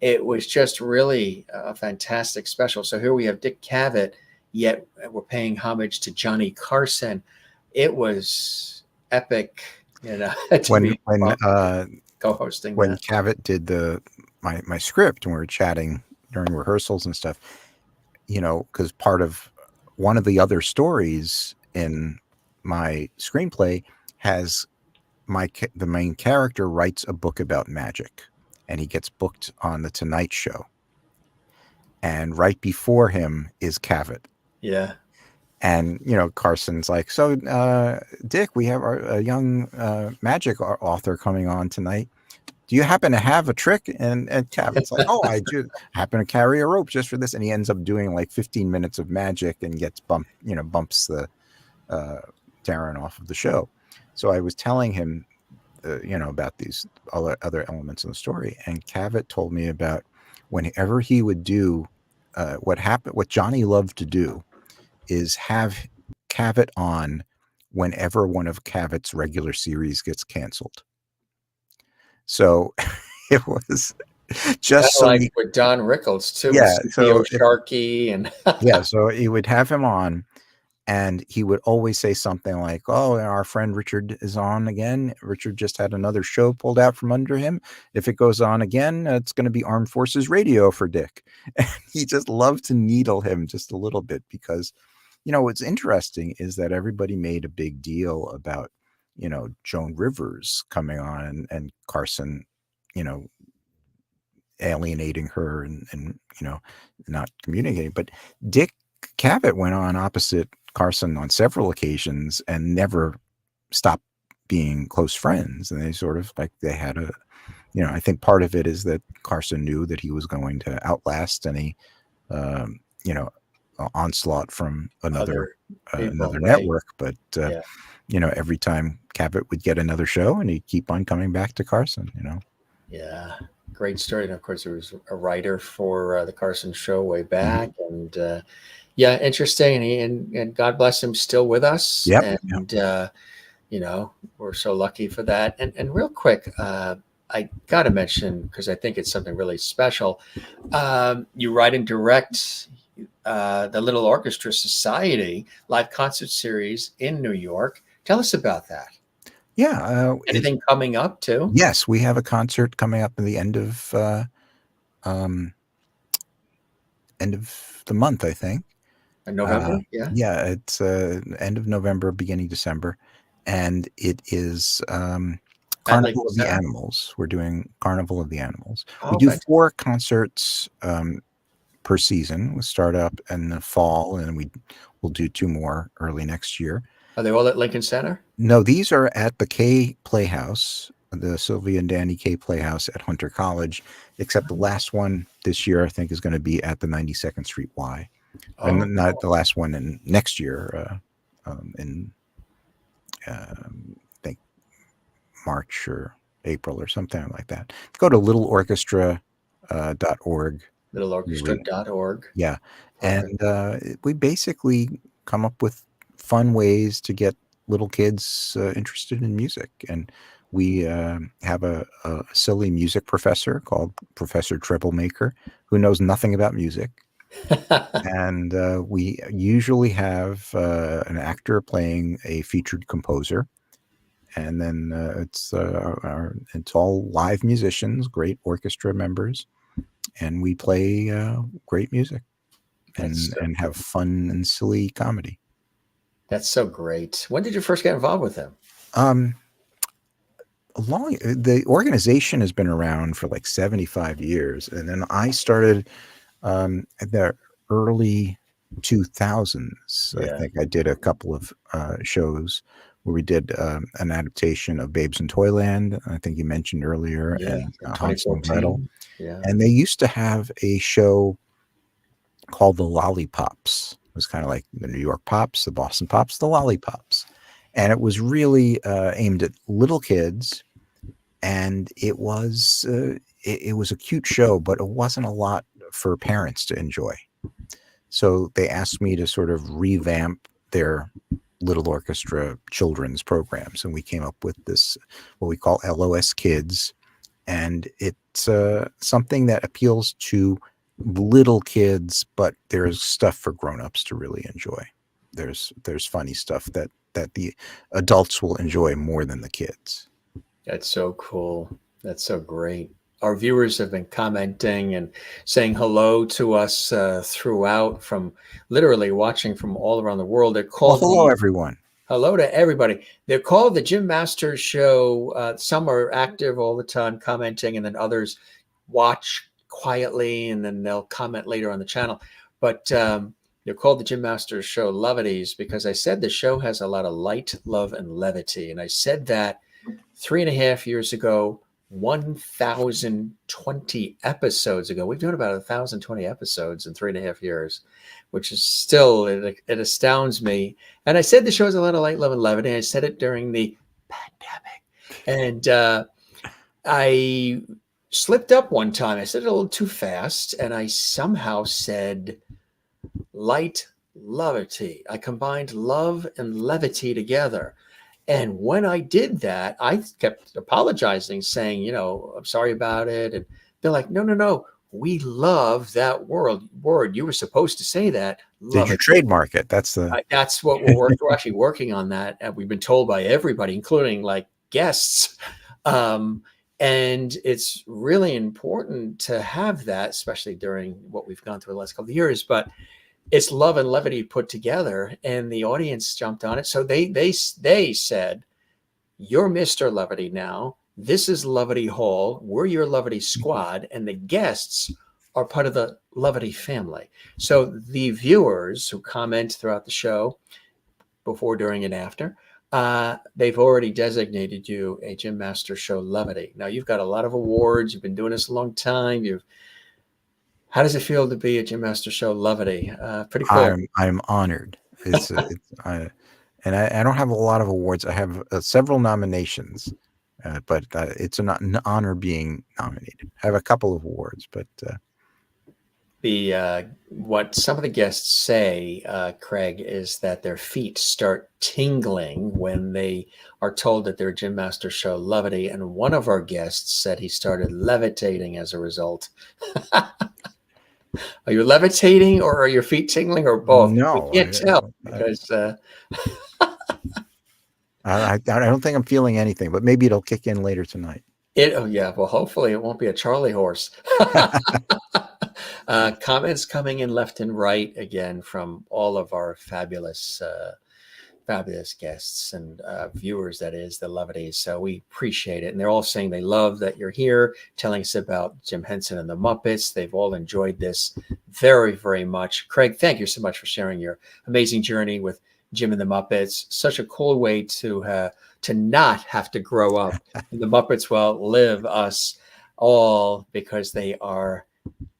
it was just really a fantastic special. So here we have Dick Cavett, yet we're paying homage to Johnny Carson. It was epic, to When be when uh, co-hosting when that. Cavett did my script and we were chatting during rehearsals and stuff, because part of one of the other stories in my screenplay has the main character writes a book about magic, and he gets booked on the Tonight Show, and right before him is Cavett. Yeah. And Carson's like, so Dick, we have a young magic author coming on tonight. Do you happen to have a trick? And Cavett's like, oh, I do happen to carry a rope just for this. And he ends up doing like 15 minutes of magic and gets bumps the Darren off of the show. So I was telling him, about these other elements in the story. And Cavett told me about whenever he would do what Johnny loved to do is have Cavett on whenever one of Cavett's regular series gets canceled. So it was just so Like with Don Rickles too, with yeah, CEO Sharkey and yeah, so he would have him on, and he would always say something like, oh, our friend Richard is on again. Richard just had another show pulled out from under him. If it goes on again, it's going to be Armed Forces Radio for Dick. And he just loved to needle him just a little bit because, what's interesting is that everybody made a big deal about, Joan Rivers coming on and Carson, alienating her and not communicating. But Dick Cavett went on opposite Carson on several occasions and never stopped being close friends. And they sort of they had I think part of it is that Carson knew that he was going to outlast any, onslaught from another right? network. But, Yeah. Every time Cavett would get another show and he'd keep on coming back to Carson, Yeah. Great story. And of course, there was a writer for the Carson Show way back, and yeah, interesting. And God bless him, still with us. Yep. And we're so lucky for that. And real quick, I got to mention, because I think it's something really special. You write and direct the Little Orchestra Society live concert series in New York. Tell us about that. Yeah. Anything coming up too? Yes, we have a concert coming up in the end of the month, I think. In November? Yeah. Yeah, it's end of November, beginning December, and it is Carnival of the Animals. We're doing Carnival of the Animals. We do 4 concerts per season. We'll start up in the fall, and we'll do 2 more early next year. Are they all at Lincoln Center? No, these are at the K Playhouse, the Sylvia and Danny K Playhouse at Hunter College, except the last one this year, I think, is going to be at the 92nd Street Y. And not the last one in next year, in I think March or April or something like that. Go to littleorchestra.org. Littleorchestra.org. Yeah. And we basically come up with fun ways to get little kids interested in music. And we have a silly music professor called Professor Troublemaker who knows nothing about music. And we usually have an actor playing a featured composer. And then it's all live musicians, great orchestra members. And we play great music and have fun and silly comedy. That's so great. When did you first get involved with them? The organization has been around for like 75 years. And then I started at the early 2000s. Yeah. I think I did a couple of shows where we did an adaptation of Babes in Toyland, I think you mentioned earlier, Yeah, and from Hansel and Gretel. 2014. Yeah. And they used to have a show called the Lollipops. It was kind of like the New York Pops, the Boston Pops, the Lollipops. And it was really aimed at little kids. And it was a cute show, but it wasn't a lot for parents to enjoy. So they asked me to sort of revamp their little orchestra children's programs. And we came up with this, what we call LOS Kids. And it's something that appeals to little kids, but there's stuff for grown-ups to really enjoy. There's funny stuff that the adults will enjoy more than the kids. That's so cool. That's so great. Our viewers have been commenting and saying hello to us throughout, from literally watching from all around the world. They're called hello, everyone. Hello to everybody. They're called the Jim Masters Show. Some are active all the time commenting, and then others watch quietly, and then they'll comment later on the channel. But they're called the Jim Masters Show Levities because I said the show has a lot of light, love, and levity. And I said that 3.5 years ago, 1,020 episodes ago. We've done about 1,020 episodes in 3.5 years, which is still, it astounds me. And I said the show has a lot of light, love, and levity. I said it during the pandemic. And I slipped up one time. I said it a little too fast, and I somehow said light, levity. I combined love and levity together. And when I did that, I kept apologizing, saying, I'm sorry about it. And they're like, no, we love that word. You were supposed to say that. Did you trademark it? That's what we're actually working on that. And we've been told by everybody, including like guests. And it's really important to have that, especially during what we've gone through the last couple of years. But it's love and levity put together, and the audience jumped on it. So they said, "You're Mr. Levity now. This is Levity Hall. We're your Levity squad, and the guests are part of the Levity family." So the viewers who comment throughout the show, before, during, and after, they've already designated you a Jim Master Show Levity. Now you've got a lot of awards. You've been doing this a long time. How does it feel to be a Jim Master Show Levity? Pretty cool. I'm honored. I don't have a lot of awards. I have several nominations, but it's an honor being nominated. I have a couple of awards, but what some of the guests say, Craig, is that their feet start tingling when they are told that they're Jim Master Show Levity, and one of our guests said he started levitating as a result. Are you levitating, or are your feet tingling, or both? No, we can't tell because I don't think I'm feeling anything, but maybe it'll kick in later tonight. Well, hopefully it won't be a Charlie horse. Comments coming in left and right again from all of our fabulous guests and viewers, that is, the Levities. So we appreciate it. And they're all saying they love that you're here, telling us about Jim Henson and the Muppets. They've all enjoyed this very, very much. Craig, thank you so much for sharing your amazing journey with Jim and the Muppets. Such a cool way to not have to grow up. And the Muppets will outlive us all because they are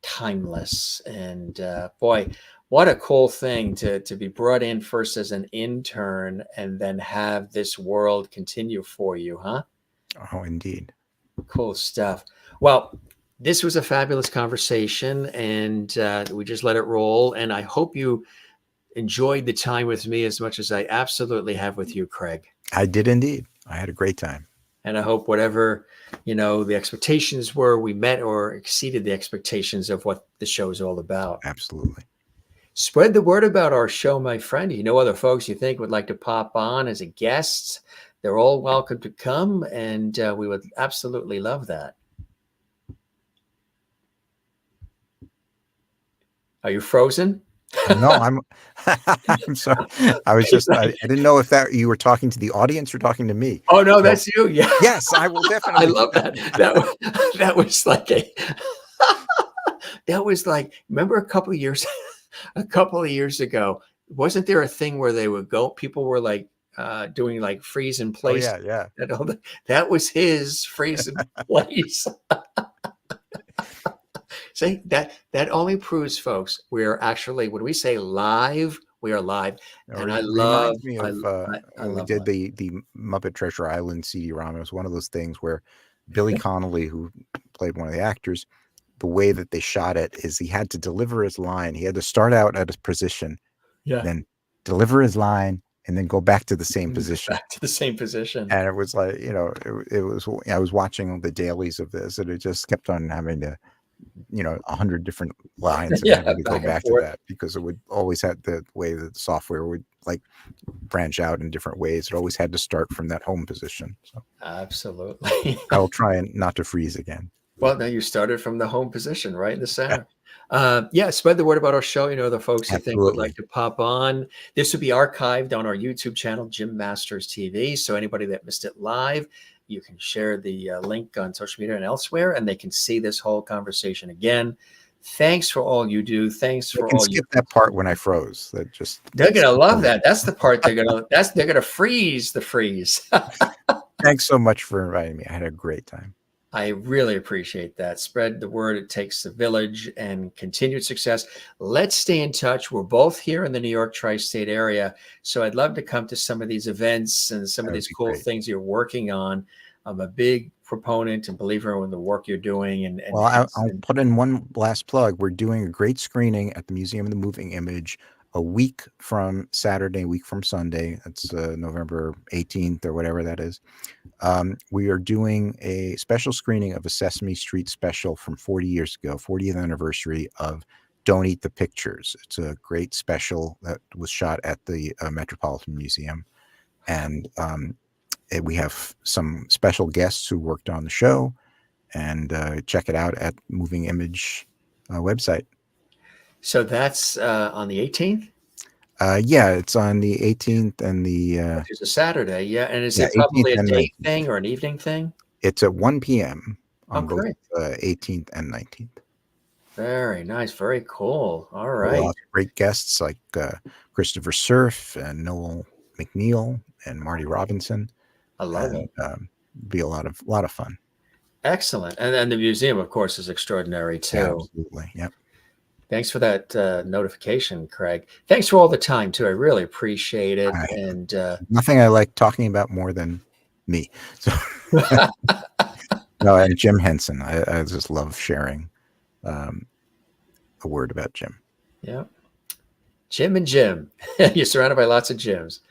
timeless. And boy, what a cool thing to be brought in first as an intern and then have this world continue for you, huh? Oh, indeed. Cool stuff. Well, this was a fabulous conversation, and we just let it roll. And I hope you enjoyed the time with me as much as I absolutely have with you, Craig. I did indeed. I had a great time. And I hope whatever, the expectations were, we met or exceeded the expectations of what the show is all about. Absolutely. Spread the word about our show, my friend. You know other folks you think would like to pop on as a guest. They're all welcome to come, and we would absolutely love that. Are you frozen? No, I'm sorry. I didn't know if that you were talking to the audience or talking to me. Oh no, that's you. Yeah. Yes, I will definitely. I love that. That was like remember a couple of years ago, wasn't there a thing where they would go, people were like doing like freeze in Oh place. yeah, yeah. And all that was his freeze in place. See, that only proves, folks, we're actually, when we say live, we are live. And It reminds me I, of I when we love did live. the Muppet Treasure Island CD-ROM. It was one of those things where Billy Connolly, who played one of the actors, the way that they shot it is he had to deliver his line. He had to start out at a position, Yeah. then deliver his line, and then go back to the same And position. back to the same position. And it was like, it was, I was watching the dailies of this, and it just kept on having to, 100 different lines and Yeah, having to go back and back to forth. that because it would always have the way that the software would like branch out in different ways. It always had to start from that home position. So Absolutely. I will try and not to freeze again. Well, now you started from the home position, right in the center. Yeah, spread the word about our show. The folks you think would like Absolutely. to pop on. This will be archived on our YouTube channel, Jim Masters TV. So anybody that missed it live, you can share the link on social media and elsewhere, and they can see this whole conversation again. Thanks for all you do. Thanks You for can all you. skip that part when I froze. They're gonna love that. That's the part they're gonna freeze the freeze. Thanks so much for inviting me. I had a great time. I really appreciate that. Spread the word. It takes the village, and continued success. Let's stay in touch. We're both here in the New York tri-state area. So I'd love to come to some of these events and some of That'd these be cool great. things you're working on. I'm a big proponent and believer in the work you're doing. And Well, I'll put in one last plug. We're doing a great screening at the Museum of the Moving Image a week from Saturday, a week from Sunday. That's November 18th or whatever that is. We are doing a special screening of a Sesame Street special from 40 years ago, 40th anniversary of Don't Eat the Pictures. It's a great special that was shot at the Metropolitan Museum. And we have some special guests who worked on the show, and check it out at Moving Image website. So that's on the 18th? Yeah, it's on the 18th and the Which is a Saturday. Yeah. And is it 18th probably a and day 19th. thing or an evening thing? It's at 1 p.m. Oh, on both great. 18th and 19th. Very nice. Very cool. All We'll right. have great guests like Christopher Surf and Noel McNeil and Marty Robinson. I love And it. be a lot of fun. Excellent. And then the museum, of course, is extraordinary too. Absolutely. Yep. Thanks for that notification, Craig. Thanks for all the time too. I really appreciate it. And Nothing I like talking about more than me. So no, and Jim Henson. I just love sharing a word about Jim. yeah, Jim and Jim. You're surrounded by lots of Jims.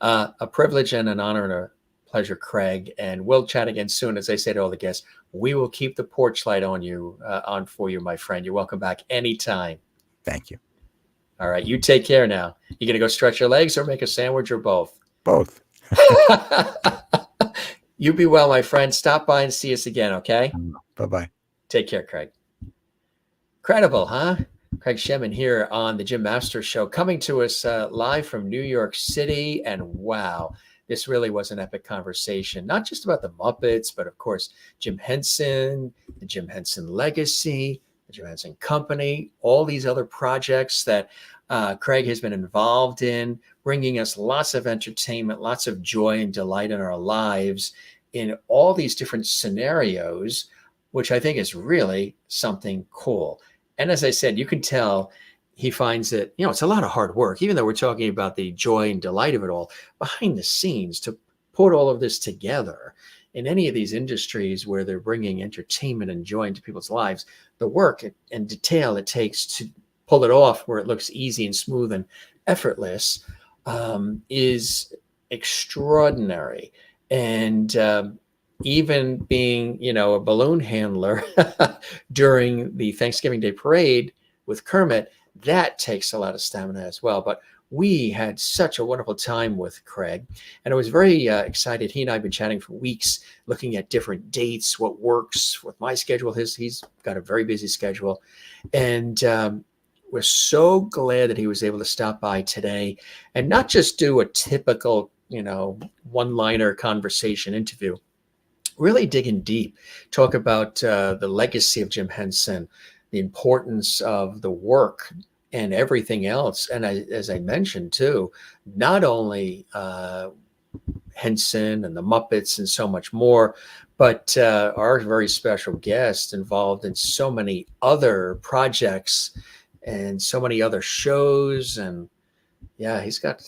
A privilege and an honor and a pleasure, Craig. And we'll chat again soon. As I say to all the guests, we will keep the porch light on for you, my friend. You're welcome back anytime. Thank you. All right. You take care now. You gonna go stretch your legs or make a sandwich or both? Both. You be well, my friend. Stop by and see us again, okay? Bye-bye. Take care, Craig. Incredible, huh? Craig Shemin here on the Jim Masters Show, coming to us live from New York City. And wow, this really was an epic conversation, not just about the Muppets, but of course, Jim Henson, the Jim Henson Legacy, the Jim Henson Company, all these other projects that Craig has been involved in, bringing us lots of entertainment, lots of joy and delight in our lives in all these different scenarios, which I think is really something cool. And as I said, you can tell he finds that, it's a lot of hard work, even though we're talking about the joy and delight of it all, behind the scenes to put all of this together in any of these industries where they're bringing entertainment and joy into people's lives, the work and detail it takes to pull it off where it looks easy and smooth and effortless is extraordinary. And even being, a balloon handler during the Thanksgiving Day parade with Kermit, that takes a lot of stamina as well. But we had such a wonderful time with Craig, and I was very excited. He and I have been chatting for weeks, looking at different dates, what works with my schedule. He's got a very busy schedule, and we're so glad that he was able to stop by today and not just do a typical, one-liner conversation interview. Really digging deep, talk about the legacy of Jim Henson, the importance of the work and everything else. And as I mentioned too, not only Henson and the Muppets and so much more. But our very special guest involved in so many other projects and so many other shows. And yeah, he's got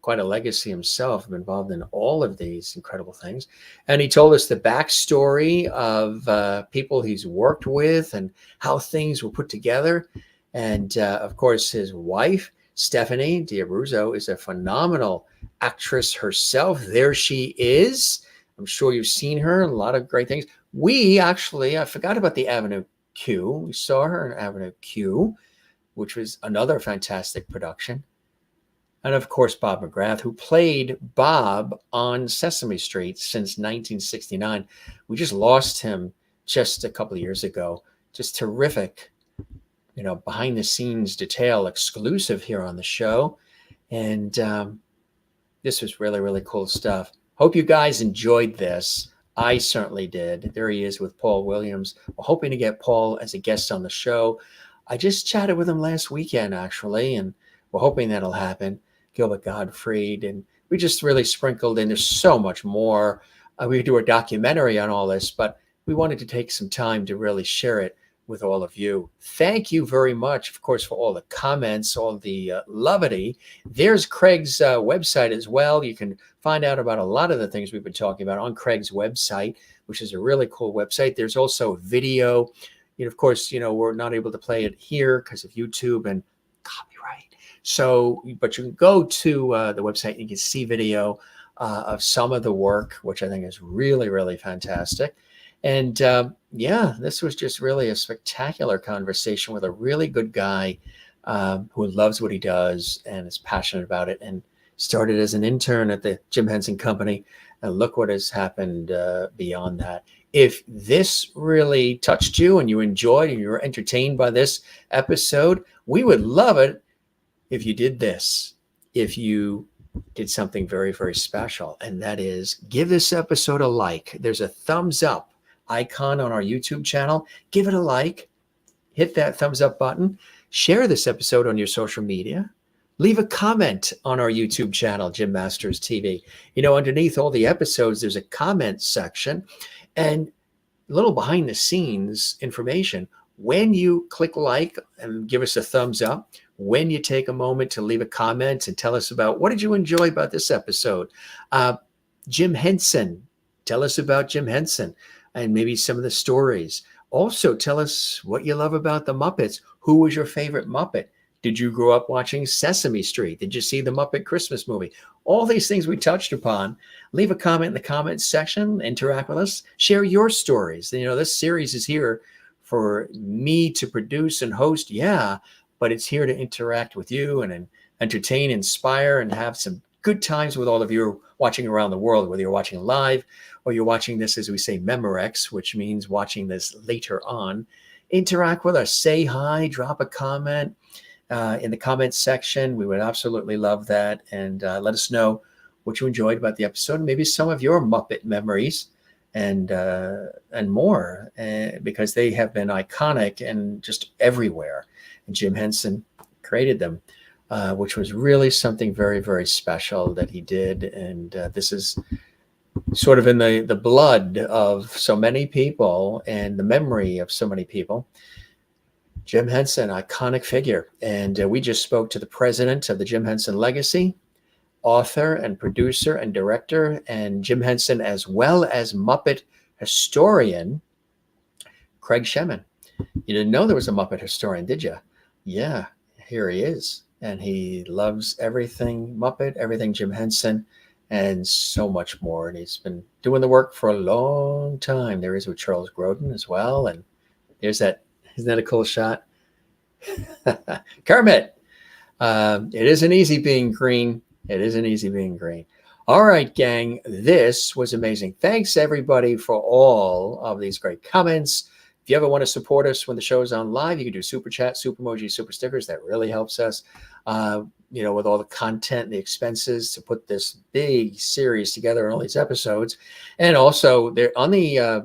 quite a legacy himself, involved in all of these incredible things. And he told us the backstory of people he's worked with and how things were put together. And of course, his wife, Stephanie D'Abruzzo, is a phenomenal actress herself. There she is. I'm sure you've seen her in a lot of great things. I forgot about the Avenue Q. We saw her in Avenue Q, which was another fantastic production. And of course, Bob McGrath, who played Bob on Sesame Street since 1969. We just lost him just a couple of years ago. Just terrific, behind the scenes detail exclusive here on the show. And this was really, really cool stuff. Hope you guys enjoyed this. I certainly did. There he is with Paul Williams. We're hoping to get Paul as a guest on the show. I just chatted with him last weekend, actually, and we're hoping that'll happen. Gilbert Gottfried, and we just really sprinkled in. There's so much more. We could do a documentary on all this, but we wanted to take some time to really share it with all of you. Thank you very much, of course, for all the comments, all the levity. There's Craig's website as well. You can find out about a lot of the things we've been talking about on Craig's website, which is a really cool website. There's also video. Of course, we're not able to play it here because of YouTube and copyright. So, but you can go to the website and you can see video of some of the work, which I think is really, really fantastic. And this was just really a spectacular conversation with a really good guy who loves what he does and is passionate about it, and started as an intern at the Jim Henson Company. And look what has happened beyond that. If this really touched you and you enjoyed and you were entertained by this episode, we would love it if you did this, if you did something very, very special, and that is give this episode a like. There's a thumbs up icon on our YouTube channel. Give it a like, hit that thumbs up button, share this episode on your social media, leave a comment on our YouTube channel, Jim Masters TV. Underneath all the episodes, there's a comment section and a little behind the scenes information. When you click like and give us a thumbs up, when you take a moment to leave a comment and tell us about what did you enjoy about this episode. Jim Henson, tell us about Jim Henson and maybe some of the stories. Also, tell us what you love about the Muppets. Who was your favorite Muppet? Did you grow up watching Sesame Street? Did you see the Muppet Christmas movie? All these things we touched upon. Leave a comment in the comments section, interact with us, share your stories. This series is here for me to produce and host, but it's here to interact with you and entertain, inspire, and have some good times with all of you watching around the world, whether you're watching live or you're watching this, as we say, Memorex, which means watching this later on. Interact with us, say hi, drop a comment in the comments section. We would absolutely love that. And let us know what you enjoyed about the episode, maybe some of your Muppet memories and more, because they have been iconic and just everywhere. And Jim Henson created them, which was really something very, very special that he did. And this is sort of in the blood of so many people and the memory of so many people. Jim Henson, iconic figure. And we just spoke to the president of the Jim Henson Legacy, author and producer and director, and Jim Henson, as well as Muppet historian, Craig Shemin. You didn't know there was a Muppet historian, did you? Yeah, here he is. And he loves everything Muppet, everything Jim Henson, and so much more. And he's been doing the work for a long time. There is with Charles Grodin as well. And there's that. Isn't that a cool shot? Kermit. It isn't easy being green. It isn't easy being green. All right, gang. This was amazing. Thanks, everybody, for all of these great comments. If you ever want to support us when the show is on live, you can do Super Chat, Super Emoji, Super Stickers. That really helps us, with all the content, the expenses to put this big series together and all these episodes. And also, they're on the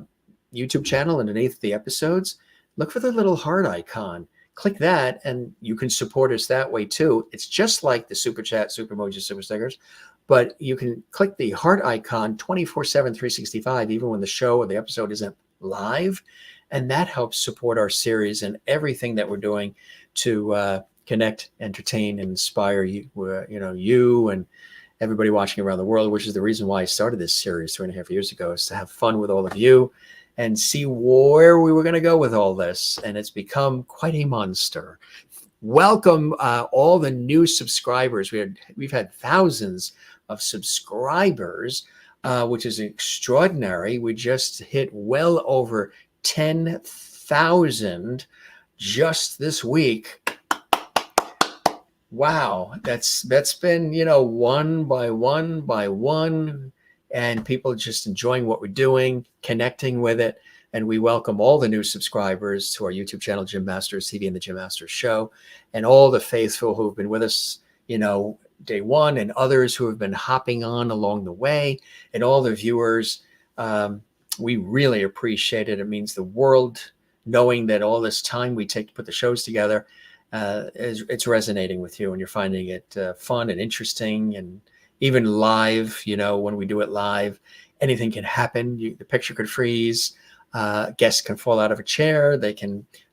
YouTube channel underneath the episodes. Look for the little heart icon. Click that, and you can support us that way, too. It's just like the Super Chat, Super Emoji, Super Stickers, but you can click the heart icon 24/7, 365, even when the show or the episode isn't live. And that helps support our series and everything that we're doing to connect, entertain, and inspire you, you and everybody watching around the world, which is the reason why I started this series 3.5 years ago, is to have fun with all of you and see where we were going to go with all this. And it's become quite a monster. Welcome all the new subscribers. We've had thousands of subscribers, which is extraordinary. We just hit well over 10,000 just this week. Wow, that's been, one by one, and people just enjoying what we're doing, connecting with it. And we welcome all the new subscribers to our YouTube channel, Jim Masters TV and the Jim Masters Show, and all the faithful who have been with us, day one, and others who have been hopping on along the way, and all the viewers. We really appreciate it. It means the world knowing that all this time we take to put the shows together, it's resonating with you, and you're finding it fun and interesting. And even live, when we do it live, anything can happen. The picture could freeze. Guests can fall out of a chair.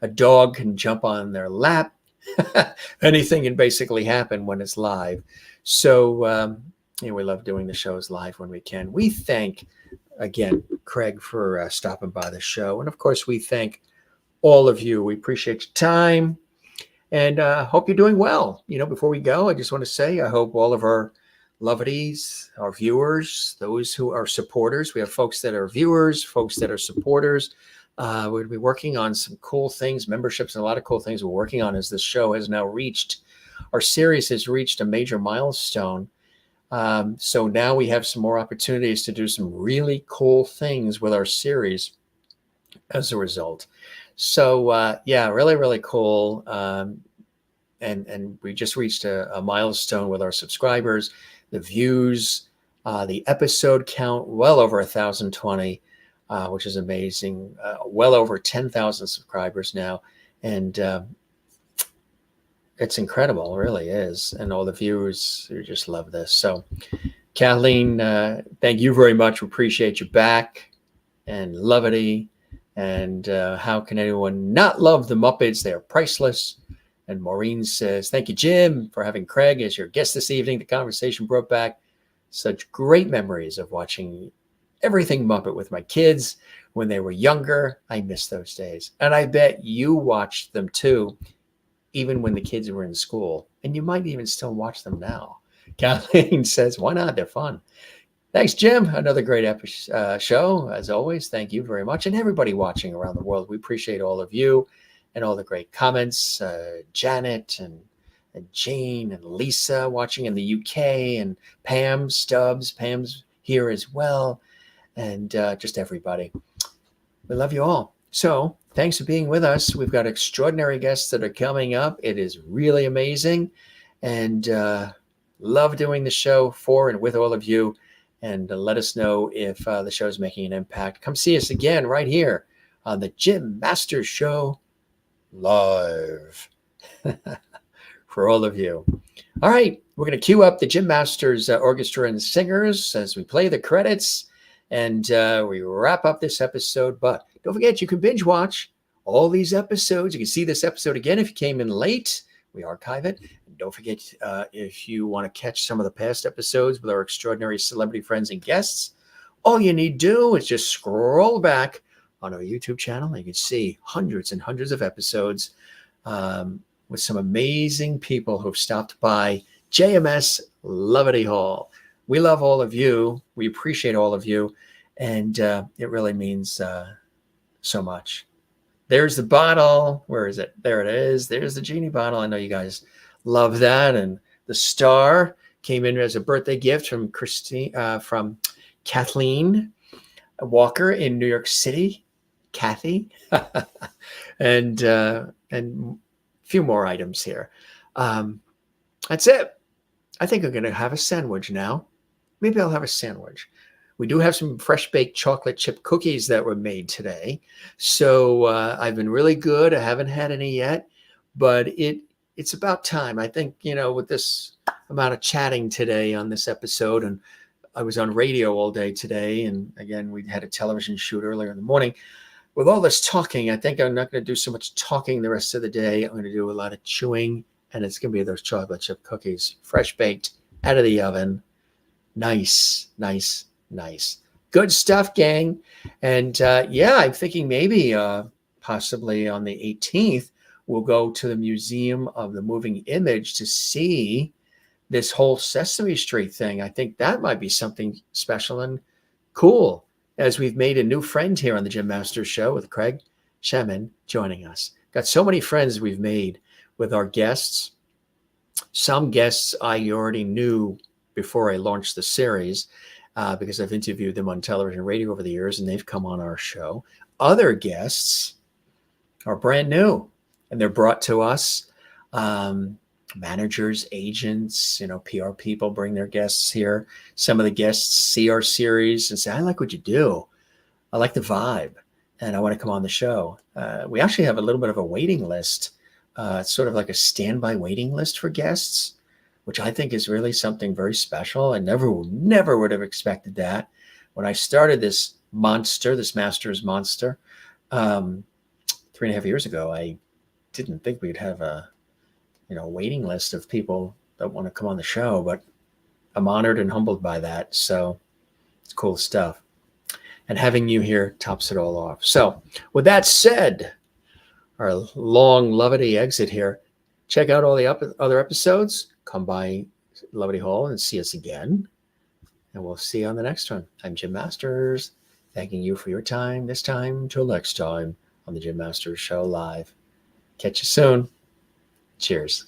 A dog can jump on their lap. Anything can basically happen when it's live. So we love doing the shows live when we can. We thank, again, Craig for stopping by the show. And of course, we thank all of you. We appreciate your time, and hope you're doing well. Before we go, I just want to say, I hope all of our lovelies, our viewers, those who are supporters, we have folks that are viewers, folks that are supporters. We'll be working on some cool things, memberships, and a lot of cool things we're working on as this show has now our series has reached a major milestone. So now we have some more opportunities to do some really cool things with our series as a result. So really, really cool. And we just reached a milestone with our subscribers, the views, the episode count, well over 1,020, which is amazing. Well over 10,000 subscribers now. And it's incredible, it really is. And all the viewers who just love this. So Kathleen, thank you very much. We appreciate you back, and levity. And how can anyone not love the Muppets? They are priceless. And Maureen says, thank you, Jim, for having Craig as your guest this evening. The conversation brought back such great memories of watching everything Muppet with my kids when they were younger. I miss those days. And I bet you watched them too, even when the kids were in school. And you might even still watch them now. Kathleen says, why not? They're fun. Thanks, Jim. Another great show, as always. Thank you very much. And everybody watching around the world, we appreciate all of you and all the great comments. Janet and Jane and Lisa watching in the UK, and Pam Stubbs. Pam's here as well. And just everybody. We love you all. So thanks for being with us. We've got extraordinary guests that are coming up. It is really amazing. And love doing the show for and with all of you. And let us know if the show is making an impact. Come see us again right here on the Jim Masters Show live for all of you. All right, we're going to cue up the Jim Masters Orchestra and Singers as we play the credits, and we wrap up this episode. But don't forget, you can binge watch all these episodes. You can see this episode again if you came in late. We archive it. And don't forget, if you want to catch some of the past episodes with our extraordinary celebrity friends and guests, all you need to do is just scroll back on our YouTube channel, and you can see hundreds and hundreds of episodes with some amazing people who've stopped by JMS Levity Hall. We love all of you. We appreciate all of you. And it really means so much. There's the bottle. Where is it? There it is. There's the genie bottle. I know you guys love that. And the star came in as a birthday gift from from Kathleen Walker in New York City. Kathy. and a few more items here. That's it. I think I'm going to have a sandwich now. Maybe I'll have a sandwich. We do have some fresh baked chocolate chip cookies that were made today. So I've been really good. I haven't had any yet, but it it's about time. I think, with this amount of chatting today on this episode, and I was on radio all day today, and again, we had a television shoot earlier in the morning. With all this talking, I think I'm not going to do so much talking the rest of the day. I'm going to do a lot of chewing, and it's going to be those chocolate chip cookies, fresh baked, out of the oven. Nice, nice, nice. Good stuff, gang. And I'm thinking maybe possibly on the 18th, we'll go to the Museum of the Moving Image to see this whole Sesame Street thing. I think that might be something special and cool, as we've made a new friend here on the Jim Masters Show with Craig Shemin joining us. Got so many friends we've made with our guests. Some guests I already knew before I launched the series because I've interviewed them on television and radio over the years, and they've come on our show. Other guests are brand new, and they're brought to us. Managers, agents, PR people bring their guests here. Some of the guests see our series and say, I like what you do. I like the vibe, and I want to come on the show. We actually have a little bit of a waiting list. It's sort of like a standby waiting list for guests, which I think is really something very special. I never would have expected that. When I started this Masters monster, 3.5 years ago, I didn't think we'd have a waiting list of people that want to come on the show, but I'm honored and humbled by that. So it's cool stuff. And having you here tops it all off. So with that said, our long Lovity exit here, check out all the other episodes. Come by Lovity Hall and see us again. And we'll see you on the next one. I'm Jim Masters, thanking you for your time this time. Till next time on the Jim Masters Show Live. Catch you soon. Cheers.